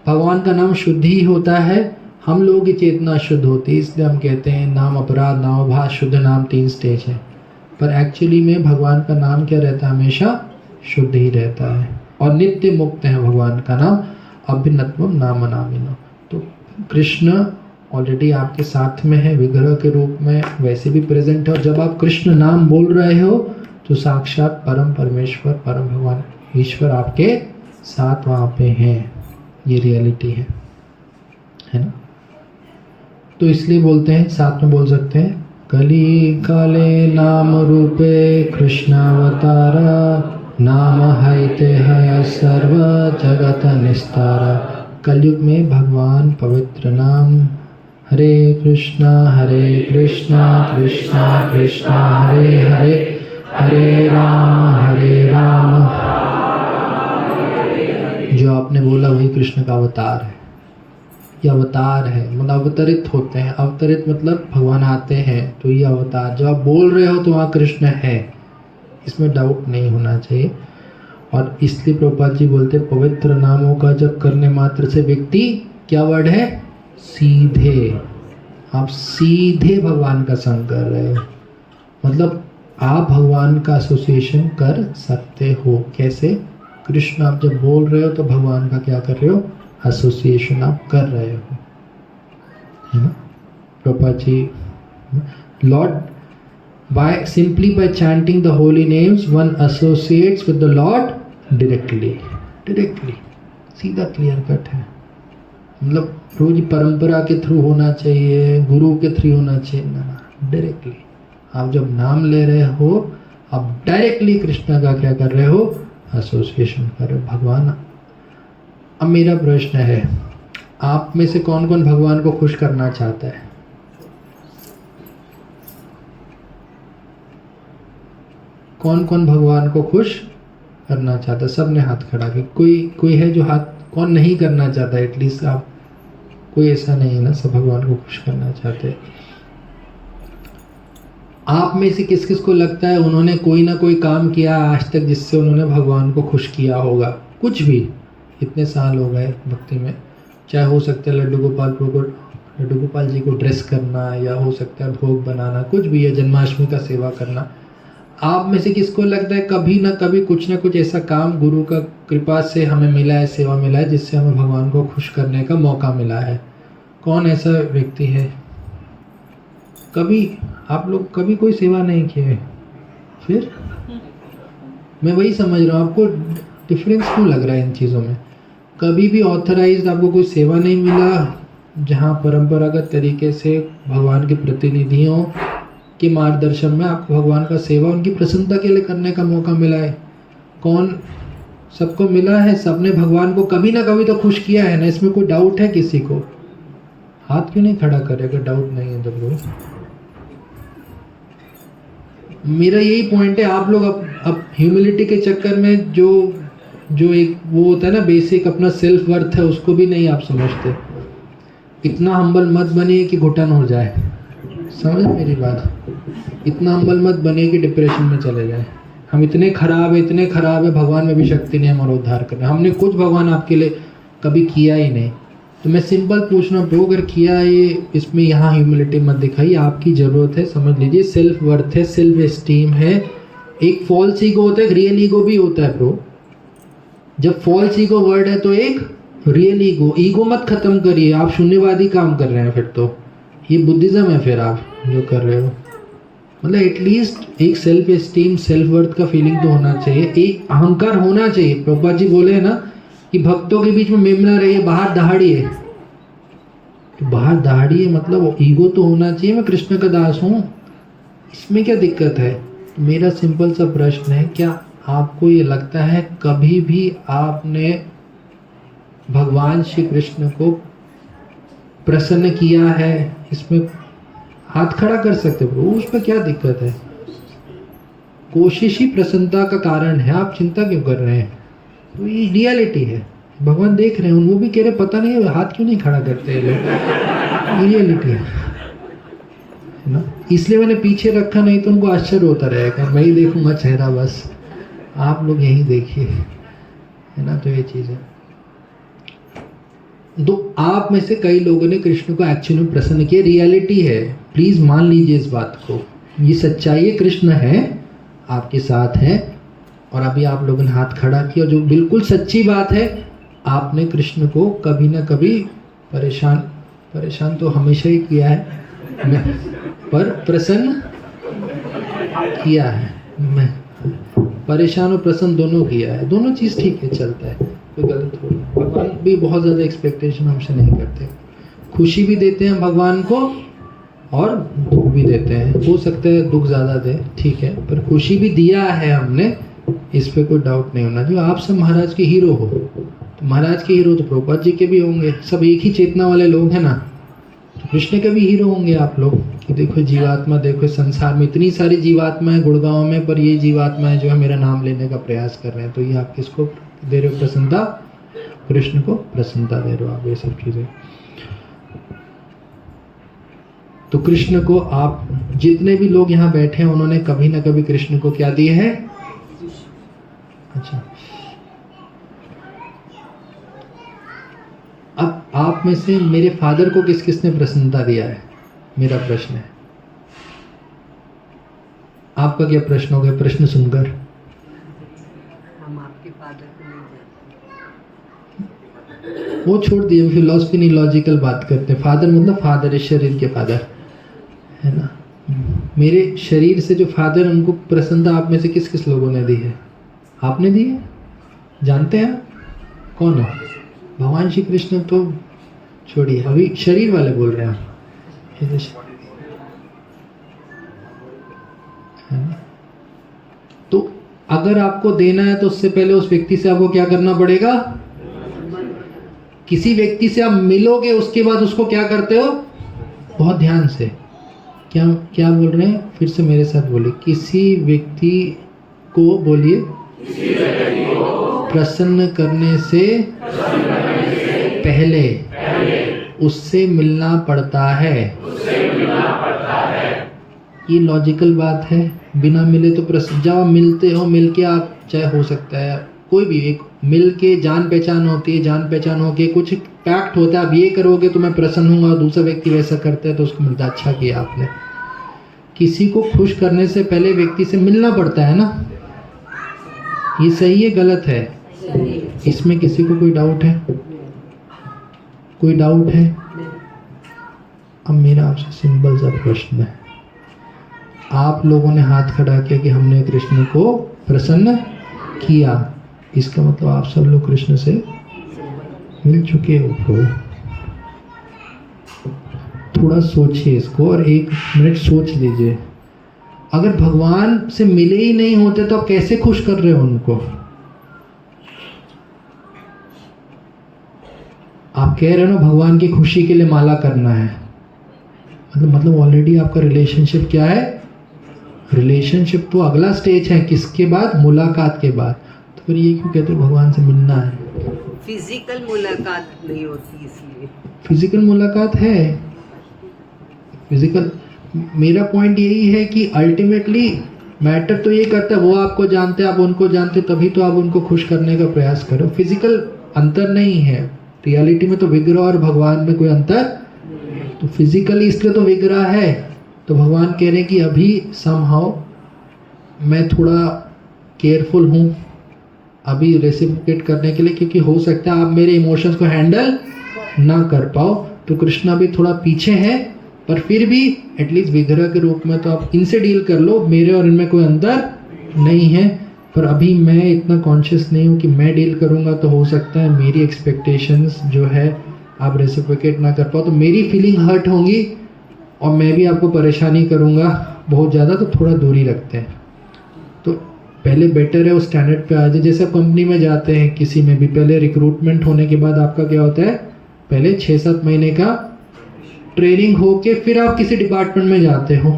भगवान का नाम शुद्ध ही होता है। हम लोगों की चेतना शुद्ध होती है, इसलिए हम कहते हैं नाम अपराध, नामभास, शुद्ध नाम 3 स्टेज है। पर एक्चुअली में भगवान का नाम क्या रहता है, हमेशा शुद्ध ही रहता है। और नित्य मुक्त है भगवान का नाम, अभिन्नत्वम नाम नामिनो। तो कृष्ण ऑलरेडी आपके साथ में है, विग्रह के रूप में वैसे भी प्रेजेंट है। और जब आप कृष्ण नाम बोल रहे हो तो साक्षात परम परमेश्वर, परम भगवान ईश्वर आपके साथ वहाँ पे हैं। ये रियलिटी है ना। तो इसलिए बोलते हैं, साथ में बोल सकते हैं, कली काले नाम रूपे कृष्णावतारा, नाम हैते है सर्व जगत निस्तारा। कलयुग में भगवान पवित्र नाम, हरे कृष्णा कृष्णा कृष्णा हरे हरे, हरे राम जो आपने बोला वही कृष्ण का अवतार है। ये अवतार है, मतलब अवतरित होते हैं। अवतरित मतलब भगवान आते हैं, तो ये अवतार जो आप बोल रहे हो तो वहाँ कृष्ण है, इसमें डाउट नहीं होना चाहिए। और इसलिए प्रभुपाद जी बोलते हैं, पवित्र नामों का जप करने मात्र से व्यक्ति, क्या वर्ड है, सीधे, आप सीधे भगवान का संग कर रहे हो। मतलब आप भगवान का एसोसिएशन कर सकते हो। कैसे? कृष्ण आप जब बोल रहे हो तो भगवान का क्या कर रहे हो, एसोसिएशन आप कर रहे हो, है ना। Prabhupada ji, Lord by simply by chanting the holy names one associates with the Lord directly सीधा क्लियर कट है। मतलब रोज परंपरा के थ्रू होना चाहिए, गुरु के थ्रू होना चाहिए ना, डायरेक्टली आप जब नाम ले रहे हो आप डायरेक्टली कृष्ण का क्या कर रहे हो, एसोसिएशन कर रहे हो भगवान। अब मेरा प्रश्न है, आप में से कौन कौन भगवान को खुश करना चाहता है? कौन कौन भगवान को खुश करना चाहता है? सबने हाथ खड़ा किया। कोई है जो हाथ, कौन नहीं करना चाहता? एटलीस्ट आप, कोई ऐसा नहीं है ना, सब भगवान को खुश करना चाहते हैं। आप में से किस किस को लगता है उन्होंने कोई ना कोई काम किया आज तक जिससे उन्होंने भगवान को खुश किया होगा? कुछ भी, इतने साल हो गए भक्ति में, चाहे हो सकता है लड्डू गोपाल जी को ड्रेस करना, या हो सकता है भोग बनाना, कुछ भी है, जन्माष्टमी का सेवा करना। आप में से किसको लगता है कभी ना कभी कुछ ना कुछ ऐसा काम गुरु का कृपा से हमें मिला है, सेवा मिला है, जिससे हमें भगवान को खुश करने का मौका मिला है? कौन ऐसा व्यक्ति है? कभी आप लोग कभी कोई सेवा नहीं किए? फिर मैं वही समझ रहा हूँ, आपको डिफरेंस क्यों लग रहा है इन चीज़ों में? कभी भी ऑथराइज्ड आपको कोई सेवा नहीं मिला जहाँ परंपरागत तरीके से भगवान के प्रतिनिधियों के मार्गदर्शन में आपको भगवान का सेवा उनकी प्रसन्नता के लिए करने का मौका मिला है? कौन सबको मिला है, सबने भगवान को कभी ना कभी तो खुश किया है ना, इसमें कोई डाउट है किसी को? हाथ क्यों नहीं खड़ा करे अगर डाउट नहीं है तो ब्रो? मेरा यही पॉइंट है, आप लोग अब ह्यूमिलिटी के चक्कर में जो एक वो होता है ना बेसिक अपना सेल्फ वर्थ है, उसको भी नहीं आप समझते। इतना हम्बल मत बनिए कि घुटन हो जाए, समझ मेरी बात? इतना हम्बल मत बनिए कि डिप्रेशन में चले जाए। हम इतने खराब है, भगवान में भी शक्ति नहीं हमारा उद्धार करना। हमने कुछ भगवान आपके लिए कभी किया ही नहीं। तो मैं सिंपल पूछ रहा हूँ ब्रो, अगर किया ये इसमें यहाँ ह्यूमिलिटी मत दिखाइए, आपकी ज़रूरत है, समझ लीजिए। सेल्फ वर्थ है, सेल्फ एस्टीम है। एक फॉल्स ईगो होता है, एक रियल ईगो भी होता है ब्रो। जब फॉल्स ईगो वर्ड है तो एक रियल ईगो मत खत्म करिए। आप शून्यवादी काम कर रहे हैं, फिर तो ये बुद्धिज़्म है फिर आप जो कर रहे हो। मतलब एटलीस्ट एक सेल्फ एस्टीम, सेल्फ वर्थ का फीलिंग तो होना चाहिए, एक अहंकार होना चाहिए। प्रभुपाद जी बोले हैं ना कि भक्तों के बीच में मेमना रहिए, बाहर दहाड़िए। तो बाहर दहाड़िए मतलब ईगो तो होना चाहिए, मैं कृष्ण का दास हूँ, इसमें क्या दिक्कत है? मेरा सिंपल सा प्रश्न है, क्या आपको ये लगता है कभी भी आपने भगवान श्री कृष्ण को प्रसन्न किया है? इसमें हाथ खड़ा कर सकते हो, उसमें क्या दिक्कत है? कोशिश ही प्रसन्नता का कारण है, आप चिंता क्यों कर रहे हैं? तो ये रियलिटी है, भगवान देख रहे हैं। वो भी कह रहे पता नहीं हाथ क्यों नहीं खड़ा करते हैं लोग, रियलिटी है ना। इसलिए मैंने पीछे रखा, नहीं तो उनको आश्चर्य होता रहेगा, मैं ही देखूंगा चेहरा, बस आप लोग यहीं देखिए, है ना। तो ये चीज़ है। तो आप में से कई लोगों ने कृष्ण को एक्चुअली में प्रसन्न किया, रियलिटी है, प्लीज मान लीजिए इस बात को, ये सच्चाई है। कृष्ण है, आपके साथ है, और अभी आप लोगों ने हाथ खड़ा किया, जो बिल्कुल सच्ची बात है। आपने कृष्ण को कभी ना कभी परेशान तो हमेशा ही किया है, पर प्रसन्न किया है। मैं परेशान और प्रसन्न दोनों किया है, दोनों चीज़ ठीक है, चलता है, कोई गलत हो। भगवान भी बहुत ज़्यादा एक्सपेक्टेशन हमसे नहीं करते, खुशी भी देते हैं भगवान को और दुख भी देते हैं। हो सकता है दुख ज़्यादा दे, ठीक है, पर खुशी भी दिया है हमने, इस पर कोई डाउट नहीं होना। जो आप सब महाराज के हीरो हो, तो महाराज के हीरो तो प्रभुपाद जी के भी होंगे, सब एक ही चेतना वाले लोग हैं ना, तो कृष्ण के भी हीरो होंगे आप लोग। कि देखो जीवात्मा, देखो संसार में इतनी सारी जीवात्माएं गुड़गांव में, पर ये जीवात्माएं जो है मेरा नाम लेने का प्रयास कर रहे हैं, तो ये आप किसको दे रहे हो प्रसन्नता? कृष्ण को प्रसन्नता दे रहे हो आप, ये सब चीज़ें। तो कृष्ण को आप, जितने भी लोग यहाँ बैठे हैं, उन्होंने कभी ना कभी कृष्ण को क्या दिए है? अच्छा, अब आप में से मेरे फादर को किस किसने प्रसन्नता दिया है? मेरा प्रश्न है। आपका क्या प्रश्न हो गया प्रश्न सुनकर? हम आपके फादर को नहीं जानते। वो छोड़ दिए, फिलॉसफी नहीं, लॉजिकल बात करते हैं। फादर मतलब फादर है, शरीर के फादर, है ना। मेरे शरीर से जो फादर, उनको प्रसन्नता आप में से किस किस लोगों ने दी है? आपने दी है? जानते हैं कौन है? भगवान श्री कृष्ण। तो छोड़िए, अभी शरीर वाले बोल रहे हैं। तो अगर आपको देना है तो उससे पहले उस व्यक्ति से आपको क्या करना पड़ेगा? किसी व्यक्ति से आप मिलोगे, उसके बाद उसको क्या करते हो? बहुत ध्यान से, क्या क्या बोल रहे हैं? फिर से मेरे साथ बोलिए। किसी व्यक्ति को, बोलिए, प्रसन्न करने से पहले उससे मिलना पड़ता है। ये लॉजिकल बात है। बिना मिले तो प्रसन्न, जब आप मिलते हो, मिल के आप, चाहे हो सकता है कोई भी एक, मिल के जान पहचान होती है, जान पहचान होके कुछ पैक्ट होता है, आप ये करोगे तो मैं प्रसन्न हूँगा, और दूसरा व्यक्ति वैसा करता है तो उसको मिलता है, अच्छा किया आपने। किसी को खुश करने से पहले व्यक्ति से मिलना पड़ता है ना। ये सही है गलत है? इसमें किसी को कोई डाउट है? कोई डाउट है? अब मेरा आपसे सिंपल सा प्रश्न है, आप लोगों ने हाथ खड़ा किया कि हमने कृष्ण को प्रसन्न किया, इसका मतलब आप सब लोग कृष्ण से मिल चुके हो। थोड़ा सोचिए इसको, और 1 मिनट सोच लीजिए। अगर भगवान से मिले ही नहीं होते तो आप कैसे खुश कर रहे हो उनको? आप कह रहे हो ना भगवान की खुशी के लिए माला करना है, मतलब ऑलरेडी आपका रिलेशनशिप क्या है? रिलेशनशिप तो अगला स्टेज है, किसके बाद? मुलाकात के बाद। तो फिर ये क्यों कहते हो भगवान से मिलना है? फिजिकल मुलाकात नहीं होती इसलिए। फिजिकल मुलाकात है, फिजिकल। मेरा पॉइंट यही है कि अल्टीमेटली मैटर तो ये करता है, वो आपको जानते हैं, आप उनको जानते, तभी तो आप उनको खुश करने का प्रयास करो। फिजिकल अंतर नहीं है, रियलिटी में तो विग्रह और भगवान में कोई अंतर, तो फिजिकली इसलिए तो विग्रह है। तो भगवान कह रहे हैं कि अभी समहाउ मैं थोड़ा केयरफुल हूँ अभी रेसिप्रोकेट करने के लिए, क्योंकि हो सकता है आप मेरे इमोशंस को हैंडल ना कर पाओ। तो कृष्णा भी थोड़ा पीछे है, पर फिर भी एटलीस्ट विग्रह के रूप में तो आप इनसे डील कर लो, मेरे और इनमें कोई अंतर नहीं है। पर अभी मैं इतना कॉन्शियस नहीं हूँ कि मैं डील करूँगा तो हो सकता है मेरी एक्सपेक्टेशंस जो है आप रेसिप्रोकेट ना कर पाओ, तो मेरी फीलिंग हर्ट होंगी और मैं भी आपको परेशानी करूँगा बहुत ज़्यादा, तो थोड़ा दूरी रखते हैं। तो पहले बेटर है उस स्टैंडर्ड पे आ जाए। जैसे आप कंपनी में जाते हैं, किसी में भी पहले रिक्रूटमेंट होने के बाद आपका क्या होता है, पहले 6-7 महीने का ट्रेनिंग हो के फिर आप किसी डिपार्टमेंट में जाते हो।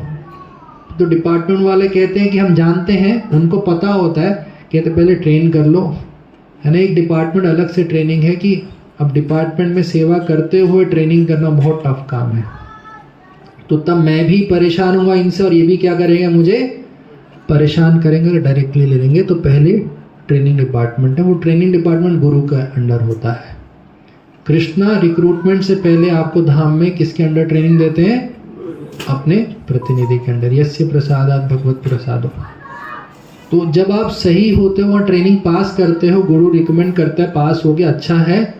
तो डिपार्टमेंट वाले कहते हैं कि हम जानते हैं, उनको पता होता है, कहते पहले ट्रेन कर लो, है ना। एक डिपार्टमेंट अलग से ट्रेनिंग है कि अब डिपार्टमेंट में सेवा करते हुए ट्रेनिंग करना बहुत टफ काम है। तो तब मैं भी परेशान हूँगा इनसे और ये भी क्या करेंगे, मुझे परेशान करेंगे, डायरेक्टली ले लेंगे। तो पहले ट्रेनिंग डिपार्टमेंट है, वो ट्रेनिंग डिपार्टमेंट गुरु का अंडर होता है। कृष्णा रिक्रूटमेंट से पहले आपको धाम में किसके अंडर ट्रेनिंग देते हैं? अपने प्रतिनिधि के अंडर। यस्य प्रसादात भगवत प्रसादो। तो जब आप सही होते हो और ट्रेनिंग पास करते हो, गुरु रिकमेंड करता है, पास हो गया, अच्छा है।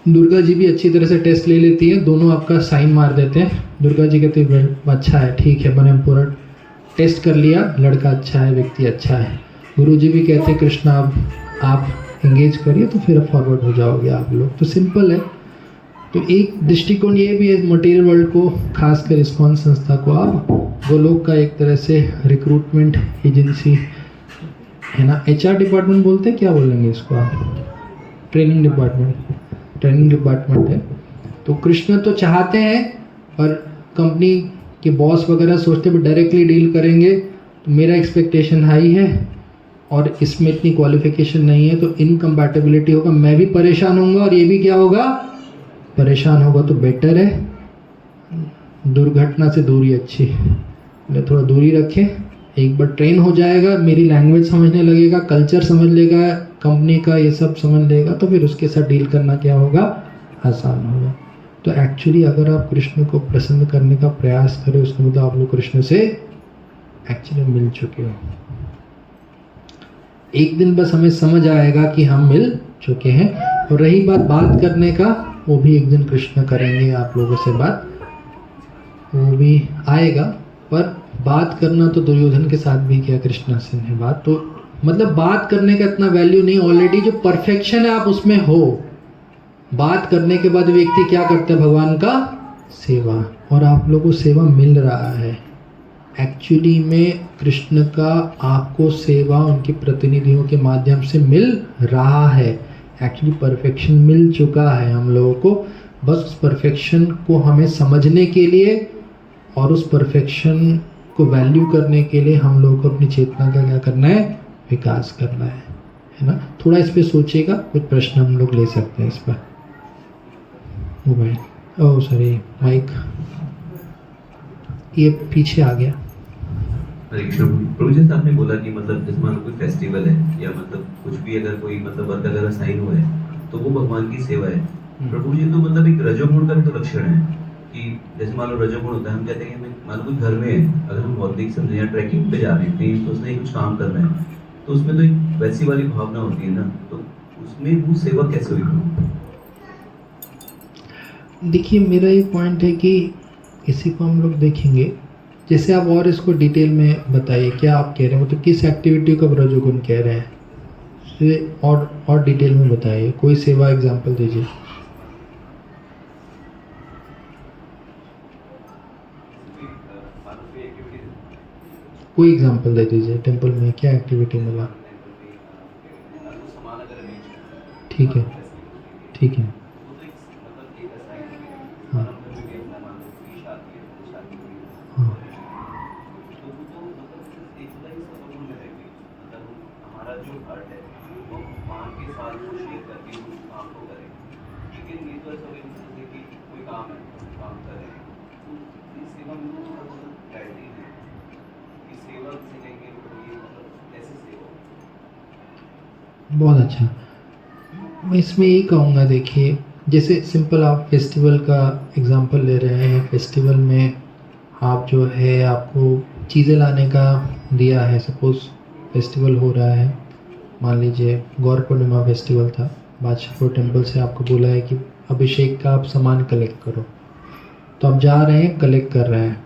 दुर्गा जी भी अच्छी तरह से टेस्ट ले लेती है, दोनों आपका साइन मार देते हैं। दुर्गा जी कहते हैं अच्छा है, ठीक है, मैंने पूरा टेस्ट कर लिया, लड़का अच्छा है, व्यक्ति अच्छा है। गुरु जी भी कहते हैं कृष्णा आप एंगेज करिए, तो फिर फॉरवर्ड हो जाओगे आप लोग। तो सिंपल है। तो एक दृष्टिकोण ये भी है मटेरियल वर्ल्ड को, खासकर इस्कॉन संस्था को, आप गोलोक का एक तरह से रिक्रूटमेंट एजेंसी है ना, HR डिपार्टमेंट बोलते हैं, क्या बोलेंगे इसको आप? ट्रेनिंग डिपार्टमेंट है। तो कृष्ण तो चाहते हैं, और कंपनी के बॉस वगैरह सोचते हैं डायरेक्टली डील करेंगे, तो मेरा एक्सपेक्टेशन हाई है और इसमें इतनी क्वालिफिकेशन नहीं है, तो इनकम्पैटिबिलिटी होगा, मैं भी परेशान होऊंगा और ये भी क्या होगा, परेशान होगा। तो बेटर है दुर्घटना से दूरी अच्छी है, थोड़ा दूरी रखें। एक बार ट्रेन हो जाएगा, मेरी लैंग्वेज समझने लगेगा, कल्चर समझ लेगा, कंपनी का ये सब समझ लेगा, तो फिर उसके साथ डील करना क्या होगा, आसान होगा। तो एक्चुअली अगर आप कृष्ण को प्रसन्न करने का प्रयास करें, उसका मतलब आप लोग कृष्ण से एक्चुअली मिल चुके हो। एक दिन बस हमें समझ आएगा कि हम मिल चुके हैं। और रही बात करने का, वो भी एक दिन कृष्ण करेंगे आप लोगों से बात, वो भी आएगा। पर बात करना तो दुर्योधन के साथ भी किया कृष्णा से ने बात, तो मतलब बात करने का इतना वैल्यू नहीं, ऑलरेडी जो परफेक्शन है आप उसमें हो। बात करने के बाद व्यक्ति क्या करता है, भगवान का सेवा, और आप लोगों को सेवा मिल रहा है। एक्चुअली में कृष्ण का आपको सेवा उनके प्रतिनिधियों के माध्यम से मिल रहा है। एक्चुअली परफेक्शन मिल चुका है हम लोगों को, बस उस परफेक्शन को हमें समझने के लिए और उस परफेक्शन को वैल्यू करने के लिए हम लोगों को अपनी चेतना का क्या करना है, विकास करना है ना। थोड़ा इस पर सोचिएगा, कुछ प्रश्न हम लोग ले सकते हैं इस पर। मोबाइल, ओह सॉरी, माइक ये पीछे आ गया। प्रभु जी आपने बोला कि मतलब जैसे मान लो कोई फेस्टिवल है या मतलब कुछ भी, अगर कोई मतलब वर्क अगर असाइन हुआ है तो वो भगवान की सेवा है। प्रभु जी तो मतलब एक रजोगुण का भी तो लक्षण है कि जैसे मान लो रजोगुण होता है, हम कहते हैं कि मान लो कोई घर में है, अगर हम बौद्धिक समझे या ट्रैकिंग पे जा रहे हैं कहीं, तो उसने कुछ काम कर रहे हैं, तो उसमें तो एक वैसी वाली भावना होती है ना, तो उसमें वो सेवा कैसे हुई? देखिए मेरा ये पॉइंट है कि इसी को हम लोग देखेंगे। जैसे आप और इसको डिटेल में बताइए, क्या आप कह रहे हैं, मतलब किस एक्टिविटी को रजोगुण कह रहे हैं, और डिटेल में बताइए। कोई सेवा एग्जांपल दीजिए। कोई एग्जांपल दे दीजिए, टेंपल में क्या एक्टिविटी मिला। ठीक है, ठीक है। वो भगवान के साथ वो शेयर करके उस काम को करें। लेकिन ये तो ऐसा भी नहीं समझते कि कोई काम है, काम कर रहे हैं, तो इस सेवा में थोड़ा बहुत क्लैरिटी है कि सेवा से लेंगे तो ये मतलब कैसे सेवा। बहुत अच्छा। मैं इसमें यही कहूँगा, देखिए जैसे सिंपल आप फेस्टिवल का एग्जांपल ले रहे हैं, फेस्टिवल में आप जो है आपको चीज़ें लाने का दिया है। सपोज़ फेस्टिवल हो रहा है, मान लीजिए गौर पूर्णिमा फेस्टिवल था, बादशाहपुर टेम्पल से आपको बोला है कि अभिषेक का आप सामान कलेक्ट करो, तो आप जा रहे हैं कलेक्ट कर रहे हैं।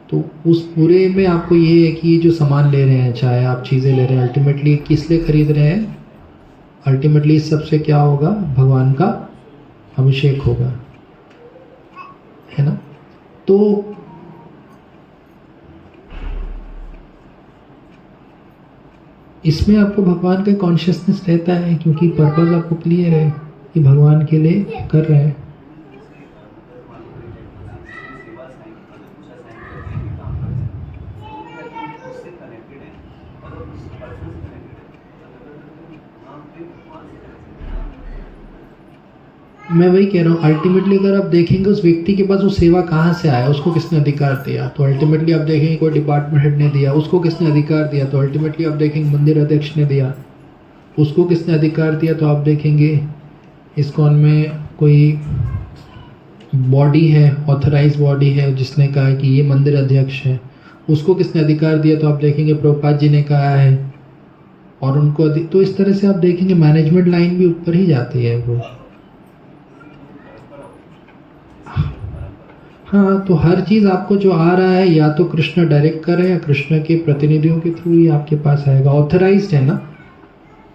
तो उस पूरे में आपको ये है कि ये जो सामान ले रहे हैं, चाहे आप चीज़ें ले रहे हैं, अल्टीमेटली किस लिए खरीद रहे हैं? अल्टीमेटली इस सबसे क्या होगा? भगवान का अभिषेक होगा, है ना। तो इसमें आपको भगवान का कॉन्शियसनेस रहता है, क्योंकि पर्पस आपको क्लियर है कि भगवान के लिए कर रहे हैं। मैं वही कह रहा हूँ, अल्टीमेटली अगर आप देखेंगे उस व्यक्ति के पास वो सेवा कहाँ से आया, उसको किसने अधिकार दिया, तो अल्टीमेटली आप देखेंगे कोई डिपार्टमेंट हेड ने दिया, उसको किसने अधिकार दिया, तो अल्टीमेटली आप देखेंगे मंदिर अध्यक्ष ने दिया, उसको किसने अधिकार दिया, तो आप देखेंगे इस्कॉन में कोई बॉडी है, ऑथराइज बॉडी है, जिसने कहा कि ये मंदिर अध्यक्ष है, उसको किसने अधिकार दिया, तो आप देखेंगे प्रभुपाद जी ने कहा है, और उनको तो इस तरह से आप देखेंगे मैनेजमेंट लाइन भी ऊपर ही जाती है वो। हाँ, तो हर चीज़ आपको जो आ रहा है या तो कृष्ण डायरेक्ट कर रहे हैं या कृष्ण के प्रतिनिधियों के थ्रू ही आपके पास आएगा, ऑथराइज्ड है ना।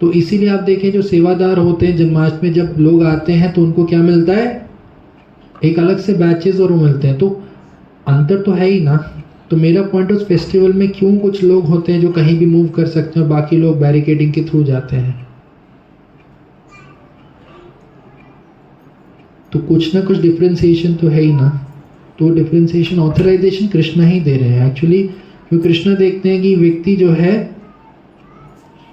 तो इसीलिए आप देखें जो सेवादार होते हैं जन्माष्टमी में, जब लोग आते हैं तो उनको क्या मिलता है? एक अलग से बैचेस और वो मिलते हैं, तो अंतर तो है ही ना। तो मेरा पॉइंट उस फेस्टिवल में क्यों कुछ लोग होते हैं जो कहीं भी मूव कर सकते हैं, बाकी लोग बैरिकेडिंग के थ्रू जाते हैं, तो कुछ ना कुछ डिफ्रेंसिएशन तो है ही ना। तो डिफ्रेंसिएशन ऑथराइजेशन कृष्ण ही दे रहे हैं एक्चुअली, क्योंकि कृष्ण देखते हैं कि व्यक्ति जो है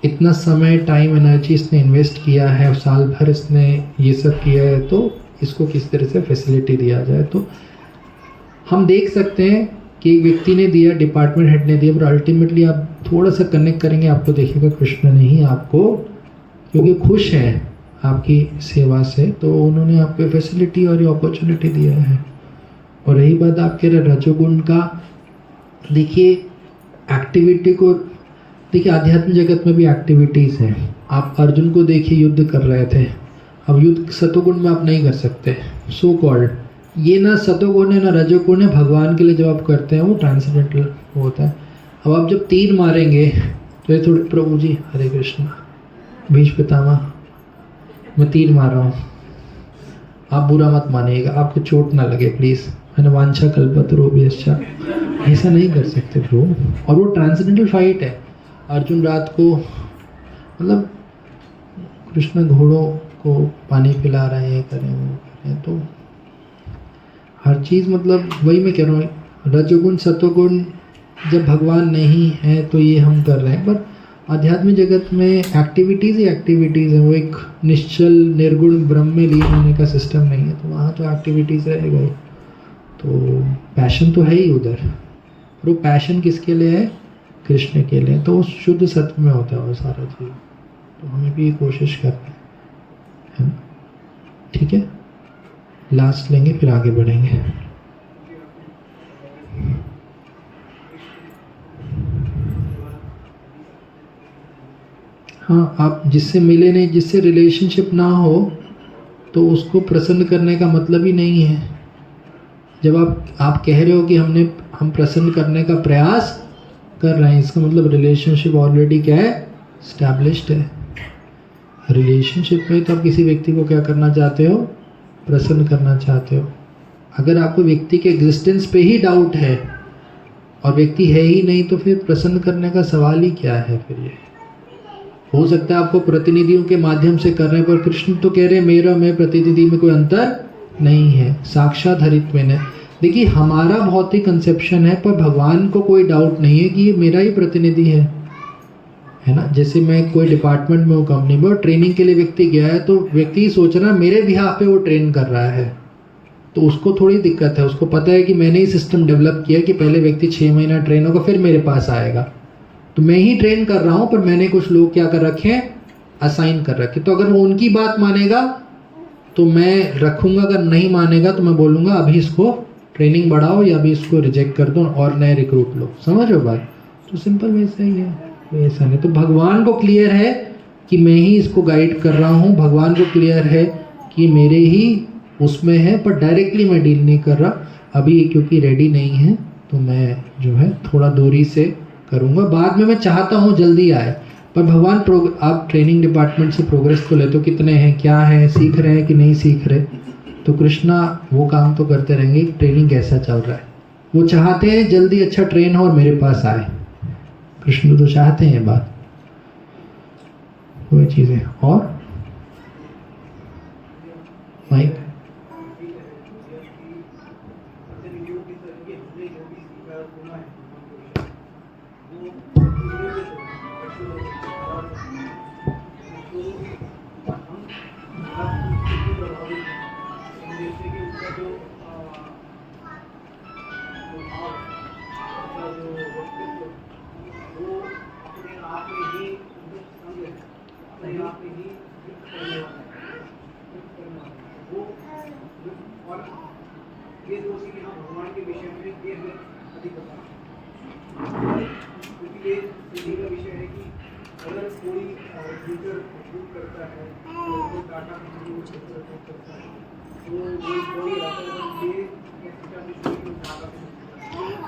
इतना समय, टाइम, एनर्जी इसने इन्वेस्ट किया है, साल भर इसने ये सब किया है, तो इसको किस तरह से फैसिलिटी दिया जाए। तो हम देख सकते हैं कि एक व्यक्ति ने दिया, डिपार्टमेंट हेड ने दिया, पर अल्टीमेटली आप थोड़ा सा कनेक्ट करेंगे, आपको देखिएगा कृष्ण ने ही आपको, क्योंकि खुश हैं आपकी सेवा से, तो उन्होंने आपको फैसिलिटी और ये अपॉर्चुनिटी दिया है। और रही बात आपके रजोगुण का, देखिए एक्टिविटी को, देखिए आध्यात्मिक जगत में भी एक्टिविटीज़ हैं। आप अर्जुन को देखिए, युद्ध कर रहे थे, अब युद्ध सतोगुण में आप नहीं कर सकते, सो कॉल्ड ये ना सतोगुण है ना रजोगुण है, भगवान के लिए जब आप करते हैं वो ट्रांसेंडेंटल होता है। अब आप जब तीर मारेंगे तो ये थोड़े, प्रभु जी हरे कृष्ण, भीष्म पितामह मैं तीर मार रहा हूँ, आप बुरा मत मानिएगा, आपको चोट ना लगे प्लीज़, मैंने वांछा कल्पतरुभ्यश्च, ऐसा नहीं कर सकते ब्रो। और वो ट्रांसेंडेंटल फाइट है। अर्जुन रात को, मतलब कृष्ण घोड़ों को पानी पिला रहे हैं, करें वो करें, तो हर चीज़, मतलब वही मैं कह रहा हूँ, रजोगुण सतोगुण जब भगवान नहीं है तो ये हम कर रहे हैं, पर आध्यात्मिक जगत में एक्टिविटीज़ ही एक्टिविटीज़ है, वो एक निश्चल निर्गुण ब्रह्म में लीन होने का सिस्टम नहीं है, तो वहाँ तो एक्टिविटीज़ रहेगा ही। तो पैशन तो है ही उधर, और वो पैशन किसके लिए है? कृष्ण के लिए। तो शुद्ध सत्व में होता है वो सारा चीज़, तो हमें भी कोशिश करनी है ना। ठीक है, लास्ट लेंगे फिर आगे बढ़ेंगे। हाँ, आप जिससे मिले नहीं, जिससे रिलेशनशिप ना हो, तो उसको प्रसन्न करने का मतलब ही नहीं है। जब आप कह रहे हो कि हम प्रसन्न करने का प्रयास कर रहे हैं, इसका मतलब रिलेशनशिप ऑलरेडी क्या है? एस्टैब्लिश्ड है। रिलेशनशिप में तो आप किसी व्यक्ति को क्या करना चाहते हो? प्रसन्न करना चाहते हो। अगर आपको व्यक्ति के एग्जिस्टेंस पे ही डाउट है और व्यक्ति है ही नहीं, तो फिर प्रसन्न करने का सवाल ही क्या है? फिर ये हो सकता है आपको प्रतिनिधियों के माध्यम से कर रहे हैं, पर कृष्ण तो कह रहे हैं मेरा मैं प्रतिनिधि में कोई अंतर नहीं है, साक्षात हरित्व में। देखिए हमारा भौतिक कंसेप्शन है, पर भगवान को कोई डाउट नहीं है कि ये मेरा ही प्रतिनिधि है। है ना। जैसे मैं कोई डिपार्टमेंट में हूँ कंपनी में और ट्रेनिंग के लिए व्यक्ति गया है, तो व्यक्ति सोच रहा है मेरे बिहाफ पे वो ट्रेन कर रहा है, तो उसको थोड़ी दिक्कत है। उसको पता है कि मैंने ही सिस्टम डेवलप किया कि पहले व्यक्ति 6 महीना ट्रेन होगा फिर मेरे पास आएगा, तो मैं ही ट्रेन कर रहा हूँ, पर मैंने कुछ लोग क्या कर रखे हैं, असाइन कर रखे। तो अगर वो उनकी बात मानेगा तो मैं रखूँगा, अगर नहीं मानेगा तो मैं बोलूँगा अभी इसको ट्रेनिंग बढ़ाओ या अभी इसको रिजेक्ट कर दो और नए रिक्रूट लो। समझ लो बात। तो सिंपल वैसा ही है, वैसा नहीं। तो भगवान को क्लियर है कि मैं ही इसको गाइड कर रहा हूँ, भगवान को क्लियर है कि मेरे ही उसमें है, पर डायरेक्टली मैं डील नहीं कर रहा अभी, क्योंकि रेडी नहीं है तो मैं जो है थोड़ा दूरी से करूँगा। बाद में मैं चाहता हूँ जल्दी आए, पर भगवान आप ट्रेनिंग डिपार्टमेंट से प्रोग्रेस तो लेते हो, कितने हैं, क्या है, सीख रहे हैं कि नहीं सीख रहे, तो कृष्णा वो काम तो करते रहेंगे। ट्रेनिंग कैसा चल रहा है, वो चाहते हैं जल्दी अच्छा ट्रेन हो और मेरे पास आए। कृष्ण तो चाहते हैं बात, वही चीज़ें। और माइक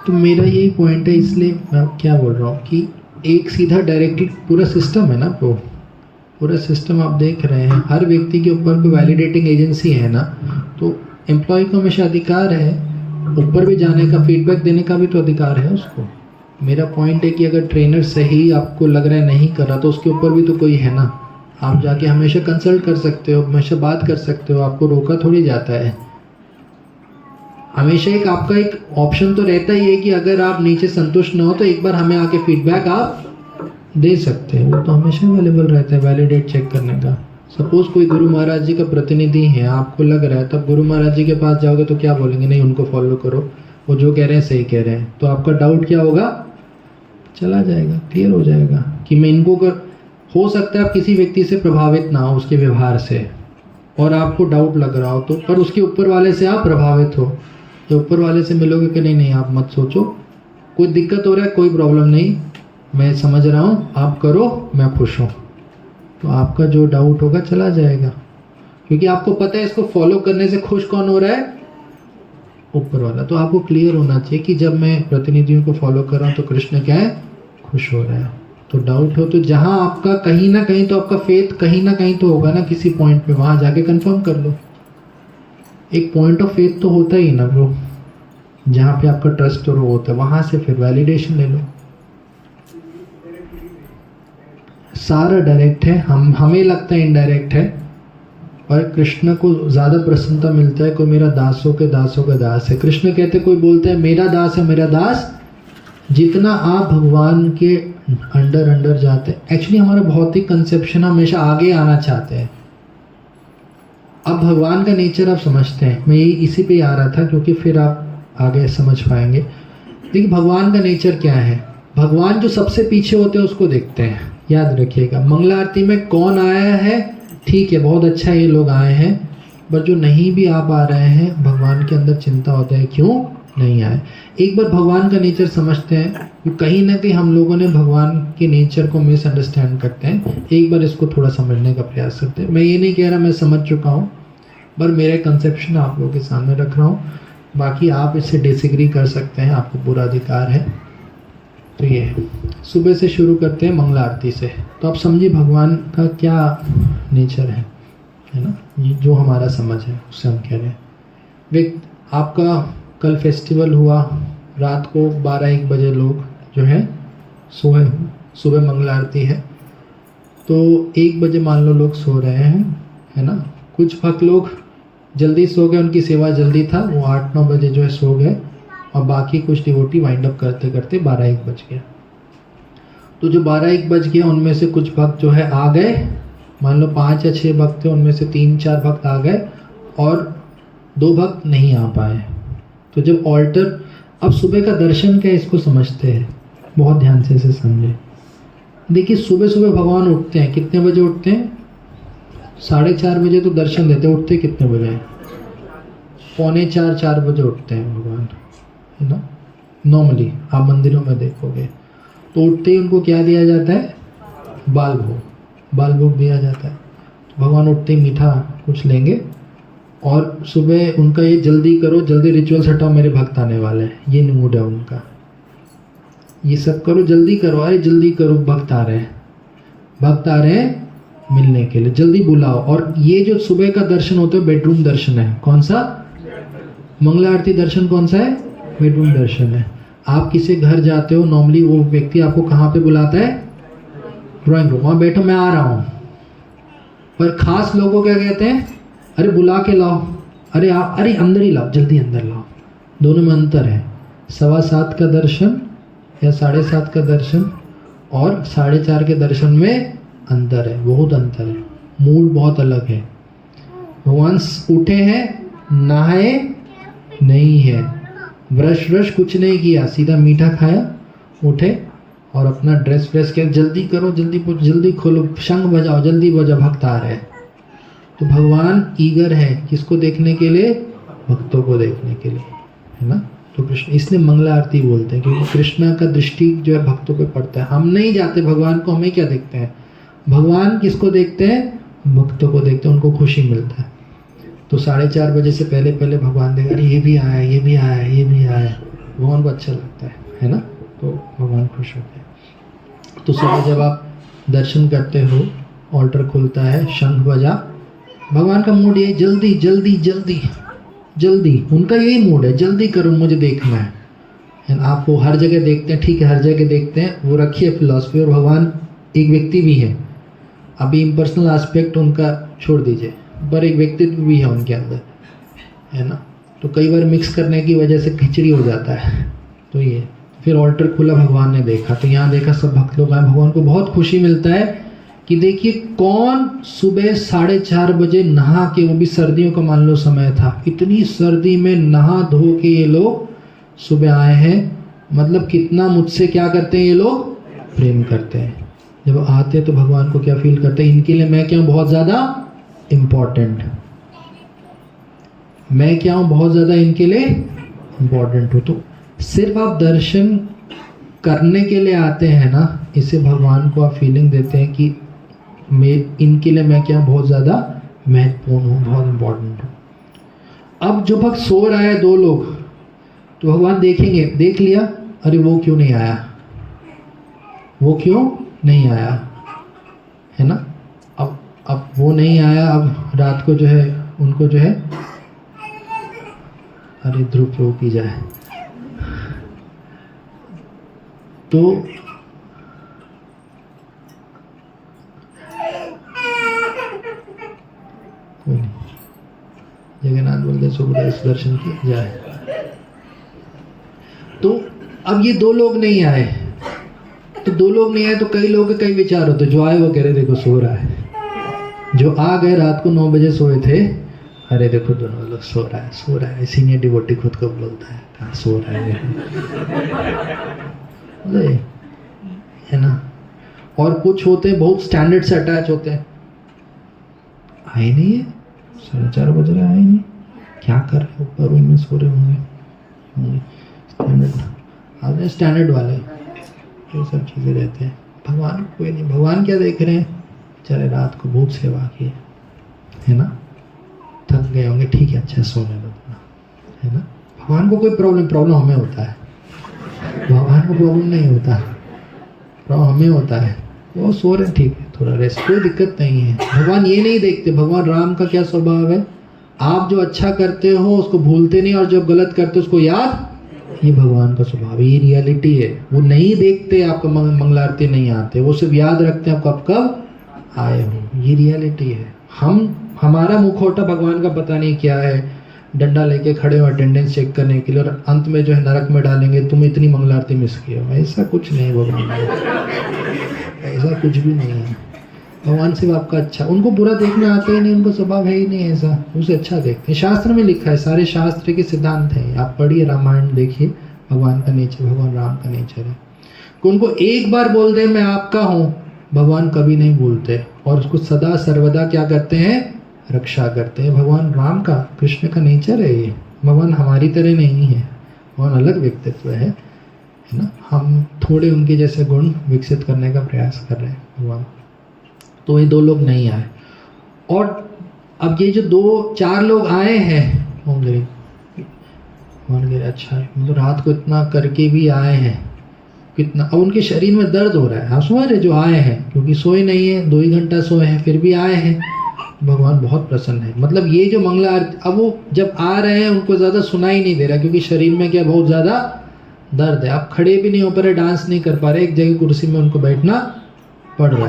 तो मेरा यही पॉइंट है, इसलिए मैं क्या बोल रहा हूँ कि एक सीधा डायरेक्टली पूरा सिस्टम है ना, पूरा सिस्टम आप देख रहे हैं, हर व्यक्ति के ऊपर कोई वैलिडेटिंग एजेंसी है ना, तो एम्प्लॉय को हमेशा अधिकार है ऊपर भी जाने का, फीडबैक देने का भी तो अधिकार है उसको। मेरा पॉइंट है कि अगर ट्रेनर सही आपको लग रहा है नहीं कर रहा, तो उसके ऊपर भी तो कोई है ना, आप जाके हमेशा कंसल्ट कर सकते हो, हमेशा बात कर सकते हो, आपको रोका थोड़ी जाता है। हमेशा एक आपका एक ऑप्शन तो रहता ही है कि अगर आप नीचे संतुष्ट ना हो तो एक बार हमें आके फीडबैक आप दे सकते हैं, वो तो हमेशा अवेलेबल रहता है वैलिडेट चेक करने का। सपोज कोई गुरु महाराज जी का प्रतिनिधि है, आपको लग रहा है, तब गुरु महाराज जी के पास जाओगे तो क्या बोलेंगे, नहीं उनको फॉलो करो, वो जो कह रहे हैं सही कह रहे हैं, तो आपका डाउट क्या होगा, चला जाएगा, क्लियर हो जाएगा कि मैं इनको कर। हो सकता है आप किसी व्यक्ति से प्रभावित ना हो उसके व्यवहार से और आपको डाउट लग रहा हो, तो पर उसके ऊपर वाले से आप प्रभावित हो, तो ऊपर वाले से मिलोगे कि नहीं नहीं आप मत सोचो, कोई दिक्कत हो रहा है, कोई प्रॉब्लम नहीं, मैं समझ रहा हूँ, आप करो, मैं खुश हूँ, तो आपका जो डाउट होगा चला जाएगा, क्योंकि आपको पता है इसको फॉलो करने से खुश कौन हो रहा है, ऊपर वाला। तो आपको क्लियर होना चाहिए कि जब मैं प्रतिनिधियों को फॉलो कर रहा हूँ तो कृष्ण क्या है, खुश हो रहा है। तो डाउट हो तो जहाँ आपका कहीं ना कहीं तो आपका फेथ कहीं ना कहीं तो होगा ना, किसी पॉइंट पे, वहाँ जाके कंफर्म कर लो। एक पॉइंट ऑफ फेथ तो होता ही ना ब्रो, जहाँ पे आपका ट्रस्ट और वो होता है, वहाँ से फिर वैलिडेशन ले लो। सारा डायरेक्ट है, हमें लगता है इनडायरेक्ट है, और कृष्ण को ज़्यादा प्रसन्नता मिलता है कोई मेरा दासों के दास है। कृष्ण कहते, कोई बोलता है मेरा दास है मेरा दास, जितना आप भगवान के अंडर जाते हैं। एक्चुअली हमारा भौतिक कंसेप्शन हमेशा आगे आना चाहते हैं। अब भगवान का नेचर आप समझते हैं, मैं इसी पे आ रहा था क्योंकि फिर आप आगे समझ पाएंगे। देखिए भगवान का नेचर क्या है, भगवान जो सबसे पीछे होते हैं उसको देखते हैं। याद रखिएगा, मंगला आरती में कौन आया है, ठीक है बहुत अच्छा ये लोग आए हैं, पर जो नहीं भी आ पा रहे हैं भगवान के अंदर चिंता होता है क्यों नहीं आए। एक बार भगवान का नेचर समझते हैं, कहीं ना कहीं हम लोगों ने भगवान के नेचर को मिसअंडरस्टैंड करते हैं, एक बार इसको थोड़ा समझने का प्रयास करते हैं। मैं ये नहीं कह रहा मैं समझ चुका हूँ, पर मेरा कंसेप्शन आप लोगों के सामने रख रहा हूँ, बाकी आप इससे डिसएग्री कर सकते हैं, आपको पूरा अधिकार है। तो ये सुबह से शुरू करते हैं मंगला आरती से, तो आप समझिए भगवान का क्या नेचर है ना, ये जो हमारा समझ है उससे हम कह रहे हैं। आपका कल फेस्टिवल हुआ, रात को 12-1 बजे लोग जो है सोए, सुबह मंगला आरती है, तो 1 बजे मान लो लोग सो रहे हैं, है ना। कुछ भक्त लोग जल्दी सो गए, उनकी सेवा जल्दी था, वो 8-9 बजे जो है सो गए, और बाकी कुछ डिवोटी वाइंड अप करते करते 12-1 बज गया। तो जो 12-1 बज गया उनमें से कुछ भक्त जो है आ गए, मान लो 5 या 6 भक्त थे, उनमें से 3-4 भक्त आ गए और 2 भक्त नहीं आ पाए। तो जब ऑल्टर, अब सुबह का दर्शन क्या है इसको समझते हैं, बहुत ध्यान से इसे समझे। देखिए सुबह सुबह भगवान उठते हैं, कितने बजे उठते हैं? 4:30 बजे तो दर्शन देते हैं। उठते कितने बजे? 3:45-4 बजे उठते हैं भगवान, है ना। नॉर्मली आप मंदिरों में देखोगे तो उठते ही उनको क्या दिया जाता है? बाल भोग दिया जाता है। तो भगवान उठते ही मीठा कुछ लेंगे और सुबह उनका ये जल्दी करो, जल्दी रिचुअल्स हटाओ, मेरे भक्त आने वाले हैं, ये मूड है उनका। ये सब करो, जल्दी करो, अरे जल्दी करो, भक्त आ रहे हैं मिलने के लिए, जल्दी बुलाओ। और ये जो सुबह का दर्शन होता है बेडरूम दर्शन है। कौन सा? मंगला आरती दर्शन कौन सा है? बेडरूम दर्शन है। आप किसी घर जाते हो, नॉर्मली वो व्यक्ति आपको कहाँ पे बुलाता है? ड्राइंग रूम, वहाँ बैठो मैं आ रहा हूँ। पर खास लोगों क्या कहते हैं? अरे बुला के लाओ, अरे अंदर ही लाओ, जल्दी अंदर लाओ। दोनों में अंतर है। 7:15 का दर्शन या 7:30 का दर्शन और 4:30 के दर्शन में अंतर है, बहुत अंतर है, मूड बहुत अलग है। भगवान उठे हैं, नहाए नहीं है, ब्रश कुछ नहीं किया, सीधा मीठा खाया, उठे और अपना ड्रेस किया, जल्दी करो, जल्दी खोलो, शंख बजाओ, जल्दी बजाओ, भक्त आ रहे हैं। तो भगवान ईगर है किसको देखने के लिए? भक्तों को देखने के लिए, है ना। तो कृष्ण, इसलिए मंगला आरती बोलते हैं, क्योंकि कृष्ण का दृष्टि जो है भक्तों पे पड़ता है। हम नहीं जाते भगवान को, हमें क्या देखते हैं? भगवान किसको देखते हैं? भक्तों को देखते हैं, उनको खुशी मिलता है। तो 4:30 बजे से पहले भगवान देगा, अरे ये भी आया, ये भी आया, ये भी आया, भगवान को अच्छा लगता है ना। तो भगवान खुश होते हैं। तो सुबह जब आप दर्शन करते हो, ऑल्टर खुलता है, शंख बजा, भगवान का मूड ये जल्दी जल्दी जल्दी जल्दी, उनका यही मूड है, जल्दी करो, मुझे देखना है। आपको हर जगह देखते हैं, ठीक है, हर जगह देखते हैं, वो रखिए फिलॉसफी। और भगवान एक व्यक्ति भी है, अभी इम्पर्सनल एस्पेक्ट उनका छोड़ दीजिए, पर एक व्यक्तित्व भी है उनके अंदर, है ना। तो कई बार मिक्स करने की वजह से खिचड़ी हो जाता है। तो ये फिर ऑल्टर खुला, भगवान ने देखा, तो यहाँ देखा सब भक्त लोग आए। भगवान को बहुत खुशी मिलता है कि देखिए कौन सुबह 4:30 बजे नहा के, वो भी सर्दियों का मान लो समय था, इतनी सर्दी में नहा धो के ये लोग सुबह आए हैं। मतलब कितना मुझसे क्या करते हैं ये लोग? प्रेम करते हैं। जब आते हैं तो भगवान को क्या फील करते हैं? इनके लिए मैं क्या हूँ? बहुत ज़्यादा इम्पोर्टेंट। मैं क्या हूँ? बहुत ज़्यादा इनके लिए इम्पोर्टेंट हूँ। तो सिर्फ आप दर्शन करने के लिए आते हैं ना, इसे भगवान को आप फीलिंग देते हैं कि मैं इनके लिए मैं क्या बहुत ज़्यादा महत्वपूर्ण हूँ, बहुत इम्पोर्टेंट हूँ। अब जो भक्त सो रहा है 2 लोग, तो भगवान देखेंगे, देख लिया, अरे वो क्यों नहीं आया, वो क्यों नहीं आया, है ना। अब वो नहीं आया, अब रात को जो है उनको जो है, अरे ध्रुव प्रभु की जाए, तो जगन्नाथ बोलते सुबह दर्शन किया जाए। तो अब ये 2 लोग नहीं आए, तो 2 लोग नहीं आए तो कई लोगों के कई विचार होते। जो आए वो कह रहे देखो सो रहा है, जो आ गए रात को 9 बजे सोए थे, अरे देखो दोनों लोग सो रहा है। सीनियर डिवोटी खुद को बोलता है, कहाँ सो रहा है ना। और कुछ होते हैं बहुत स्टैंडर्ड से अटैच होते हैं, आए नहीं है, 4:30 बज रहे आए नहीं, क्या कर रहे हो, ऊपर रूम में सो रहे होंगे। स्टैंडर्ड वाले ये सब चीज़ें रहते हैं। भगवान कोई नहीं, भगवान क्या देख रहे हैं, चले रात को बहुत सेवा की है ना, थक गए होंगे, ठीक है अच्छा सोने दो, है ना। भगवान को कोई प्रॉब्लम हमें होता है, भगवान को प्रॉब्लम नहीं होता, प्रॉब्लम हमें होता है। वो सो रहे ठीक है, थोड़ा रेस्ट, कोई दिक्कत नहीं है। भगवान ये नहीं देखते। भगवान राम का क्या स्वभाव है, आप जो अच्छा करते हो उसको भूलते नहीं, और जो गलत करते हो उसको याद, ये भगवान का स्वभाव है, ये रियलिटी है। वो नहीं देखते आपका मंगला आरती नहीं आते, वो सिर्फ याद रखते हैं आप कब आए हो, ये रियलिटी है। हमारा मुखौटा भगवान का पता नहीं क्या है, डंडा लेके खड़े हो अटेंडेंस चेक करने के लिए, और अंत में जो है नरक में डालेंगे तुम इतनी मंगल आरती मिस किए हो। ऐसा कुछ नहीं भगवान, ऐसा कुछ भी नहीं है। भगवान सिर्फ आपका अच्छा, उनको बुरा देखने आता ही नहीं, उनको स्वभाव है ही नहीं ऐसा, उसे अच्छा देखते हैं। शास्त्र में लिखा है, सारे शास्त्र के सिद्धांत हैं, आप पढ़िए रामायण देखिए, भगवान का नेचर, भगवान राम का नेचर है कि उनको एक बार बोल दे मैं आपका हूँ, भगवान कभी नहीं भूलते, और उसको सदा सर्वदा क्या करते हैं, रक्षा करते हैं। भगवान राम का, कृष्ण का नेचर है ये। भगवान हमारी तरह नहीं है, भगवान अलग व्यक्तित्व है ना। हम थोड़े उनके जैसे गुण विकसित करने का प्रयास कर रहे हैं भगवान। तो ये 2 लोग नहीं आए, और अब ये जो 2-4 लोग आए हैं होंगे, अच्छा मतलब रात को इतना करके भी आए हैं, कितना, अब उनके शरीर में दर्द हो रहा है, आप समझ रहे जो आए हैं, क्योंकि सोए नहीं है, 2 ही घंटा सोए हैं, फिर भी आए हैं। भगवान बहुत प्रसन्न है। मतलब ये जो मंगला आरती, अब वो जब आ रहे हैं उनको ज़्यादा सुनाई नहीं दे रहा, क्योंकि शरीर में क्या बहुत ज़्यादा दर्द है, आप खड़े भी नहीं हो पा रहे, डांस नहीं कर पा रहे, एक जगह कुर्सी में उनको बैठना पड़ रहा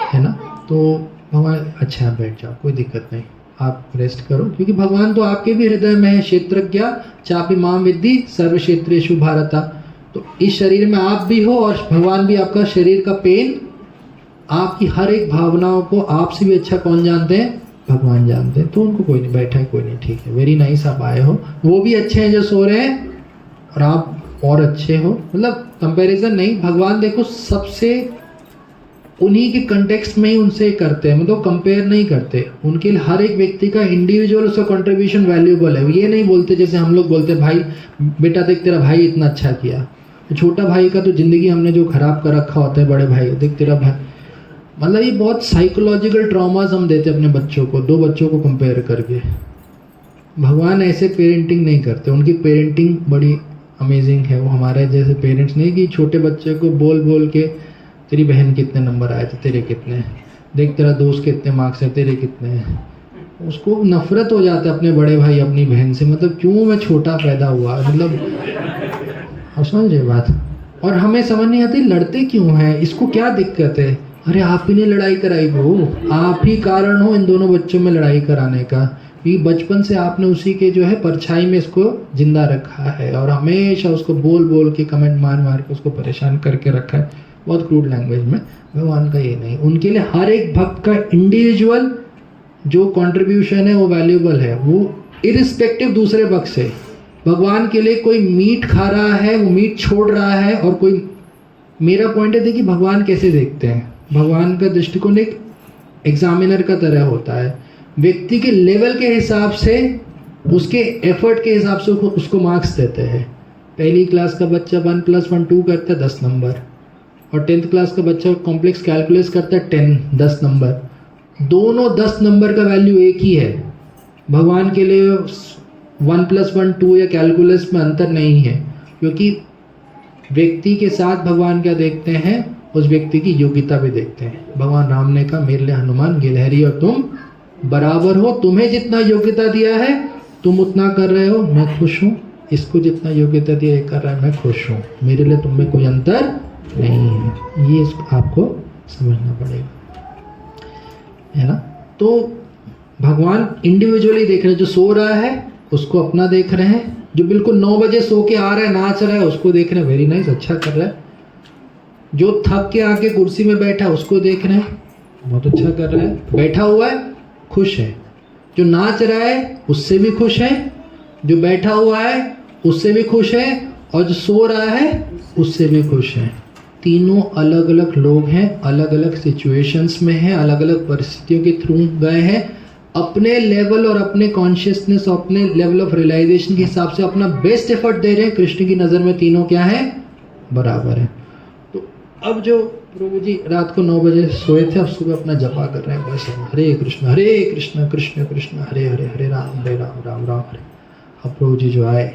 है ना। तो भगवान अच्छा है, बैठ जाओ, कोई दिक्कत नहीं, आप रेस्ट करो, क्योंकि भगवान तो आपके भी हृदय में है। क्षेत्रज्ञ चापि माम विद्धि सर्व क्षेत्रेषु भारता। तो इस शरीर में आप भी हो, और भगवान भी आपका शरीर का पेन, आपकी हर एक भावनाओं को आपसे भी अच्छा कौन जानते हैं, भगवान जानते हैं। तो उनको कोई नहीं, बैठा है कोई नहीं, ठीक है, वेरी नाइस, आप आए हो, वो भी अच्छे हैं जो सो रहे हैं, और आप और अच्छे हो, मतलब कंपैरिजन नहीं। भगवान देखो सबसे उन्हीं के कंटेक्स्ट में ही उनसे करते हैं, मतलब कंपेयर नहीं करते, उनके लिए हर एक व्यक्ति का इंडिविजुअल उसका कंट्रीब्यूशन वैल्यूएबल है। ये नहीं बोलते जैसे हम लोग बोलते भाई बेटा देख तेरा भाई इतना अच्छा किया, छोटा भाई का तो ज़िंदगी हमने जो खराब कर रखा होता है, बड़े भाई देख तेरा भाई, मतलब ये बहुत साइकोलॉजिकल ट्रॉमास हम देते अपने बच्चों को, 2 बच्चों को कंपेयर करके। भगवान ऐसे पेरेंटिंग नहीं करते, उनकी पेरेंटिंग बड़ी अमेजिंग है। वो हमारे जैसे पेरेंट्स नहीं कि छोटे बच्चे को बोल बोल के तेरी बहन कितने नंबर आए थे, तेरे कितने, देख तेरा दोस्त के इतने मार्क्स हैं, तेरे कितने हैं, उसको नफरत हो जाता है अपने बड़े भाई अपनी बहन से, मतलब क्यों मैं छोटा पैदा हुआ, मतलब आप समझ रहे बात। और हमें समझ नहीं आती लड़ते क्यों हैं, इसको क्या दिक्कत है। अरे आप ही ने लड़ाई कराई हो, आप ही कारण हो इन दोनों बच्चों में लड़ाई कराने का, कि बचपन से आपने उसी के जो है परछाई में इसको जिंदा रखा है, और हमेशा उसको बोल बोल के कमेंट मार मार के उसको परेशान करके रखा है, बहुत क्रूड लैंग्वेज में। भगवान का ये नहीं, उनके लिए हर एक भक्त का इंडिविजुअल जो कंट्रीब्यूशन है वो वैल्यूएबल है, वो इरिस्पेक्टिव दूसरे भक्त से। भगवान के लिए कोई मीट खा रहा है, वो मीट छोड़ रहा है, और कोई, मेरा पॉइंट है देखिए भगवान कैसे देखते हैं, भगवान का दृष्टिकोण एक एग्जामिनर का तरह होता है, व्यक्ति के लेवल के हिसाब से, उसके एफर्ट के हिसाब से उसको मार्क्स देते हैं। पहली क्लास का बच्चा 1 + 1 2 करता है 10 नंबर, और 10th क्लास का बच्चा कॉम्प्लेक्स कैलकुलस करता है 10 नंबर, दोनों 10 नंबर का वैल्यू एक ही है। भगवान के लिए 1 + 1 2 या कैलकुलस में अंतर नहीं है, क्योंकि व्यक्ति के साथ भगवान क्या देखते हैं, उस व्यक्ति की योग्यता भी देखते हैं। भगवान राम ने कहा मेरे लिए हनुमान गिलहरी और तुम बराबर हो, तुम्हें जितना योग्यता दिया है तुम उतना कर रहे हो, मैं खुश हूँ, इसको जितना योग्यता दिया ये कर रहा है, मैं खुश हूँ, मेरे लिए तुम में कोई अंतर नहीं है। ये आपको समझना पड़ेगा, है ना। तो भगवान इंडिविजुअली देख रहे हैं, जो सो रहा है उसको अपना देख रहे हैं, जो बिल्कुल 9 बजे सो के आ रहा है नाच रहा है उसको देख रहे हैं, वेरी नाइस, अच्छा कर रहा है, जो थक के आके कुर्सी में बैठा है उसको देख रहे हैं, बहुत अच्छा कर रहा है, बैठा हुआ है खुश है, जो नाच रहा है उससे भी खुश है, जो बैठा हुआ है उससे भी खुश है, और जो सो रहा है उससे भी खुश है। तीनों अलग अलग लोग हैं, अलग अलग सिचुएशंस में हैं, अलग अलग परिस्थितियों के थ्रू गए हैं, अपने लेवल और अपने कॉन्शियसनेस और अपने लेवल ऑफ रियलाइजेशन के हिसाब से अपना बेस्ट एफर्ट दे रहे हैं। कृष्ण की नज़र में तीनों क्या है, बराबर है। तो अब जो प्रभु जी रात को 9 बजे सोए थे, अब सुबह अपना जपा कर रहे हैं, बस हरे कृष्ण कृष्ण कृष्ण हरे हरे, हरे राम राम राम हरे। अब प्रभु जी जो आए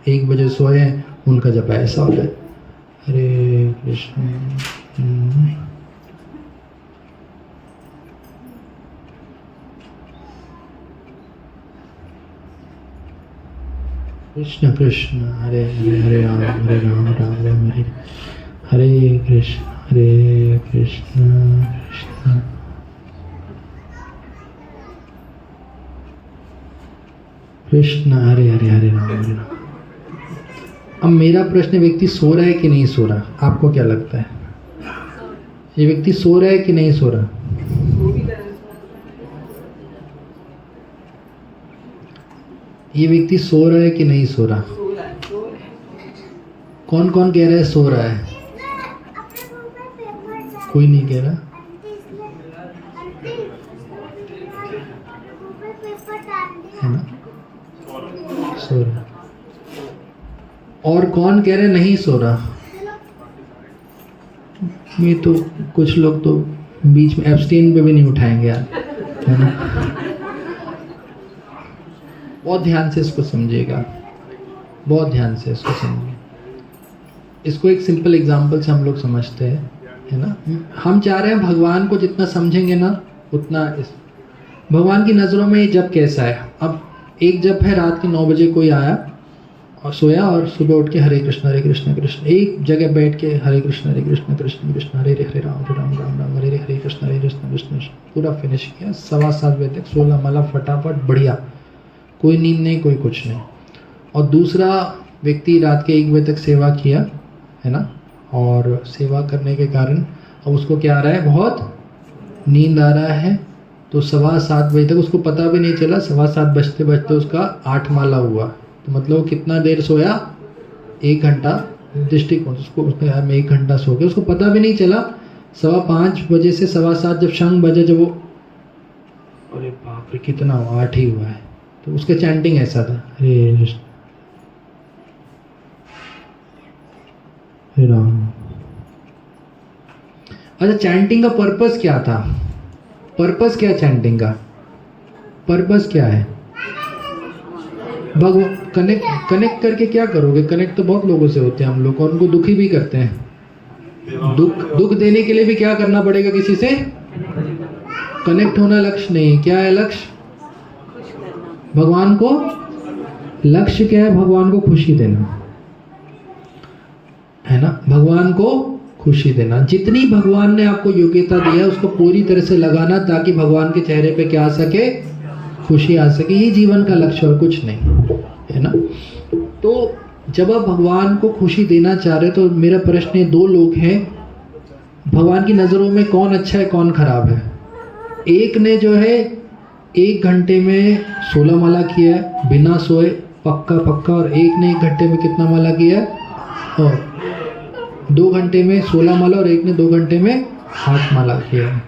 1 बजे सोए हैं, उनका जप ऐसा होता है, हरे कृष्ण कृष्ण कृष्ण हरे हरे, हरे राम राम राम हरे, हरे कृष्ण कृष्ण कृष्ण हरे हरे हरे राम हरे राम। अब मेरा प्रश्न, व्यक्ति सो रहा है कि नहीं सो रहा, आपको क्या लगता है? ये व्यक्ति सो रहा है कि नहीं सो रहा? ये व्यक्ति सो रहा है कि नहीं सो रहा? कौन कौन कह रहा है सो रहा है? कोई नहीं कह रहा। है ना, सो रहा। और कौन कह रहे नहीं सो रहा? ये तो कुछ लोग तो बीच में एब्सटेन पे भी नहीं उठाएंगे यार, है ना। बहुत ध्यान से इसको समझिएगा, बहुत ध्यान से इसको समझिए। इसको एक सिंपल एग्जांपल से हम लोग समझते हैं, है ना। हम चाह रहे हैं भगवान को जितना समझेंगे ना उतना भगवान की नज़रों में ये जप कैसा है। अब एक जप है, रात के 9 बजे कोई आया और सोया और सुबह उठ के हरे कृष्ण कृष्ण, एक जगह बैठ के हरे कृष्ण कृष्ण कृष्ण हरे हरे राम राम राम राम हरे हरे कृष्ण कृष्ण पूरा फिनिश किया। 7:15 बजे तक 16 माला फटाफट, बढ़िया, कोई नींद नहीं, कोई कुछ नहीं। और दूसरा व्यक्ति रात के 1 बजे तक सेवा किया, है ना, और सेवा करने के कारण अब उसको क्या आ रहा है, बहुत नींद आ रहा है। तो 7:15 बजे तक उसको पता भी नहीं चला, 7:15 बजते बजते उसका 8 माला हुआ। तो मतलब कितना देर सोया, 1 घंटा दृष्टिकोण, उसको मैं 1 घंटा सो गया, उसको पता भी नहीं चला। 5:15 बजे से 7:15 जब शंख बजे, जब वो अरे बाप रे कितना हुआ, 8 ही हुआ है। तो उसका चैंटिंग ऐसा था, हरे कृष्ण हरे राम। अच्छा, चैंटिंग का पर्पस क्या था? पर्पस क्या चैंटिंग का? पर्पस क्या है? भगवान कनेक्ट करके क्या करोगे? कनेक्ट तो बहुत लोगों से होते हैं हम लोग, और उनको दुखी भी करते हैं। दुख देने के लिए भी क्या करना पड़ेगा? किसी से कनेक्ट होना लक्ष्य नहीं। क्या है लक्ष्य? भगवान को, लक्ष्य क्या है? भगवान को खुशी देना, है ना, भगवान को खुशी देना। जितनी भगवान ने आपको योग्यता दिया उसको पूरी तरह से लगाना, ताकि भगवान के चेहरे पे क्या आ सके, खुशी आ सके। ये जीवन का लक्ष्य और कुछ नहीं, है ना। तो जब आप भगवान को खुशी देना चाह रहे, तो मेरा प्रश्न है, 2 लोग हैं, भगवान की नज़रों में कौन अच्छा है कौन खराब है? एक ने जो है 1 घंटे में 16 माला किया है बिना सोए, पक्का, और एक ने 1 घंटे में कितना माला किया है, और 2 घंटे में 16 माला, और एक ने 2 घंटे में 8 माला किया है।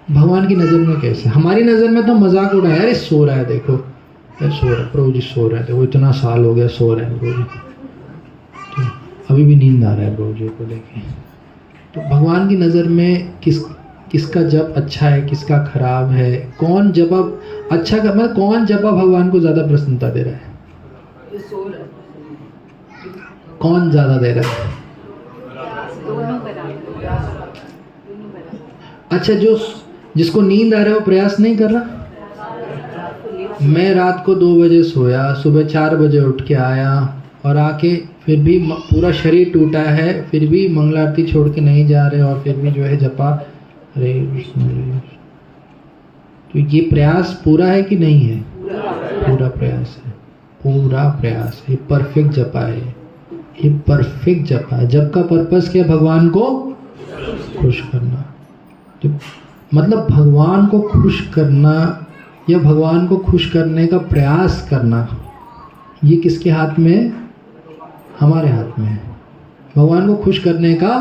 भगवान की नज़र में कैसे? हमारी नज़र में तो मजाक उड़ाया, अरे सो रहा है, देखो यार सो रहा है, प्रभु जी सो रहे हैं, देखो इतना साल हो गया सो रहे हैं प्रभु जी, तो अभी भी नींद आ रहा है प्रभु जी को देखें। तो भगवान की नज़र में किसका जप अच्छा है, किसका खराब है? कौन जप अच्छा का मतलब कौन जप भगवान को ज़्यादा प्रसन्नता दे रहा है? कौन ज़्यादा दे रहा है? अच्छा, जिसको नींद आ रहा है वो प्रयास नहीं कर रहा। मैं रात को 2 बजे सोया, सुबह 4 बजे उठ के आया, और आके फिर भी पूरा शरीर टूटा है, फिर भी मंगल आरती छोड़ के नहीं जा रहे, और फिर भी जो है जपा हरे कृष्ण। तो ये प्रयास पूरा है कि नहीं है? पूरा प्रयास है, पूरा प्रयास है। ये परफेक्ट जपा है, ये परफेक्ट जपा है। जप का पर्पस क्या? भगवान को खुश करना। तो मतलब भगवान को खुश करना या भगवान को खुश करने का प्रयास करना, ये किसके हाथ में है? हमारे हाथ में है। भगवान को खुश करने का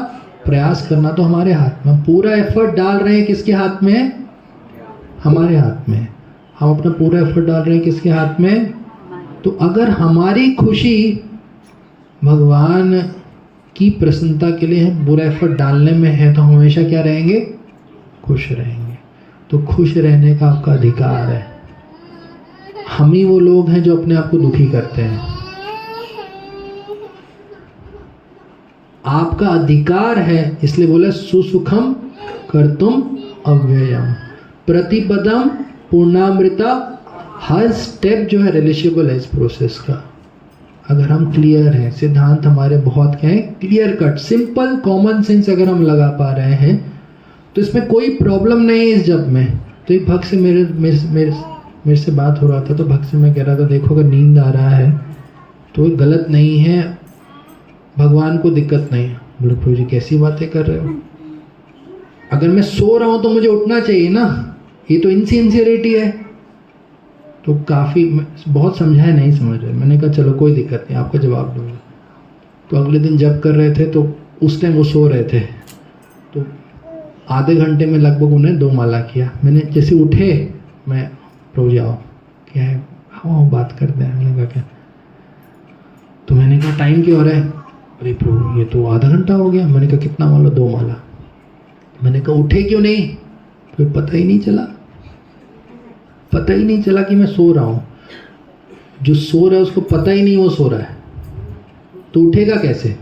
प्रयास करना तो हमारे हाथ में। पूरा एफर्ट डाल रहे हैं किसके हाथ में? हमारे हाथ में। हम अपना पूरा एफर्ट डाल रहे हैं किसके हाथ में? तो अगर हमारी खुशी भगवान की प्रसन्नता के लिए हम पूरा एफर्ट डालने में है, तो हमेशा क्या रहेंगे? खुश रहेंगे। तो खुश रहने का आपका अधिकार है। हम ही वो लोग हैं जो अपने आप को दुखी करते हैं। आपका अधिकार है, इसलिए बोला सुसुखम कर्तुम अव्ययम प्रतिपदम पूर्णामृता। हर स्टेप जो है रिलेशेबल है इस प्रोसेस का। अगर हम क्लियर हैं, सिद्धांत हमारे बहुत क्या है, clear cut, simple, common sense अगर हम लगा पा रहे हैं, तो इसमें कोई प्रॉब्लम नहीं है इस जप में। तो एक भक्त से मेरे से बात हो रहा था तो भक्त से मैं कह रहा था देखो अगर नींद आ रहा है तो ये गलत नहीं है, भगवान को दिक्कत नहीं है। बोले प्रभु जी कैसी बातें कर रहे हो, अगर मैं सो रहा हूँ तो मुझे उठना चाहिए ना, ये तो इनसिंसियरिटी है। तो काफ़ी बहुत समझाया, नहीं समझ रहे। मैंने कहा चलो कोई दिक्कत नहीं, आपका जवाब दूंगा। तो अगले दिन जब कर रहे थे तो उस टाइम वो सो रहे थे, तो आधे घंटे में लगभग उन्हें 2 माला किया। मैंने जैसे उठे, मैं प्रभु जी आओ, क्या है, हाँ बात करते हैं। मैंने कहा क्या, तो मैंने कहा टाइम क्यों हो रहा है, अरे प्रभु ये तो आधा घंटा हो गया। मैंने कहा कितना माला, 2 माला। मैंने कहा उठे क्यों नहीं, फिर पता ही नहीं चला, पता ही नहीं चला कि मैं सो रहा हूँ। जो सो रहा है उसको पता ही नहीं वो सो रहा है, तो उठेगा कैसे।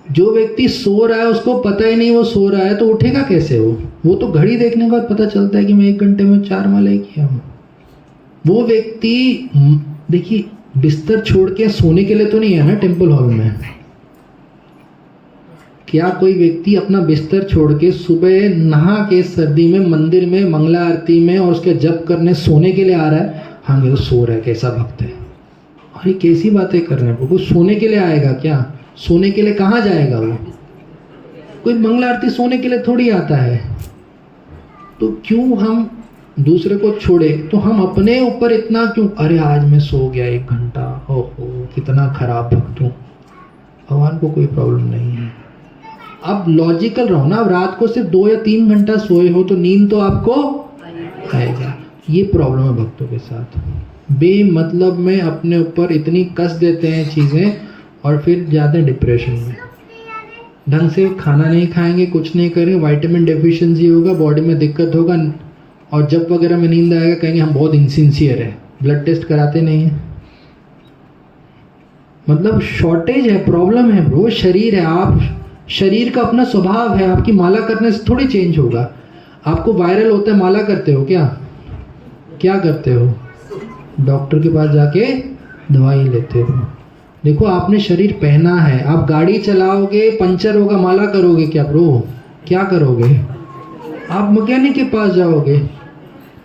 जो व्यक्ति सो रहा है उसको पता ही नहीं वो सो रहा है, तो उठेगा कैसे वो तो घड़ी देखने के बाद पता चलता है कि मैं 1 घंटे में 4 माला किया हूँ। वो व्यक्ति देखिए बिस्तर छोड़ के सोने के लिए तो नहीं है ना टेम्पल हॉल में। क्या कोई व्यक्ति अपना बिस्तर छोड़ के सुबह नहा के सर्दी में मंदिर में मंगला आरती में और उसके जप करने सोने के लिए आ रहा है। हाँ ये तो सो रहा है, कैसा भक्त है। अरे कैसी बातें कर रहे हैं, वो सोने के लिए आएगा क्या, सोने के लिए कहाँ जाएगा वो। कोई मंगला आरती सोने के लिए थोड़ी आता है। तो क्यों हम दूसरे को छोड़े, तो हम अपने ऊपर इतना क्यों, अरे आज मैं सो गया 1 घंटा, ओहो कितना खराब भक्त हूँ। भगवान को कोई प्रॉब्लम नहीं है। अब लॉजिकल रहो ना, अब रात को सिर्फ 2 या 3 घंटा सोए हो तो नींद तो आपको आएगा। ये प्रॉब्लम है भक्तों के साथ, बेमतलब में अपने ऊपर इतनी कस देते हैं चीज़ें और फिर जाते हैं डिप्रेशन में। ढंग से खाना नहीं खाएंगे, कुछ नहीं करेंगे, विटामिन डेफिशिएंसी होगा, बॉडी में दिक्कत होगा, और जब वगैरह में नींद आएगा कहेंगे हम बहुत इनसिंसियर है, ब्लड टेस्ट कराते नहीं हैं। मतलब शॉर्टेज है, प्रॉब्लम है, वो शरीर है। आप शरीर का अपना स्वभाव है, आपकी माला करने से थोड़ी चेंज होगा। आपको वायरल होता है, माला करते हो क्या करते हो, डॉक्टर के पास जाके दवाई लेते हो। देखो आपने शरीर पहना है, आप गाड़ी चलाओगे, पंचर होगा, माला करोगे क्या ब्रो, क्या करोगे, आप मैकेनिक के पास जाओगे।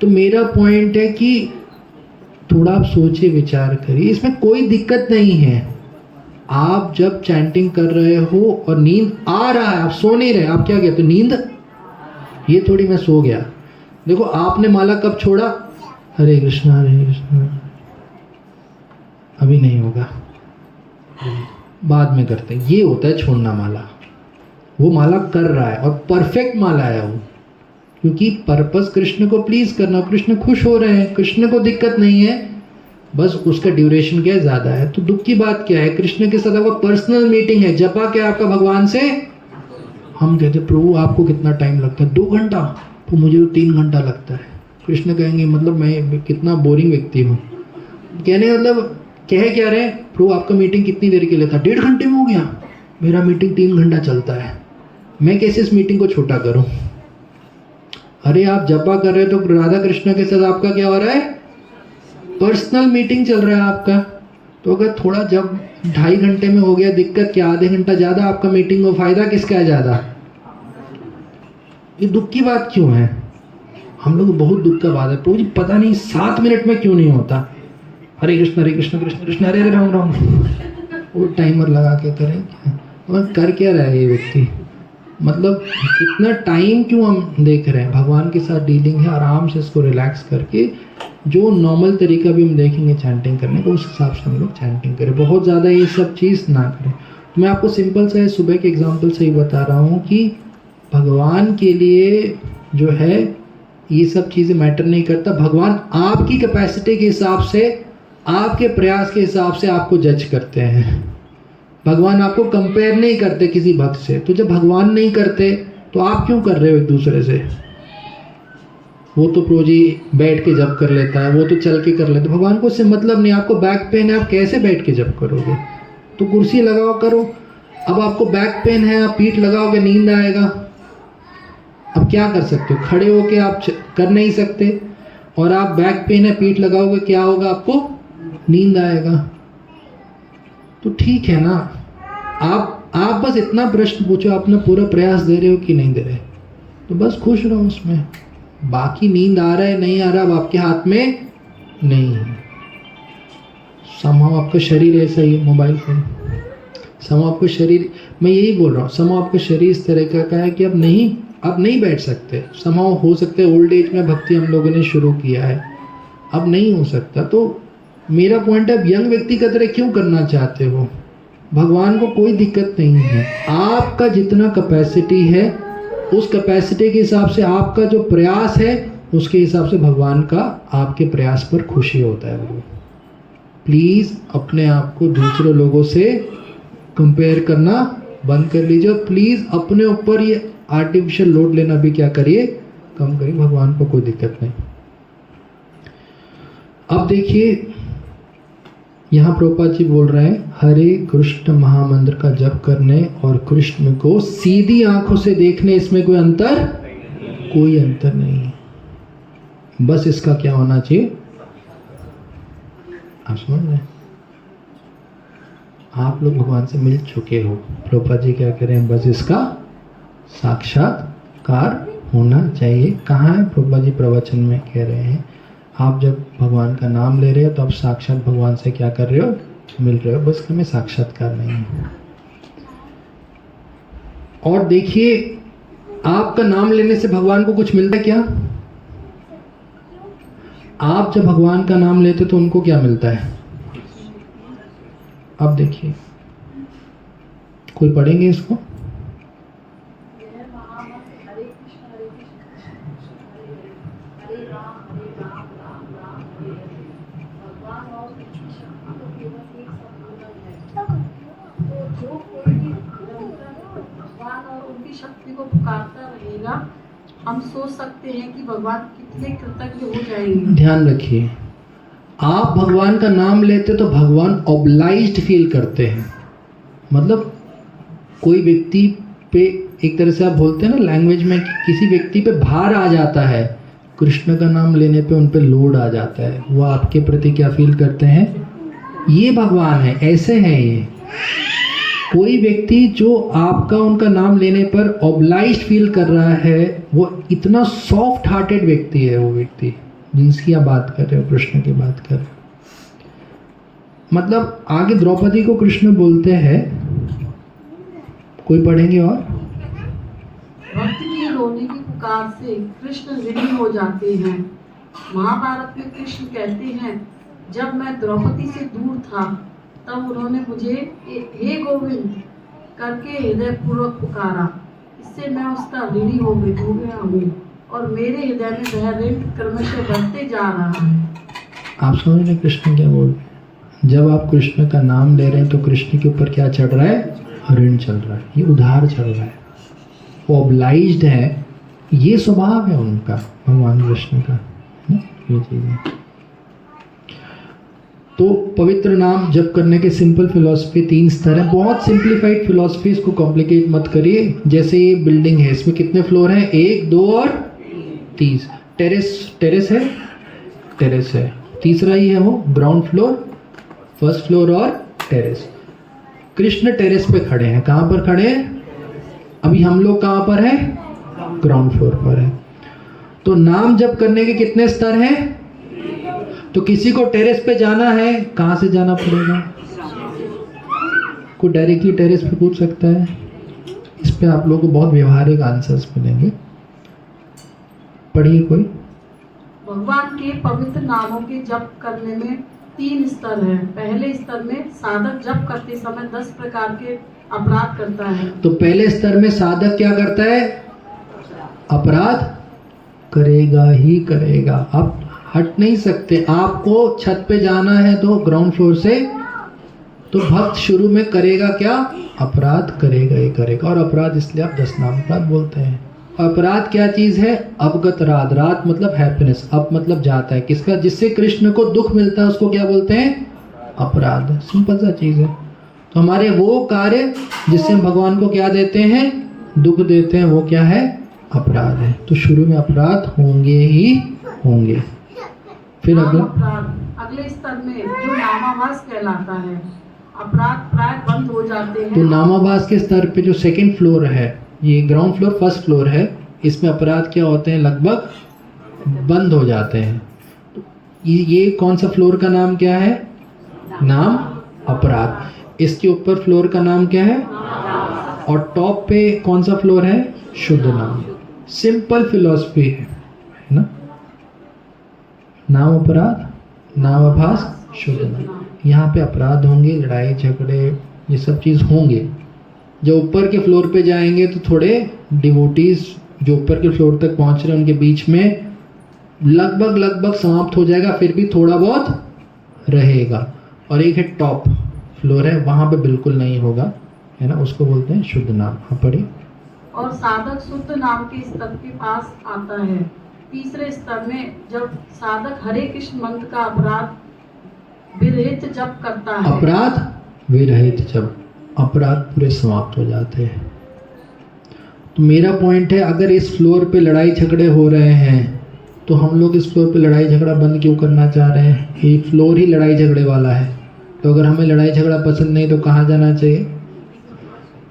तो मेरा पॉइंट है कि थोड़ा आप सोचिए, विचार करिए, इसमें कोई दिक्कत नहीं है। आप जब चैंटिंग कर रहे हो और नींद आ रहा है, आप सो नहीं रहे, आप क्या कहते हो नींद, ये थोड़ी मैं सो गया। देखो आपने माला कब छोड़ा, हरे कृष्णा अभी नहीं होगा, बाद में करते हैं, ये होता है छोड़ना माला। वो माला कर रहा है और परफेक्ट माला है वो, क्योंकि पर्पस कृष्ण को प्लीज करना, कृष्ण खुश हो रहे हैं, कृष्ण को दिक्कत नहीं है, बस उसका ड्यूरेशन क्या है, ज़्यादा है। तो दुख की बात क्या है, कृष्ण के साथ आपका पर्सनल मीटिंग है, जपा क्या आपका भगवान से। हम कहते प्रभु आपको कितना टाइम लगता है, 2 घंटा, तो मुझे तो 3 घंटा लगता है। कृष्ण कहेंगे मतलब मैं कितना बोरिंग व्यक्ति हूँ। कहने मतलब कह क्या रहे, प्रभु आपका मीटिंग कितनी देर के लिए था, 1.5 घंटे में हो गया, मेरा मीटिंग 3 घंटा चलता है, मैं कैसे इस मीटिंग को छोटा करूँ। अरे आप जपा कर रहे हो तो राधा कृष्ण के साथ आपका क्या हो रहा है, पर्सनल मीटिंग चल रहा है आपका। तो अगर थोड़ा जब 2.5 घंटे में हो गया, दिक्कत क्या, आधे घंटा ज़्यादा आपका मीटिंग हो, फायदा किसका है ज़्यादा। ये दुख की बात क्यों है, हम लोग बहुत दुख का बात है। प्रभु जी पता नहीं 7 मिनट में क्यों नहीं होता, हरे कृष्ण कृष्ण कृष्ण हरे हरे राम राम, वो टाइमर लगा के करें क्या, और कर क्या रहा है ये व्यक्ति, मतलब इतना टाइम क्यों हम देख रहे हैं। भगवान के साथ डीलिंग है, आराम से इसको रिलैक्स करके जो नॉर्मल तरीका भी हम देखेंगे चैंटिंग करने का, उस हिसाब से हम लोग चैंटिंग करें, बहुत ज़्यादा ये सब चीज़ ना करें। तो मैं आपको सिंपल सा सुबह के एग्जांपल से ही बता रहा हूँ कि भगवान के लिए जो है ये सब चीज़ें मैटर नहीं करता। भगवान आपकी कैपेसिटी के हिसाब से, आपके प्रयास के हिसाब से आपको जज करते हैं। भगवान आपको कंपेयर नहीं करते किसी भक्त से। तो जब भगवान नहीं करते तो आप क्यों कर रहे हो एक दूसरे से। वो तो प्रभु जी बैठ के जप कर लेता है, वो तो चल के कर लेता है, भगवान को उससे मतलब नहीं। आपको बैक पेन है, आप कैसे बैठ के जप करोगे, तो कुर्सी लगाओ करो। अब आपको बैक पेन है, आप पीठ लगाओगे नींद आएगा, अब क्या कर सकते हो, खड़े होके आप कर नहीं सकते, और आप बैक पेन है पीठ लगाओगे क्या होगा, आपको नींद आएगा। तो ठीक है ना, आप बस इतना प्रश्न पूछो, आप अपना पूरा प्रयास दे रहे हो कि नहीं दे रहे। तो बस खुश रहो उसमें। बाकी नींद आ रहा है नहीं आ रहा अब आपके हाथ में नहीं है। समहाउ आपका शरीर ऐसा ही है, मोबाइल फोन समहाउ आपका शरीर, मैं यही बोल रहा हूँ, समहाउ आपका शरीर इस तरह का है कि अब नहीं बैठ सकते। समहाउ हो सकता है ओल्ड एज में भक्ति हम लोगों ने शुरू किया है, अब नहीं हो सकता। तो मेरा पॉइंट है, अब यंग व्यक्ति की तरह क्यों करना चाहते हो? भगवान को कोई दिक्कत नहीं है। आपका जितना कैपेसिटी है उस कैपेसिटी के हिसाब से आपका जो प्रयास है उसके हिसाब से भगवान का आपके प्रयास पर खुशी होता है। वो प्लीज़ अपने आप को दूसरे लोगों से कंपेयर करना बंद कर लीजिए। प्लीज़ अपने ऊपर ये आर्टिफिशियल लोड लेना भी क्या करिए, कम करिए। भगवान को कोई दिक्कत नहीं। अब देखिए यहाँ प्रभुपाद जी बोल रहे हैं, हरे कृष्ण महामंत्र का जप करने और कृष्ण को सीधी आंखों से देखने, इसमें कोई अंतर नहीं है। बस इसका क्या होना चाहिए, आप समझ रहे हैं? आप लोग भगवान से मिल चुके हो, प्रभुपाद जी क्या कह रहे हैं, बस इसका साक्षात्कार होना चाहिए। कहाँ है प्रभुपाद जी प्रवचन में कह रहे हैं, आप जब भगवान का नाम ले रहे हो तो आप साक्षात भगवान से क्या कर रहे हो, मिल रहे हो। बस हमें साक्षात्कार नहीं है। और देखिए आपका नाम लेने से भगवान को कुछ मिलता है क्या? आप जब भगवान का नाम लेते तो उनको क्या मिलता है? अब देखिए, कोई पढ़ेंगे इसको? शक्ति को पुकारता रहेगा, हम सोच सकते हैं कि भगवान कितने कृतज्ञ हो जाएंगे। ध्यान रखिए, आप भगवान का नाम लेते तो भगवान ऑब्लाइज्ड फील करते हैं। मतलब कोई व्यक्ति पे एक तरह से आप बोलते हैं ना लैंग्वेज में, किसी व्यक्ति पे भार आ जाता है, कृष्ण का नाम लेने पे उन पे लोड आ जाता है। वो आपके प्रति क्या फील करते हैं, ये भगवान है, ऐसे हैं ये। कोई व्यक्ति जो आपका उनका नाम लेने पर ऑब्लाइज्ड फील कर रहा है, वो इतना सॉफ्ट हार्टेड व्यक्ति है। वो व्यक्ति जिसकी आप बात कर रहे हो, कृष्ण की बात कर रहे हो। मतलब आगे द्रौपदी को कृष्ण बोलते हैं, कोई पढ़ेंगे और? भक्त की रोने की पुकार से कृष्ण ऋणी हो जाते हैं। महाभारत में कृष्ण कहते हैं, जब मैं द्रौपदी से दूर था तब उन्होंने मुझे हे गोविंद करके हृदय पूर्वक पुकारा, इससे मैं उसका ऋणी हो गया हूँ और मेरे हृदय में वह ऋण क्रमशः बढ़ते जा रहा है। आप समझ रहे कृष्ण क्या बोल रहे हैं? जब आप कृष्ण का नाम ले रहे हैं तो कृष्ण के ऊपर क्या चढ़ रहा है, ऋण चल रहा है, ये उधार चल रहा है। वो ऑब्लाइज्ड है, ये स्वभाव है उनका, भगवान कृष्ण का, है ना, ये चीज़ है। तो पवित्र नाम जप करने के सिंपल फिलॉसफी 3 स्तर है। बहुत सिंप्लीफाइड फिलॉसफी, इसको कॉम्प्लिकेट मत करिए। जैसे ये बिल्डिंग है, इसमें कितने फ्लोर हैं, 1, 2 और 3। टेरेस है, तीसरा ही है वो, ग्राउंड फ्लोर, फर्स्ट फ्लोर और टेरेस। कृष्ण टेरेस पे खड़े हैं। कहाँ पर खड़े हैं? अभी हम लोग कहाँ पर हैं? ग्राउंड फ्लोर पर है। तो नाम जप करने के कितने स्तर हैं? तो किसी को टेरेस पे जाना है, कहाँ से जाना पड़ेगा? कोई डायरेक्टली टेरेस पे पूछ सकता है? इस पे आप लोगों को बहुत व्यवहारिक आंसर्स मिलेंगे। पढ़िए कोई। भगवान के पवित्र नामों के जप करने में 3 स्तर हैं। पहले स्तर में साधक जप करते समय 10 प्रकार के अपराध करता है। तो पहले स्तर में साधक क्या करता है? अपराध करेगा ही करेगा। आप हट नहीं सकते। आपको छत पे जाना है तो ग्राउंड फ्लोर से, तो भक्त शुरू में करेगा क्या? अपराध करेगा ही करेगा। और अपराध इसलिए आप 10 नाम अपराध बोलते हैं। अपराध क्या चीज़ है? अवगत राध। राध मतलब हैप्पीनेस, अप मतलब जाता है किसका, जिससे कृष्ण को दुख मिलता है उसको क्या बोलते हैं? अपराध। सिंपल सा चीज़ है। तो हमारे वो कार्य जिससे हम भगवान को क्या देते हैं? दुख देते हैं, वो क्या है? अपराध है। तो शुरू में अपराध होंगे ही होंगे। फिर अगले स्तर में जो नामाभास कहलाता है, अपराध प्राय बंद हो जाते हैं। तो नामाभास के स्तर पे जो 2nd फ्लोर है, ये ग्राउंड फ्लोर 1st फ्लोर है, इसमें अपराध क्या होते हैं, लगभग बंद हो जाते हैं। तो ये कौन सा फ्लोर का नाम क्या है, नाम अपराध। इसके ऊपर फ्लोर का नाम क्या है, और टॉप पे कौन सा फ्लोर है, शुद्ध नाम। सिंपल फिलॉसफी है ना, नाम अपराध, नाम आभास, शुद्ध नाम। यहाँ पे अपराध होंगे, लड़ाई झगड़े ये सब चीज़ होंगे। जो ऊपर के फ्लोर पे जाएंगे तो थोड़े डिवोटीज जो ऊपर के फ्लोर तक पहुँच रहे हैं उनके बीच में लगभग समाप्त हो जाएगा, फिर भी थोड़ा बहुत रहेगा। और एक है टॉप फ्लोर है, वहाँ पे बिल्कुल नहीं होगा, है ना, उसको बोलते हैं शुद्ध नाम। हाँ पढ़िए। और साधक शुद्ध नाम के स्तर के पास आता है। तीसरे स्तर में जब साधक हरे कृष्ण मंत्र का अपराध विरहित जप करता है, अपराध विरहित जब, अपराध पूरे समाप्त हो जाते हैं। तो मेरा पॉइंट है, अगर इस फ्लोर पे लड़ाई झगड़े हो रहे हैं तो हम लोग इस फ्लोर पे लड़ाई झगड़ा बंद क्यों करना चाह रहे हैं? ये फ्लोर ही लड़ाई झगड़े वाला है। तो अगर हमें लड़ाई झगड़ा पसंद नहीं तो कहाँ जाना चाहिए?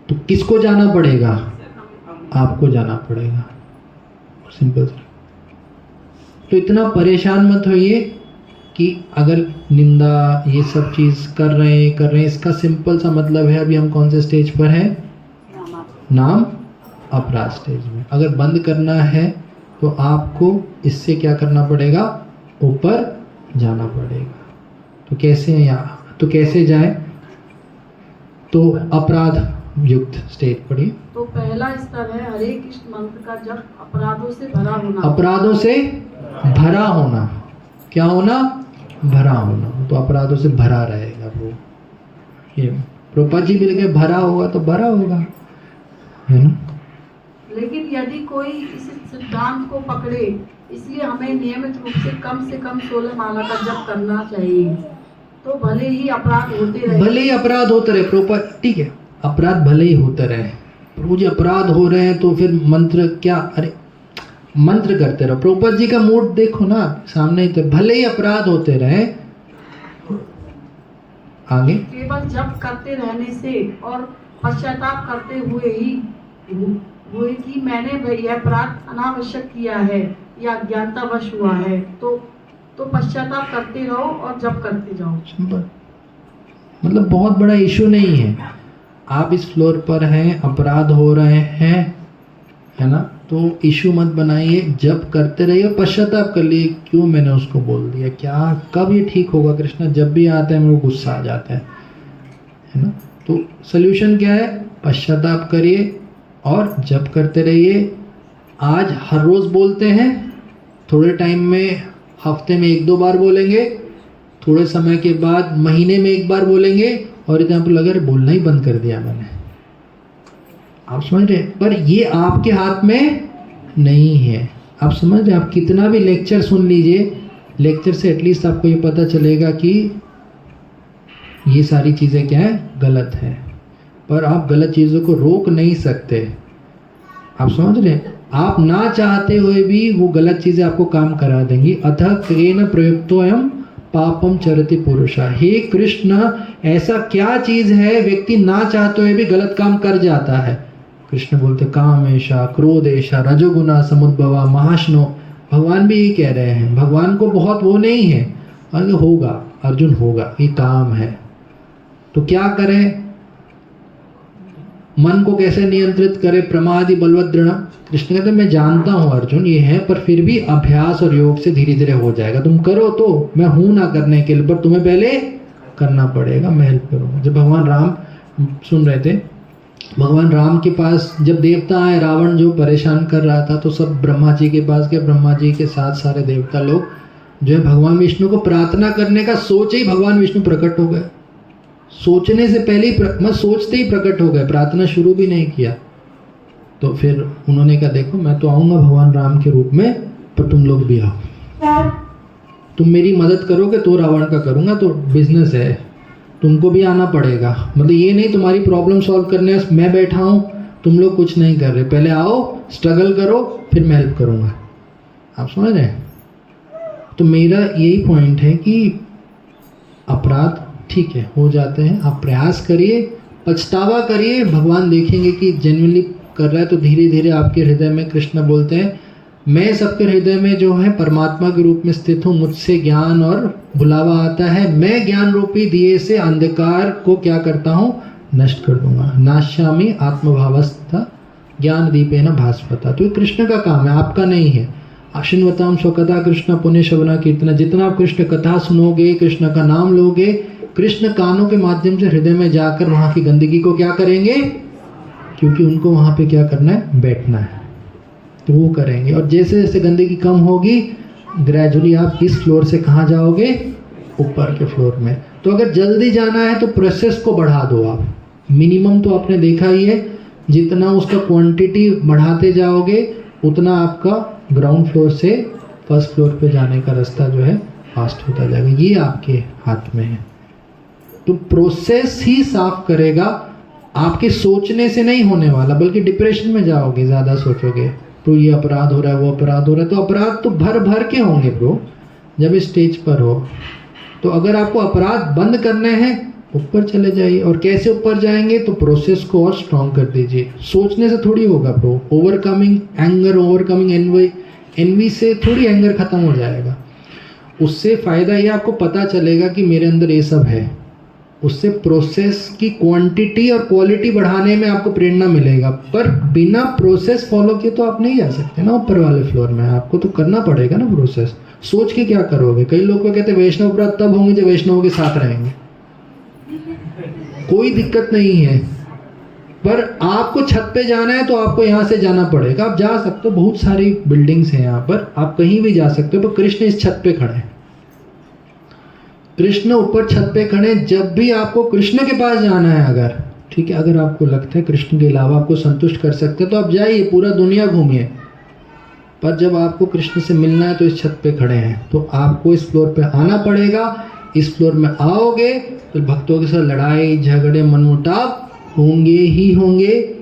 तो किसको जाना पड़ेगा? आपको जाना पड़ेगा, सिंपल। तो इतना परेशान मत होइए कि अगर निंदा ये सब चीज़ कर रहे हैं, इसका सिंपल सा मतलब है, अभी हम कौन से स्टेज पर हैं? नाम अपराध स्टेज में। अगर बंद करना है तो आपको इससे क्या करना पड़ेगा? ऊपर जाना पड़ेगा। तो कैसे हैं यहाँ? तो कैसे जाए? तो अपराध युक्त स्टेज पढ़िए। तो पहला स्तर है हरे कृष्ण मंत्र का जब अपराधों से भरा होना। अपराधों से भरा होना, क्या होना? भरा होना। तो अपराधों से भरा रहेगा वो। ये प्रभुपाद जी मिल के भरा होगा तो भरा होगा, है ना। लेकिन यदि कोई इस सिद्धांत को पकड़े, इसलिए हमें नियमित रूप से कम 16 माला का जप करना चाहिए। तो भले ही अपराध होते रहे, भले ही अपराध होते रहे प्रभुपाद, ठीक है, अपराध भले ही होते रहे। प्रभु जी अपराध हो रहे हैं तो फिर मंत्र क्या? अरे मंत्र करते रहो। प्रभुपाद जी का मूड देखो ना, सामने ही तो, भले ही अपराध होते रहे। आगे केवल जप करते रहने से और पश्चाताप करते हुए कि मैंने यह अपराध अनावश्यक किया है या अज्ञानतावश हुआ है, तो पश्चाताप करते रहो और जप करते जाओ। मतलब बहुत बड़ा इशू नहीं है। आप इस फ्लोर पर हैं, अपराध हो रहे हैं, है ना, तो इशू मत बनाइए, जब करते रहिए, पश्चाताप कर लिए, क्यों मैंने उसको बोल दिया, क्या कब ये ठीक होगा? कृष्णा जब भी आता है मेरे को गुस्सा आ जाता है ना। तो सल्यूशन क्या है? पश्चाताप करिए और जप करते रहिए। आज हर रोज़ बोलते हैं, थोड़े टाइम में हफ्ते में 1-2 बार बोलेंगे, थोड़े समय के बाद महीने में 1 बार बोलेंगे, और इतना आपको लगा बोलना ही बंद कर दिया मैंने। आप समझ रहे? पर ये आपके हाथ में नहीं है। आप समझ रहे? आप कितना भी लेक्चर सुन लीजिए, लेक्चर से एटलीस्ट आपको ये पता चलेगा कि ये सारी चीज़ें क्या है, गलत है। पर आप गलत चीज़ों को रोक नहीं सकते। आप समझ रहे? आप ना चाहते हुए भी वो गलत चीज़ें आपको काम करा देंगी। अतः तेन प्रयुक्तोऽयं पापम चरति पुरुषा। हे कृष्ण, ऐसा क्या चीज़ है व्यक्ति ना चाहते हुए भी गलत काम कर जाता है? कृष्ण बोलते कामेशा, क्रोधेशा, रजोगुना समुद्भवा महाशनो। भगवान भी यही कह रहे हैं। भगवान को बहुत वो नहीं है, और होगा अर्जुन, होगा, ये काम है। तो क्या करें? मन को कैसे नियंत्रित करें? प्रमादि बलवत दृढ़। कृष्ण कहते मैं जानता हूँ अर्जुन ये है, पर फिर भी अभ्यास और योग से धीरे धीरे हो जाएगा। तुम करो तो, मैं हूँ ना करने के लिए, पर तुम्हें पहले करना पड़ेगा, मैं हेल्प करूँगा। जब भगवान राम सुन रहे थे, भगवान राम के पास जब देवता आए, रावण जो परेशान कर रहा था, तो सब ब्रह्मा जी के पास गए। ब्रह्मा जी के साथ सारे देवता लोग जो है भगवान विष्णु को प्रार्थना करने का सोचे ही भगवान विष्णु प्रकट हो गए। सोचने से पहले ही सोचते ही प्रकट हो गए, प्रार्थना शुरू भी नहीं किया। तो फिर उन्होंने कहा देखो मैं तो आऊँगा भगवान राम के रूप में, पर तुम लोग भी आओ, तुम मेरी मदद करोगे तो रावण का करूँगा, तो बिजनेस है, तुमको भी आना पड़ेगा। मतलब ये नहीं तुम्हारी प्रॉब्लम सॉल्व करने मैं बैठा हूँ, तुम लोग कुछ नहीं कर रहे, पहले आओ स्ट्रगल करो, फिर मैं हेल्प करूँगा। आप समझ रहे हैं? तो मेरा यही पॉइंट है कि अपराध ठीक है हो जाते हैं, आप प्रयास करिए, पछतावा करिए, भगवान देखेंगे कि जेन्युइनली कर रहा है तो धीरे धीरे आपके हृदय में कृष्ण बोलते हैं मैं सबके हृदय में जो है परमात्मा के रूप में स्थित हूँ, मुझसे ज्ञान और बुलावा आता है, मैं ज्ञान रूपी दिए से अंधकार को क्या करता हूँ, नष्ट कर दूंगा। नाश्यामी आत्मभावस्था ज्ञान दीपेन भास्वता। तो ये कृष्ण का काम है, आपका नहीं है। अश्विनवताम स्वकथा कृष्ण पुण्य शवना कीर्तना, जितना आप कृष्ण कथा सुनोगे, कृष्ण का नाम लोगे, कृष्ण कानों के माध्यम से हृदय में जाकर वहाँ की गंदगी को क्या करेंगे, क्योंकि उनको वहाँ पे क्या करना है, बैठना है, तो वो करेंगे। और जैसे जैसे गंदगी कम होगी ग्रेजुअली आप इस फ्लोर से कहाँ जाओगे, ऊपर के फ्लोर में। तो अगर जल्दी जाना है तो प्रोसेस को बढ़ा दो आप। मिनिमम तो आपने देखा ही है, जितना उसका क्वांटिटी बढ़ाते जाओगे उतना आपका ग्राउंड फ्लोर से फर्स्ट फ्लोर पे जाने का रास्ता जो है फास्ट होता जाएगा। ये आपके हाथ में है। तो प्रोसेस ही साफ करेगा, आपके सोचने से नहीं होने वाला, बल्कि डिप्रेशन में जाओगे ज़्यादा सोचोगे तो ये अपराध हो रहा है, वो अपराध हो रहा है। तो अपराध तो भर भर के होंगे ब्रो जब इस स्टेज पर हो। तो अगर आपको अपराध बंद करने हैं ऊपर चले जाइए। और कैसे ऊपर जाएंगे, तो प्रोसेस को और स्ट्रॉन्ग कर दीजिए। सोचने से थोड़ी होगा bro. Overcoming anger, overcoming envy से थोड़ी एंगर खत्म हो जाएगा। उससे फ़ायदा ये आपको पता चलेगा कि मेरे अंदर ये सब है। उससे प्रोसेस की क्वांटिटी और क्वालिटी बढ़ाने में आपको प्रेरणा मिलेगा। पर बिना प्रोसेस फॉलो किए तो आप नहीं जा सकते ना ऊपर वाले फ्लोर में। आपको तो करना पड़ेगा ना प्रोसेस। सोच के क्या करोगे। कई लोग को कहते हैं वैष्णव अपराध तब होंगे जब वैष्णवों के साथ रहेंगे। कोई दिक्कत नहीं है, पर आपको छत पे जाना है तो आपको यहाँ से जाना पड़ेगा। आप जा सकते हो, बहुत सारी बिल्डिंग्स हैं यहाँ पर, आप कहीं भी जा सकते हो। पर कृष्ण इस छत पे खड़े हैं, कृष्ण ऊपर छत पे खड़े। जब भी आपको कृष्ण के पास जाना है, अगर ठीक है, अगर आपको लगता है कृष्ण के अलावा आपको संतुष्ट कर सकते हैं तो आप जाइए, पूरा दुनिया घूमिए। पर जब आपको कृष्ण से मिलना है तो इस छत पे खड़े हैं, तो आपको इस फ्लोर पे आना पड़ेगा। इस फ्लोर में आओगे तो भक्तों के साथ लड़ाई झगड़े मनमुटाव होंगे ही होंगे।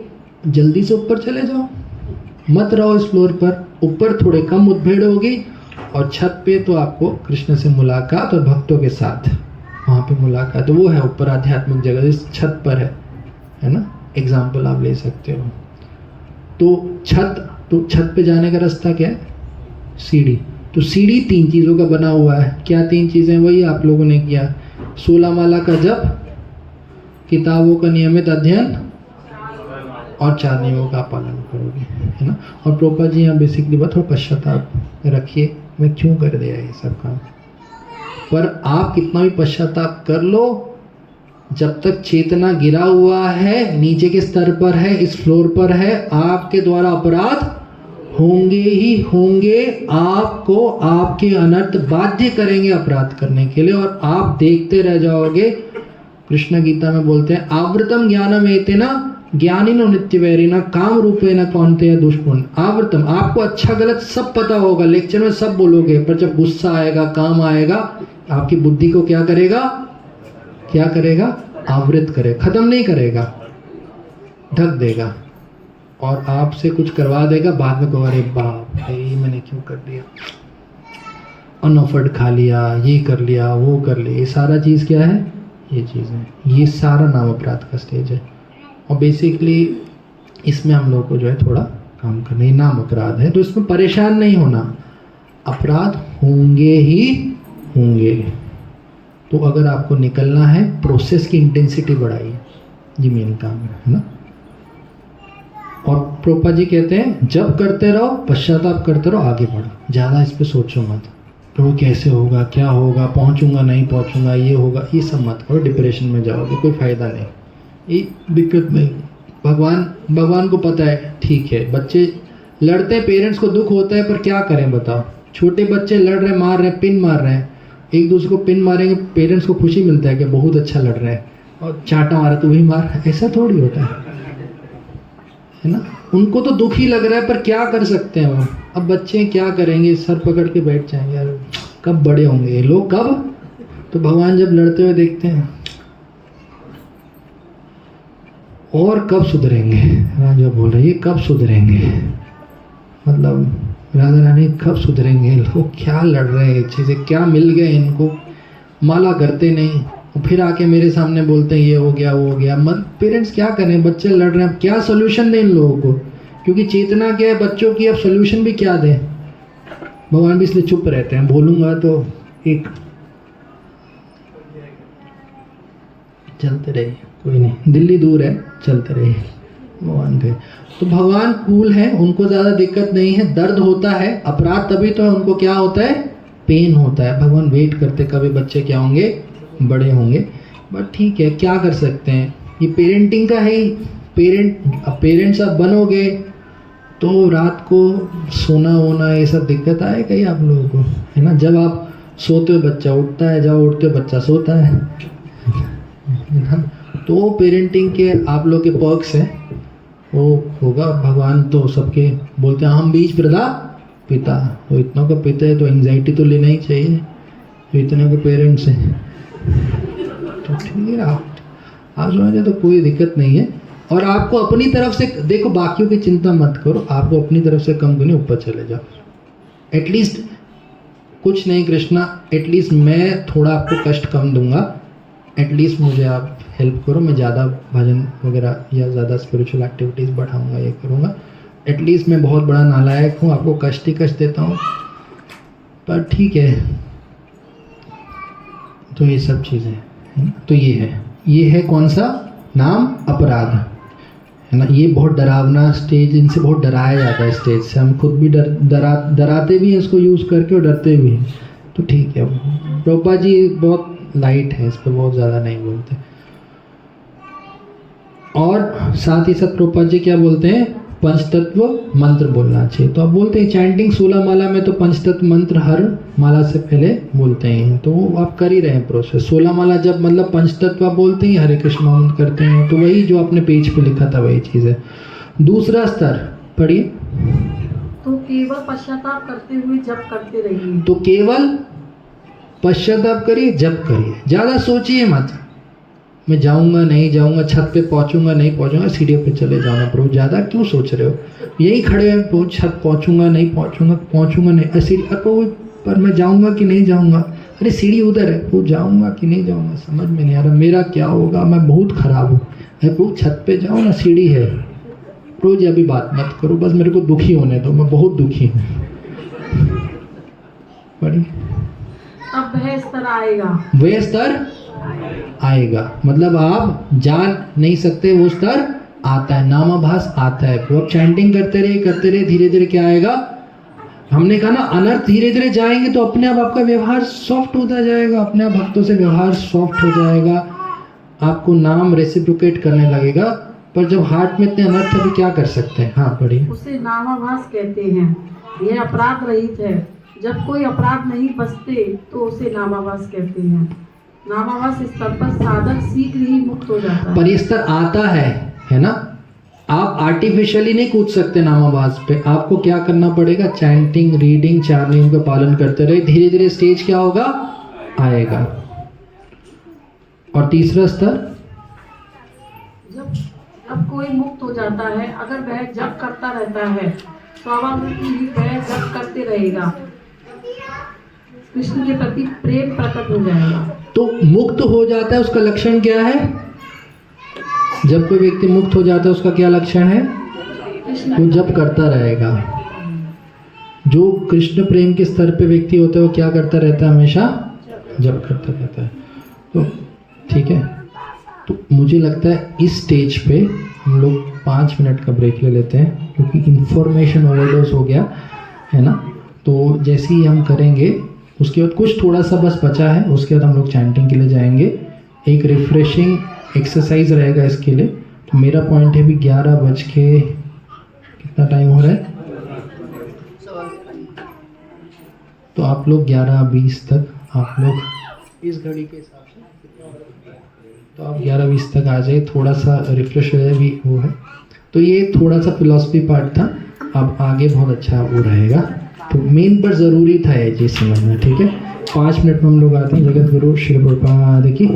जल्दी से ऊपर चले जाओ, मत रहो इस फ्लोर पर। ऊपर थोड़े कम मुठभेड़ होगी और छत पे तो आपको कृष्ण से मुलाकात और भक्तों के साथ वहाँ पे मुलाकात। वो है ऊपर आध्यात्मिक जगह, इस छत पर है ना। एग्जाम्पल आप ले सकते हो। तो छत पे जाने का रास्ता क्या है, सीढ़ी। तो सीढ़ी 3 चीज़ों का बना हुआ है। क्या 3 चीज़ें, वही आप लोगों ने किया। 16 माला का जप, किताबों का नियमित अध्ययन और 4 नियमों का पालन करोगे, है ना। और प्रोपा जी यहाँ बेसिकली बात थोड़ा पश्चाताप रखिए, मैं क्यों कर दिया ये सब काम। पर आप कितना भी पश्चाताप कर लो, जब तक चेतना गिरा हुआ है, नीचे के स्तर पर है, इस फ्लोर पर है, आपके द्वारा अपराध होंगे ही होंगे। आपको आपके अनर्थ बाध्य करेंगे अपराध करने के लिए, और आप देखते रह जाओगे। कृष्ण गीता में बोलते हैं आवृतम ज्ञानम एतेन ज्ञानिनो नित्यवैरिणा काम रूपेण कौन्तेय दुष्पुन। आवृतम, आपको अच्छा गलत सब पता होगा, लेक्चर में सब बोलोगे, पर जब गुस्सा आएगा, काम आएगा, आपकी बुद्धि को क्या करेगा, आवृत करेगा, खत्म नहीं करेगा, ढक देगा और आपसे कुछ करवा देगा। बाद में कहोगे अरे बाप रे मैंने क्यों कर दिया, अनऑफर्ड खा लिया, ये कर लिया, वो कर लिया। ये सारा चीज़ क्या है, ये चीज़ है, ये सारा नाम अपराध का स्टेज है। और बेसिकली इसमें हम लोग को जो है थोड़ा काम करना, ये नाम अपराध है। तो इसमें परेशान नहीं होना, अपराध होंगे ही होंगे। तो अगर आपको निकलना है, प्रोसेस की इंटेंसिटी बढ़ाइए, ये मेन काम है ना। और प्रोपा जी कहते हैं जब करते रहो, पश्चाताप करते रहो, आगे बढ़ो, ज़्यादा इस पर सोचो मत। तो कैसे होगा, क्या होगा, पहुंचूंगा नहीं पहुंचूंगा, ये होगा, ये सब मत करो, डिप्रेशन में जाओगे, कोई फ़ायदा नहीं, ये दिक्कत नहीं। भगवान को पता है, ठीक है। बच्चे लड़ते हैं, पेरेंट्स को दुख होता है, पर क्या करें बताओ। छोटे बच्चे लड़ रहे हैं, मार रहे हैं, पिन मार रहे हैं, एक दूसरे को पिन मारेंगे, पेरेंट्स को खुशी मिलता है कि बहुत अच्छा लड़ रहे हैं, और चाटा मारा तो भी मार, ऐसा थोड़ी होता है ना। उनको तो दुख ही लग रहा है, पर क्या कर सकते हैं वो। अब बच्चे क्या करेंगे, सर पकड़ के बैठ जाएंगे, यार कब बड़े होंगे ये लोग, कब। तो भगवान जब लड़ते हुए देखते हैं, और कब सुधरेंगे, राजा बोल रहे ये कब सुधरेंगे, मतलब राधा रानी कब सुधरेंगे, लोग क्या लड़ रहे हैं चीज़ें, क्या मिल गए इनको, माला करते नहीं, और फिर आके मेरे सामने बोलते हैं ये हो गया वो हो गया। मत पेरेंट्स क्या करें, बच्चे लड़ रहे हैं, अब क्या सोल्यूशन दें इन लोगों को, क्योंकि चेतना क्या है बच्चों की, अब सोल्यूशन भी क्या दें। भगवान भी इसलिए चुप रहते हैं, बोलूँगा तो एक चलते रहिए, कोई नहीं, दिल्ली दूर है, चलते रहिए भगवान के। तो भगवान कूल है, उनको ज़्यादा दिक्कत नहीं है। दर्द होता है, अपराध तभी तो है, उनको क्या होता है, पेन होता है। भगवान वेट करते कभी बच्चे क्या होंगे, बड़े होंगे। बट ठीक है, क्या कर सकते हैं, ये पेरेंटिंग का है ही। पेरेंट्स आप बनोगे तो रात को सोना वोना ये सब दिक्कत आएगा ही आप लोगों को, है ना। जब आप सोते हो बच्चा उठता है, जब उठते हो बच्चा सोता है ना। तो पेरेंटिंग के आप लोग के पर्क्स हैं, वो होगा। भगवान तो सबके बोलते हैं हम बीज प्रदा पिता, वो इतनों का पिता है तो एंजाइटी तो लेना ही चाहिए, तो इतने के पेरेंट्स हैं तो ठीक है। आप समझे तो कोई दिक्कत नहीं है। और आपको अपनी तरफ से देखो, बाकियों की चिंता मत करो, आपको अपनी तरफ से कम करनी, ऊपर चले जाओ। एटलीस्ट कुछ नहीं कृष्णा, एटलीस्ट मैं थोड़ा आपको कष्ट कम दूंगा, एटलीस्ट मुझे आप हेल्प करो, मैं ज़्यादा भजन वगैरह या ज़्यादा स्पिरिचुअल एक्टिविटीज़ बढ़ाऊंगा, ये करूँगा। एटलीस्ट मैं बहुत बड़ा नालायक हूँ, आपको कष्ट ही कष्ट देता हूँ, पर ठीक है। तो ये सब चीज़ें हैं। तो ये है कौन सा नाम, अपराध, है ना। ये बहुत डरावना स्टेज, इनसे बहुत डराया जाता है स्टेज से, हम खुद भी डराते भी हैं इसको यूज़ करके और डरते भी हैं। तो ठीक है, प्रभुपाद जी बहुत लाइट है, इस पर बहुत ज़्यादा नहीं बोलते। और साथ ही साथ प्रभुपाद जी क्या बोलते हैं, पंचतत्व मंत्र बोलना चाहिए। तो आप बोलते हैं चैंटिंग 16 माला में तो पंचतत्व मंत्र हर माला से पहले बोलते हैं, तो वो आप कर ही रहे हैं प्रोसेस। 16 माला जब मतलब पंचतत्व आप बोलते हैं, हरे कृष्ण मंत्र करते हैं, तो वही जो आपने पेज पे लिखा था वही चीज़ है। दूसरा स्तर पढ़िए। तो केवल पश्चाताप करते हुए जप करते रहिए। तो केवल पश्चाताप करिए, जप करिए, ज़्यादा सोचिए मत, मैं जाऊंगा नहीं जाऊंगा, छत पे पहुंचूंगा नहीं पहुंचूंगा, सीढ़ियों पे चले जाना। प्रभु ज़्यादा क्यों सोच रहे हो, यही खड़े हैं प्रभु, छत पहुंचूंगा नहीं पहुंचूंगा नहीं, अरे प्रभु पर मैं जाऊंगा कि नहीं जाऊंगा, अरे सीढ़ी उधर है प्रभु, जाऊंगा कि नहीं जाऊंगा, समझ में नहीं आ रहा, मेरा क्या होगा, मैं बहुत खराब हूँ। अरे प्रभु छत पे जाओ ना, सीढ़ी है। प्रभु जी अभी बात मत करो, बस मेरे को दुखी होने दो, मैं बहुत दुखी हूँ। पढ़िए। अब वह स्तर आएगा, वह स्तर आएगा, मतलब आप जान नहीं सकते, वो स्तर आता है, नामाभास आता है। वो चैंटिंग करते रहे, धीरे धीरे क्या आएगा, हमने कहा ना अनर्थ धीरे धीरे जाएंगे तो अपने आप आपका व्यवहार सॉफ्ट होता जाएगा, अपने आप भक्तों से व्यवहार सॉफ्ट हो जाएगा, आपको नाम रेसिप्रोकेट करने लगेगा। पर जब हार्ट में इतने अनर्थ है, क्या कर सकते हैं। हाँ पढ़िए। उसे नामाभास कहते हैं, यह अपराध रहित है। जब कोई अपराध नहीं बचते तो उसे नामाभास कहते हैं। नामाभास स्तर पर साधक शीघ्र ही मुक्त हो जाता है। पर ये स्तर आता है ना। आप आर्टिफिशियली नहीं कूद सकते नामाभास पे, आपको क्या करना पड़ेगा, चैंटिंग, रीडिंग, 4 नियम का पालन करते रहे, धीरे धीरे स्टेज क्या होगा, आएगा। और तीसरा स्तर, जब कोई मुक्त हो जाता है, अगर वह जप करता रहता है, स्वाभाविक ही वह जप करते रहेगा, कृष्ण के प्रति प्रेम प्रकट हो जाएगा। तो मुक्त हो जाता है, उसका लक्षण क्या है, जब कोई व्यक्ति मुक्त हो जाता है उसका क्या लक्षण है, वो जप करता रहेगा। जो कृष्ण प्रेम के स्तर पे व्यक्ति होता है वो क्या करता रहता है, हमेशा जप करता रहता है। तो ठीक है, तो मुझे लगता है इस स्टेज पे हम लोग 5 मिनट का ब्रेक ले लेते हैं, क्योंकि इंफॉर्मेशन ओवरडोज हो गया है ना। तो जैसे ही हम करेंगे उसके बाद कुछ थोड़ा सा बस बचा है, उसके बाद हम लोग चैंटिंग के लिए जाएंगे, एक रिफ्रेशिंग एक्सरसाइज रहेगा इसके लिए। तो मेरा पॉइंट है भी 11 बज के कितना टाइम हो रहा है, तो आप लोग 11:20 तक आप लोग इस घड़ी के हिसाब से, तो आप 11:20 तक आ जाइए, थोड़ा सा रिफ्रेश हो जाए भी वो है। तो ये थोड़ा सा फिलॉसफी पार्ट था, अब आगे बहुत अच्छा वो रहेगा। तो मेन पर ज़रूरी था ये चीज़ समझना, ठीक है। 5 मिनट में हम लोग आते हैं। जगत गुरु श्री प्रभुपाद की